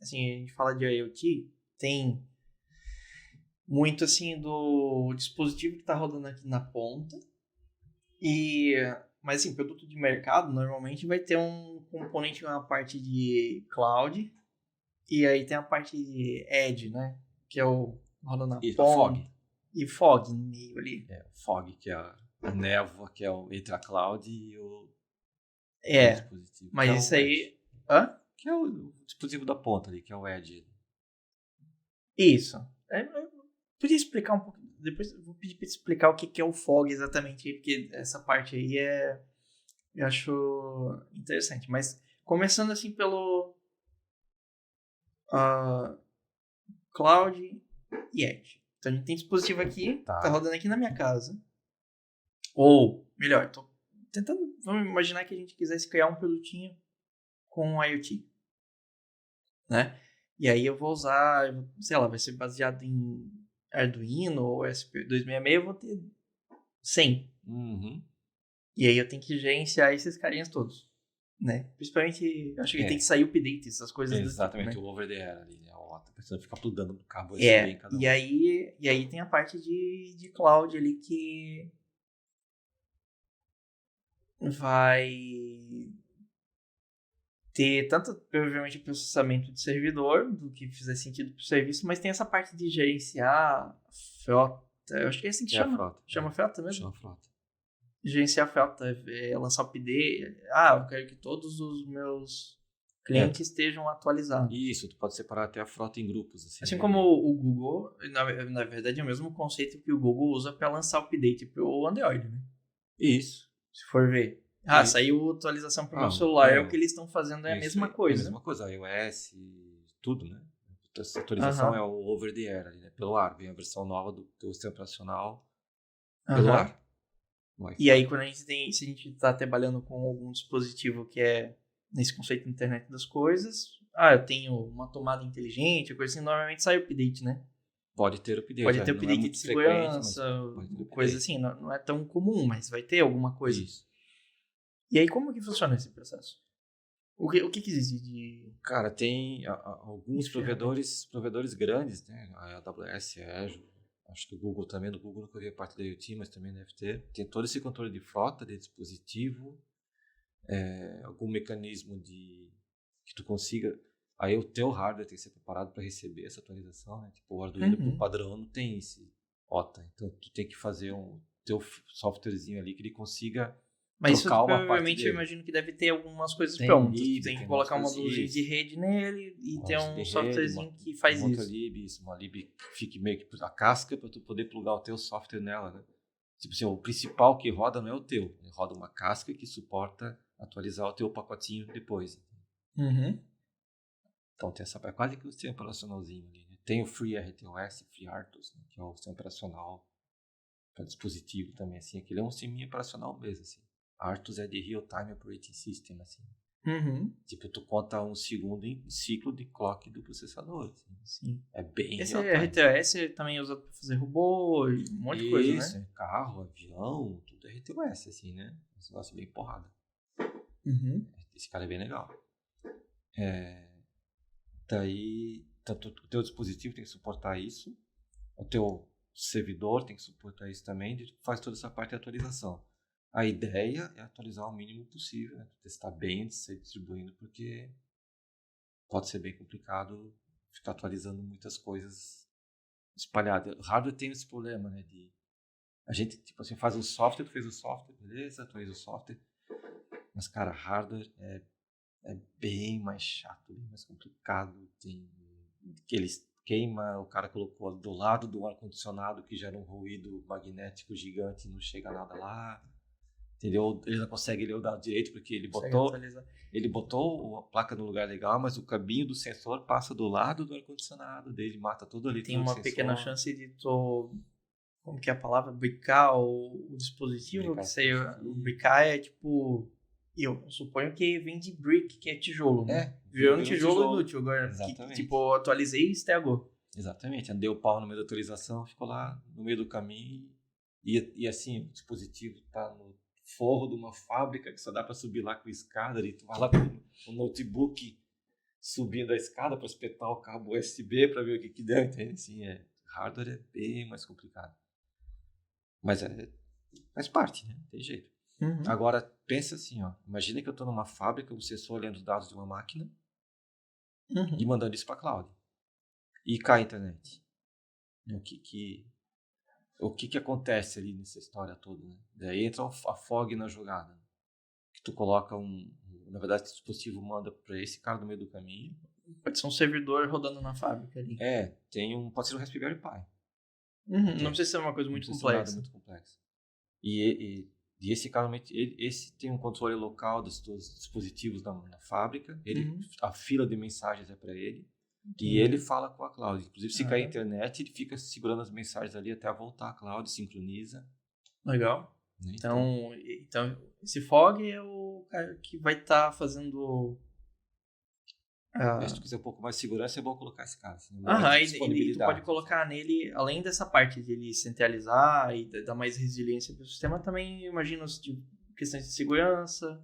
Assim, a gente fala de IoT, tem muito, assim, do dispositivo que tá rodando aqui na ponta. Mas, assim, produto de mercado, normalmente vai ter um componente, uma parte de cloud. E aí tem a parte de edge, né? Que é o rodando na ponta. Fog. E fog no meio ali. O fog, que é a névoa, que é entre a cloud e o dispositivo. Mas isso aí... Hã? Que é o dispositivo da ponta ali, que é o edge. Isso. Eu podia explicar um pouco... Depois eu vou pedir pra explicar o que é o fog exatamente, porque essa parte aí eu acho interessante. Mas começando assim pelo cloud e edge. Então a gente tem dispositivo aqui, tá rodando aqui na minha casa. Ou, melhor, tô tentando... Vamos imaginar que a gente quisesse criar um produtinho com IoT. Né? E aí eu vou usar, sei lá, vai ser baseado em Arduino ou SP266, eu vou ter 100. E aí eu tenho que gerenciar esses carinhas todos, né? Principalmente, acho que tem que sair o update, essas coisas exatamente, do tipo, né? o over the air ali, né? Tá precisando ficar plugando no cabo USB em cada um. E aí tem a parte de cloud ali que vai ter tanto, provavelmente, o processamento de servidor, do que fizer sentido para o serviço, mas tem essa parte de gerenciar frota. Eu acho que é assim que chama. Frota. Chama frota mesmo? Chama frota. Gerenciar frota, lançar update. Eu quero que todos os meus clientes estejam atualizados. Isso, tu pode separar até a frota em grupos. Assim como o Google, na verdade é o mesmo conceito que o Google usa para lançar update para o Android, né? Isso. Se for ver. Saiu atualização para o meu celular, o que eles estão fazendo é a mesma coisa. É a mesma coisa, iOS, tudo, né? Essa atualização é o over the air, ali, né? Pelo ar. Vem a versão nova do teu sistema operacional pelo ar. E aí, quando se a gente está trabalhando com algum dispositivo que é nesse conceito de internet das coisas, eu tenho uma tomada inteligente, coisa assim, normalmente sai o update, né? Pode ter update. Pode ter update de segurança, coisa assim, não é tão comum, mas vai ter alguma coisa. Isso. E aí, como que funciona esse processo? O que existe de... Cara, tem alguns provedores grandes, né? A AWS, a Azure, acho que o Google também, no Google nunca vi a parte da IoT, mas também deve ter. Tem todo esse controle de frota, de dispositivo, algum mecanismo que tu consiga... Aí o teu hardware tem que ser preparado para receber essa atualização, né? Tipo, o Arduino, por padrão, não tem esse OTA. Então, tu tem que fazer um teu softwarezinho ali que ele consiga... Mas isso provavelmente eu imagino que deve ter algumas coisas prontas. Tem que colocar uma módulozinho de rede nele e ter um softwarezinho que faz isso. Uma lib que fique meio que a casca para tu poder plugar o teu software nela, né? Tipo assim, o principal que roda não é o teu. Roda uma casca que suporta atualizar o teu pacotinho depois. Então tem essa parte, quase que o sistema operacionalzinho ali, né? Tem o FreeRTOS, FreeRTOS, né? Que é o sistema operacional para dispositivo também, assim. Aquele é um sistema operacional mesmo, assim. RTOS é de Real Time Operating System, assim. Tipo, tu conta 1 segundo em ciclo de clock do processador. Assim. Sim. É bem esse RTOS também é usado para fazer robô e um monte de coisa, né? Isso, carro, avião, tudo é RTOS, assim, né? Esse negócio bem porrada. Esse cara é bem legal. Daí tanto o teu dispositivo tem que suportar isso, o teu servidor tem que suportar isso também, faz toda essa parte de atualização. A ideia é atualizar o mínimo possível, né? Testar bem, ser distribuindo, porque pode ser bem complicado ficar atualizando muitas coisas espalhadas. O hardware tem esse problema, né? A gente, tipo assim, faz o software, fez o software, beleza, atualiza o software. Mas, cara, hardware é bem mais chato, bem mais complicado. Tem que eles queima, o cara colocou do lado do ar-condicionado que gera um ruído magnético gigante e não chega nada lá. Entendeu? Ele não consegue ler o dado direito porque ele botou a placa no lugar legal, mas o cabinho do sensor passa do lado do ar-condicionado dele, mata todo ali. Tem uma pequena chance de como que é a palavra? Bricar o dispositivo. Bricar é tipo... Eu suponho que vem de brick, que é tijolo, né? Virou um tijolo inútil agora. Exatamente. Que, tipo, atualizei e estragou. Exatamente. Andei o pau no meio da atualização, ficou lá no meio do caminho. E assim, o dispositivo tá no forro de uma fábrica que só dá para subir lá com escada. E tu vai lá com o notebook subindo a escada para espetar o cabo USB para ver o que deu. Entende? Assim, hardware é bem mais complicado. Mas faz parte, né? Não tem jeito. Uhum. Agora, pensa assim, ó. Imagina que eu estou numa fábrica, o sensor lendo os dados de uma máquina e mandando isso para a cloud. E cai a internet. O que acontece ali nessa história toda, né? Daí entra a fog na jogada. Que tu coloca na verdade, o dispositivo manda para esse cara no meio do caminho. Pode ser um servidor rodando na fábrica ali. Pode ser um Raspberry Pi. Não precisa ser uma coisa muito complexa. Muito complexa. E esse cara, esse tem um controle local dos dispositivos na fábrica. A fila de mensagens é para ele. E ele fala com a cloud. Inclusive, se cair a internet, ele fica segurando as mensagens ali até voltar a cloud, sincroniza. Legal. Né? Então, esse fog é o cara que vai estar fazendo... Se tu quiser um pouco mais de segurança, é bom colocar esse cara. Assim, e tu pode colocar nele, além dessa parte de ele centralizar e dar mais resiliência para o sistema, também imagino tipo, questões de segurança,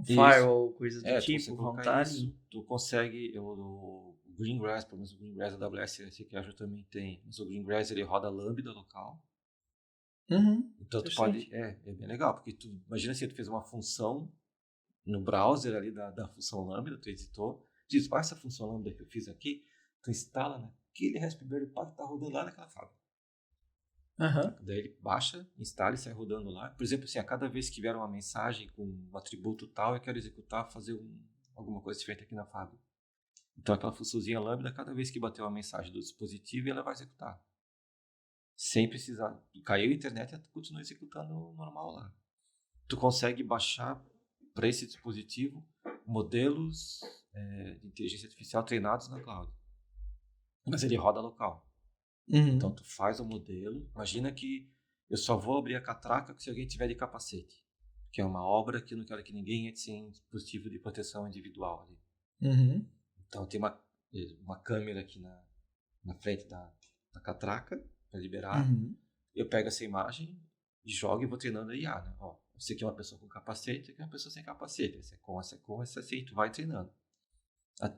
firewall, coisas do tipo, vontade. Tu consegue, o Greengrass, pelo menos o Greengrass da AWS, esse aqui Azure também tem, mas o Greengrass ele roda Lambda local. Então tu pode, é bem legal, porque tu imagina se tu fez uma função no browser ali da função Lambda, tu editou, diz, essa função Lambda que eu fiz aqui, tu instala naquele Raspberry Pi que tá rodando lá naquela fábrica. Daí ele baixa, instala e sai rodando lá. Por exemplo, assim, a cada vez que vier uma mensagem com um atributo tal, eu quero executar, fazer alguma coisa diferente aqui na fábrica. Então aquela funçãozinha Lambda, cada vez que bater uma mensagem do dispositivo, ela vai executar. Sem precisar. Caiu a internet, ela continua executando normal lá. Tu consegue baixar para esse dispositivo modelos de inteligência artificial treinados na cloud. Mas ele roda local. Então tu faz o modelo. Imagina que eu só vou abrir a catraca se alguém tiver de capacete. Que é uma obra que eu não quero que ninguém entre sem dispositivo de proteção individual ali. Então tem uma câmera aqui na frente da catraca para liberar. Eu pego essa imagem e jogo e vou treinando a IA, né? Ó, esse aqui é uma pessoa com capacete, esse aqui é uma pessoa sem capacete. Esse é com, esse assim, tu vai treinando.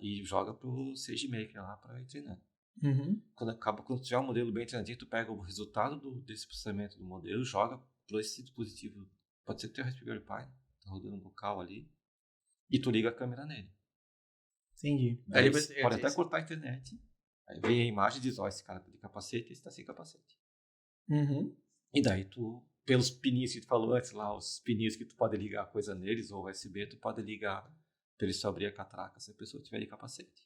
E joga pro SageMaker lá para ir treinando. Quando tiver um modelo bem treinadinho, tu pega o resultado desse processamento do modelo, joga para esse dispositivo. Pode ser teu Raspberry Pi, tá rodando local ali, e tu liga a câmera nele. Entendi. Aí pode até cortar a internet. Aí vem a imagem e diz, ó, esse cara tá de capacete e esse tá sem capacete. E daí tu, pelos pininhos que tu falou antes lá, os pininhos que tu pode ligar a coisa neles, ou USB, tu pode ligar para ele só abrir a catraca se a pessoa tiver de capacete.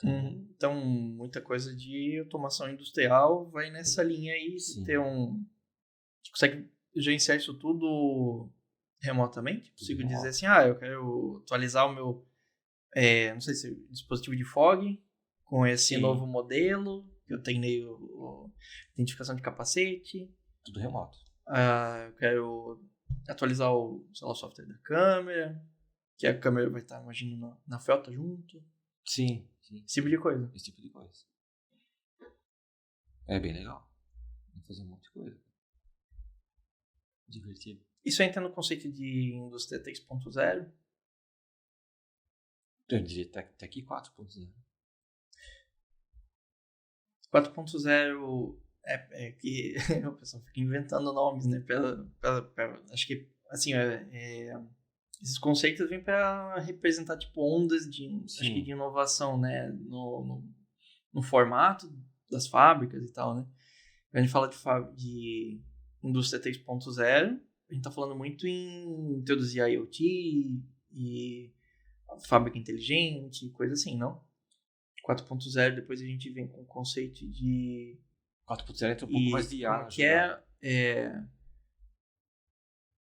Então, muita coisa de automação industrial vai nessa linha aí. Ter Você consegue gerenciar isso tudo remotamente? Consigo dizer assim, eu quero atualizar o meu, não sei se dispositivo de fog com esse novo modelo, que eu tenho identificação de capacete. Tudo remoto. Eu quero atualizar o software da câmera, que a câmera vai estar, imagino, na felta junto. Sim. Esse tipo de coisa. Esse tipo de coisa. É bem legal. Vai fazer um monte de coisa. Divertido. Isso entra no conceito de indústria 3.0? Eu diria até aqui 4.0. 4.0 é que o pessoal fica inventando nomes, né? Acho que, assim, esses conceitos vêm para representar, tipo, ondas acho que de inovação, né? No formato das fábricas e tal, né? Quando a gente fala de indústria 3.0, a gente tá falando muito em introduzir IoT e fábrica inteligente, coisa assim, não? 4.0, depois a gente vem com o conceito de... 4.0 entra um pouco mais de IA como na que jogada.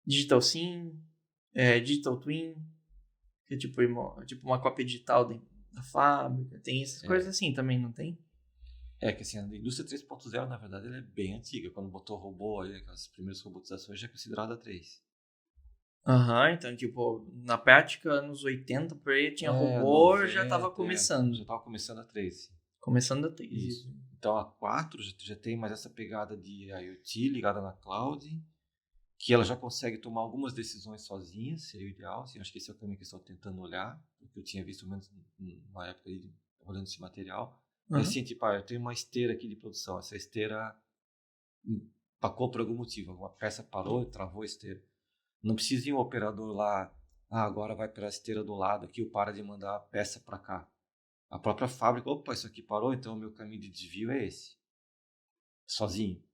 Digital Sim, Digital Twin, que é tipo uma cópia digital da fábrica. Tem essas coisas assim também, não tem? Que assim, a indústria 3.0, na verdade, ela é bem antiga. Quando botou robô aí, aquelas primeiras robotizações, já é considerada 3. Então, tipo, na prática, anos 80, por aí tinha robô, 90, já tava começando. Já tava começando a 3. Começando a ter Isso. Então a 4 já tem mais essa pegada de IoT ligada na cloud, que ela já consegue tomar algumas decisões sozinha, seria o ideal. Assim, acho que esse é o caminho que eu estou tentando olhar, porque eu tinha visto menos numa época aí, olhando esse material. Mas assim, tipo, eu tenho uma esteira aqui de produção, essa esteira empacou por algum motivo, alguma peça parou e travou a esteira. Não precisa ir um operador lá, agora vai para a esteira do lado aqui, ou para de mandar a peça para cá. A própria fábrica, opa, isso aqui parou, então o meu caminho de desvio é esse. Sozinho.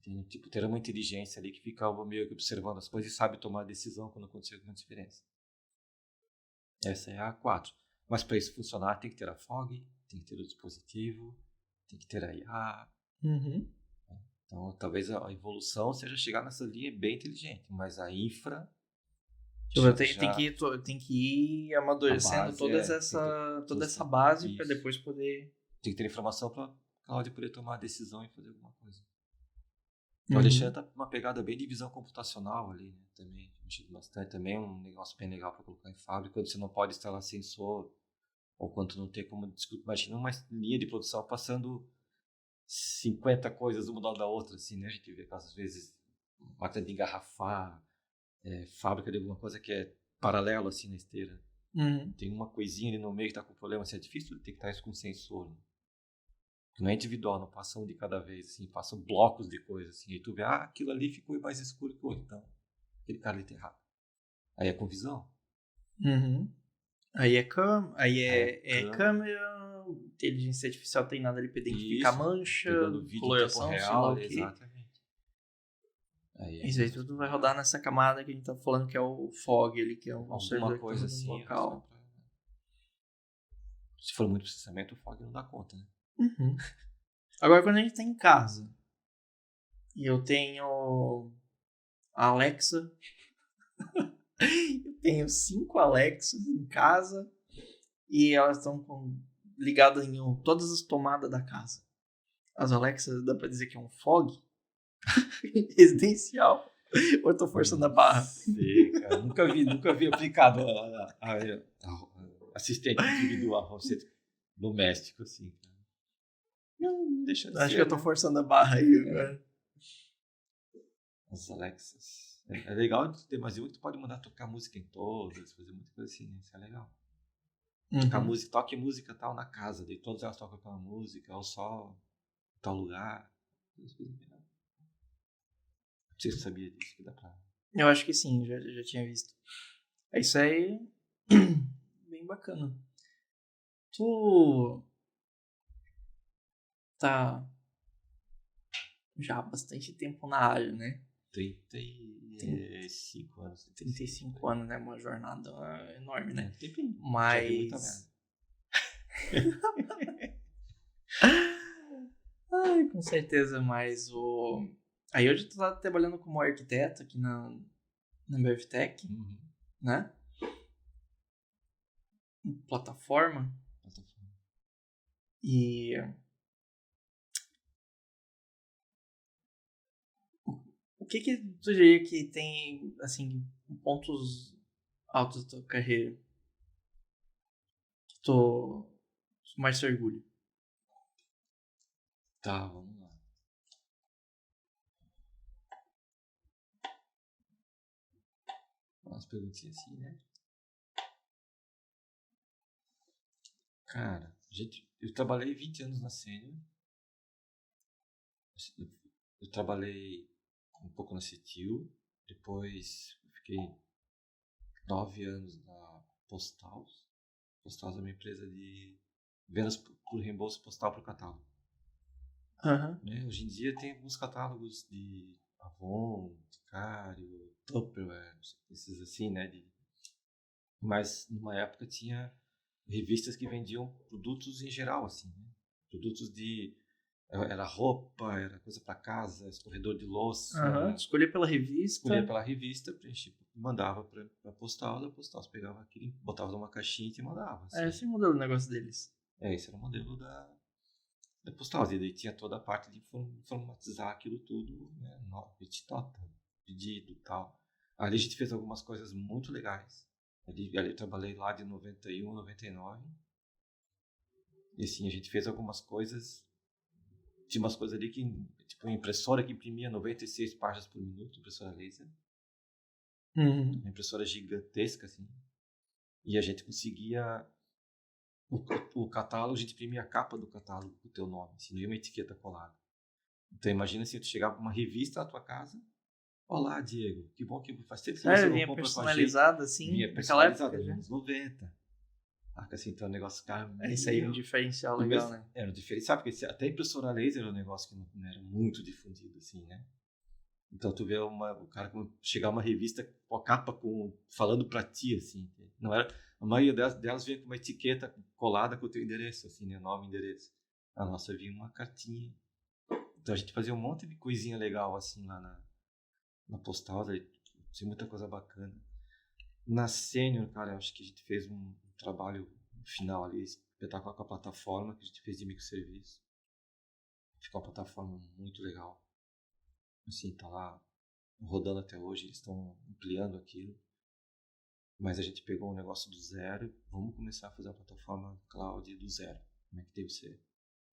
Tem, tipo, ter uma inteligência ali que fica meio que observando as coisas e sabe tomar decisão quando acontecer alguma diferença. Essa é a 4. Mas para isso funcionar tem que ter a fog, tem que ter o dispositivo, tem que ter a IA. Então talvez a evolução seja chegar nessa linha bem inteligente, mas a infra tem que ir amadurecendo toda essa base para depois poder... Tem que ter informação para a cloud poder tomar a decisão e fazer alguma coisa. O Alexandre tá com uma pegada bem de visão computacional ali, né? Também, mexido bastante. Também é um negócio bem legal para colocar em fábrica, quando você não pode instalar sensor, ou quando não tem como discutir. Imagina uma linha de produção passando 50 coisas uma da outra, assim, né? A gente vê às vezes máquina de engarrafar, fábrica de alguma coisa que é paralelo, assim, na esteira. Tem uma coisinha ali no meio que está com problema, assim, é difícil detectar isso com sensor, né? Não é individual, não passa um de cada vez, assim, passam blocos de coisas, assim, aí tu vê, aquilo ali ficou mais escuro que o outro, então aquele cara ali tá errado. Aí é com visão. Aí é câmera, inteligência artificial treinada ali para identificar mancha, pegando vídeo coloração, em tempo real, exatamente. Isso aí tudo vai rodar nessa camada que a gente tá falando, que é o fog ali, que é um servidor coisa que tá no assim, local. Se for muito processamento, o fog não dá conta, né? Agora, quando a gente tá em casa e eu tenho a Alexa, eu tenho 5 Alexas em casa e elas estão ligadas em todas as tomadas da casa. As Alexas, dá pra dizer que é um fog residencial? Ou eu tô forçando a barra? Sei, cara. Nunca vi aplicado a assistente individual, assistente doméstico, assim. Não deixa de ser. Acho que eu tô forçando a barra aí agora. As Alexas. É legal de ter mais um que tu pode mandar tocar música em todas, fazer muita coisa assim, né? Isso é legal. Tocar música, toque música tal na casa, daí todas elas tocam aquela música, ou só em tal lugar. Não sei se você sabia disso, que dá pra... Eu acho que sim, já tinha visto. Isso aí, bem bacana. Tu tá já há bastante tempo na área, né? 35 anos. 35 anos, né? Uma jornada enorme, né? Tempinho. Mas... Já vi muita merda. Ai, com certeza, mas Aí hoje tu tá trabalhando como arquiteto aqui na BFTech, né? Plataforma. E... O que tu diria que tem, assim, pontos altos da tua carreira que tu mais se orgulha? Tá, vamos lá. Umas perguntinhas assim, né? Cara, eu trabalhei 20 anos na Sênior. Eu trabalhei um pouco na Cetil. Depois eu fiquei 9 anos na Postals. Postals é uma empresa de vendas por reembolso postal para o catálogo. Né? Hoje em dia tem alguns catálogos de Avon, Boticário, Tupperware, esses assim, né? Mas numa época tinha revistas que vendiam produtos em geral, assim, né? Produtos era roupa, era coisa para casa, escorredor de louça. Escolher pela revista. A gente mandava para Postal, da Postal você pegava aquilo, botava numa caixinha e te mandava. Assim. Esse é o modelo do negócio deles. Esse era o modelo da Postal. E daí tinha toda a parte de informatizar aquilo tudo, né? Petitota, pedido e tal. Ali a gente fez algumas coisas muito legais. Ali eu trabalhei lá de 91 a 99. E assim, a gente fez algumas coisas. Tinha umas coisas ali que, tipo, uma impressora que imprimia 96 páginas por minuto, impressora laser. Uma impressora gigantesca, assim. E a gente conseguia... O catálogo, a gente imprimia a capa do catálogo com o teu nome, assim, não ia uma etiqueta colada. Então imagina assim, tu chegava com uma revista na tua casa. Olá, Diego, que bom que faz tempo que você não vinha compra personalizada, assim, vinha naquela personalizada, época, nos anos 90. Assim, então o negócio, cara... Isso aí é um diferencial legal, né? Era um diferencial, porque até a impressora laser era um negócio que não era muito difundido, assim, né? Então tu vê o cara chegar uma revista com a capa falando pra ti, assim. Não era, a maioria delas vinha com uma etiqueta colada com o teu endereço, assim, né? Nome e endereço. A nossa vinha uma cartinha. Então a gente fazia um monte de coisinha legal, assim, lá na Postal. Tinha muita coisa bacana. Na Sênior, cara, eu acho que a gente fez um trabalho final ali, espetacular com a plataforma que a gente fez de microserviço. Ficou uma plataforma muito legal. Assim, tá lá rodando até hoje, eles estão ampliando aquilo. Mas a gente pegou um negócio do zero, vamos começar a fazer a plataforma cloud do zero. Como é que deve ser?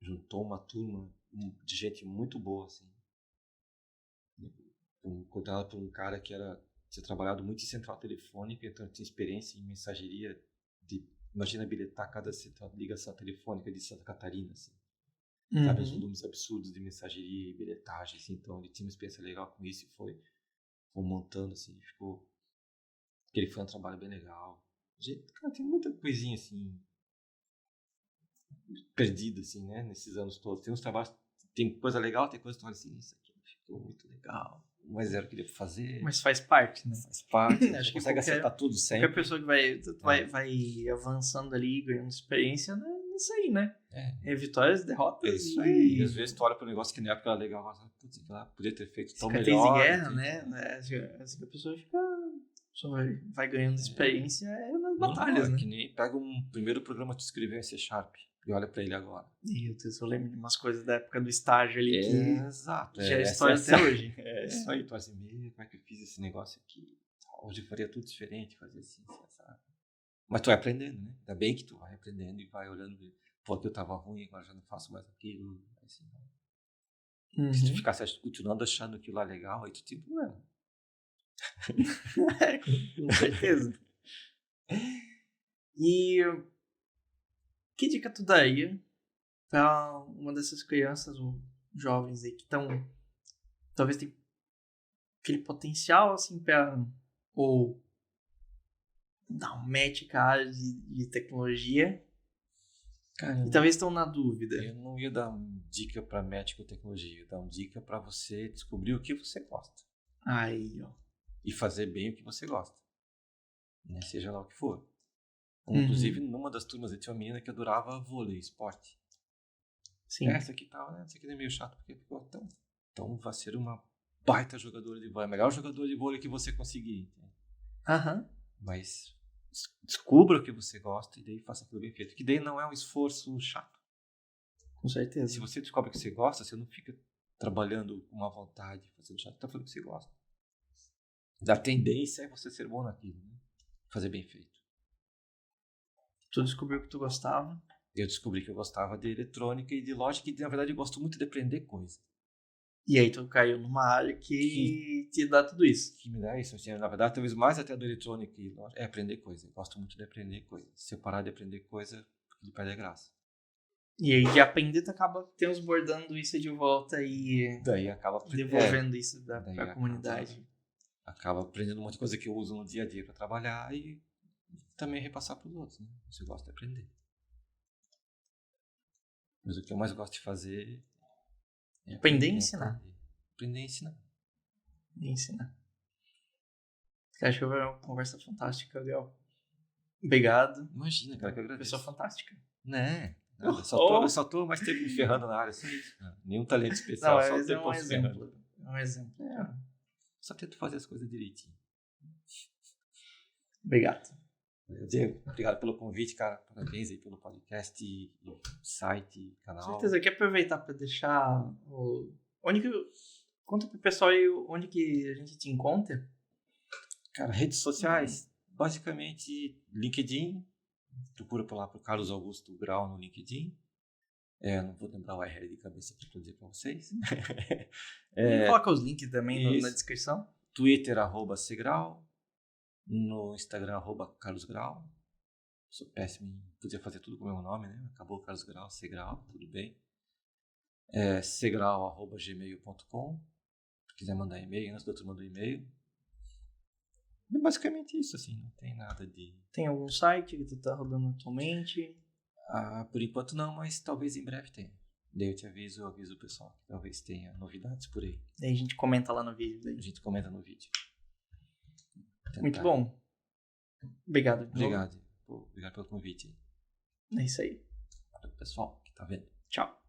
Juntou uma turma de gente muito boa, assim. Coordenada por um cara que tinha trabalhado muito em central telefônica, então tinha experiência em mensageria imagina habilitar cada ligação telefônica de Santa Catarina, assim. Sabe, os volumes absurdos de mensageria e bilhetagem, assim. Então ele tinha uma experiência legal com isso e foi montando, assim, ele foi um trabalho bem legal. Cara, tem muita coisinha, assim, perdida, assim, né, nesses anos todos. Tem uns trabalhos, tem coisa legal, tem coisa que tu olha assim, isso aqui ficou muito legal, mas era o que deu pra fazer. Mas faz parte, né? Faz parte, Acho não que consegue acertar tudo sempre. Qualquer pessoa que vai avançando ali, ganhando experiência, né? Isso aí, né? É vitórias, derrotas. É isso aí. E às vezes tu olha pro negócio que na época era legal, mas putz, lá podia ter feito tão melhor. Cicatriz de guerra, né? Assim que a pessoa fica... Só vai ganhando experiência nas batalhas, né? Que nem pega um primeiro programa que tu escreveu em C# e olha pra ele agora. Meu Deus, eu lembro de umas coisas da época do estágio ali que exato, já é história até hoje. Isso aí, tu assim, como é que eu fiz esse negócio aqui? Hoje eu faria tudo diferente, fazer assim, sabe? Mas tu vai aprendendo, né? Ainda bem que tu vai aprendendo e vai olhando, pô, aqui eu tava ruim, agora já não faço mais aquilo. Assim, se tu ficasse continuando achando aquilo lá legal, aí tu tem problema. Com certeza. E que dica tu daria pra uma dessas crianças ou jovens aí que estão, talvez tem aquele potencial assim pra ou dar um match com a área de tecnologia, cara, e talvez estão na dúvida? Eu não ia dar uma dica pra match com tecnologia, eu ia dar uma dica pra você descobrir o que você gosta. Aí, ó. E fazer bem o que você gosta, né? Seja lá o que for. Inclusive, numa das turmas eu tinha uma menina que adorava vôlei, esporte. Sim. Essa aqui tá, né? Essa aqui é meio chato, porque ficou então vai ser uma baita jogadora de vôlei, a melhor jogadora de vôlei que você conseguir. Mas descubra o que você gosta e daí faça aquilo bem feito. Que daí não é um esforço chato. Com certeza. Se você descobre o que você gosta, você não fica trabalhando com uma vontade, fazendo chato, tá fazendo o que você gosta. A tendência é você ser bom naquilo, né? Fazer bem feito. Tu descobriu que tu gostava? Eu descobri que eu gostava de eletrônica e de lógica, e na verdade eu gosto muito de aprender coisa. E aí tu caiu numa área que te dá tudo isso. Que me dá isso. Assim, na verdade, talvez mais até do eletrônica e lógica, é aprender coisa. Eu gosto muito de aprender coisa. Se eu parar de aprender coisa, ele perde a graça. E aí, de aprender, tu acaba transbordando isso de volta e Daí acaba devolvendo isso daí pra comunidade. Acaba aprendendo um monte de coisa que eu uso no dia a dia para trabalhar e também repassar para os outros, né? Você gosta de aprender. Mas o que eu mais gosto de fazer é Aprender e ensinar. Aprender e ensinar. E ensinar. Acho que foi uma conversa fantástica, Gabriel. Obrigado. Imagina, cara, que eu agradeço. Pessoa fantástica. Né? Nada, eu só tô mais tempo me ferrando na área, só isso. Nenhum talento especial, Não, só é tempo um me ferrando. exemplo. É um exemplo. Só tento fazer as coisas direitinho. Obrigado. Diego, obrigado pelo convite, cara. Parabéns aí pelo podcast, e site, canal. Com certeza. Eu quero aproveitar para deixar conta pro pessoal aí onde que a gente te encontra. Cara, redes sociais, basicamente LinkedIn. Procura por lá pro Carlos Augusto Grau no LinkedIn. Não vou lembrar o URL de cabeça para dizer para vocês. Coloca os links também na descrição. Twitter, @cgrau. No Instagram, @carlosgrau. Sou péssimo em podia fazer tudo com o meu nome, né? Acabou Carlos Grau, Cgrau, tudo bem. cgrau@gmail.com. Se quiser mandar e-mail, antes do outro manda um e-mail. É basicamente isso, assim, não tem nada de... Tem algum site que tu tá rodando atualmente? Por enquanto não, mas talvez em breve tenha. Daí eu aviso o pessoal que talvez tenha novidades por aí. Daí a gente comenta lá no vídeo. Daí. A gente comenta no vídeo. Muito bom. Obrigado. Obrigado. Obrigado pelo convite. É isso aí. Valeu, pessoal que tá vendo. Tchau.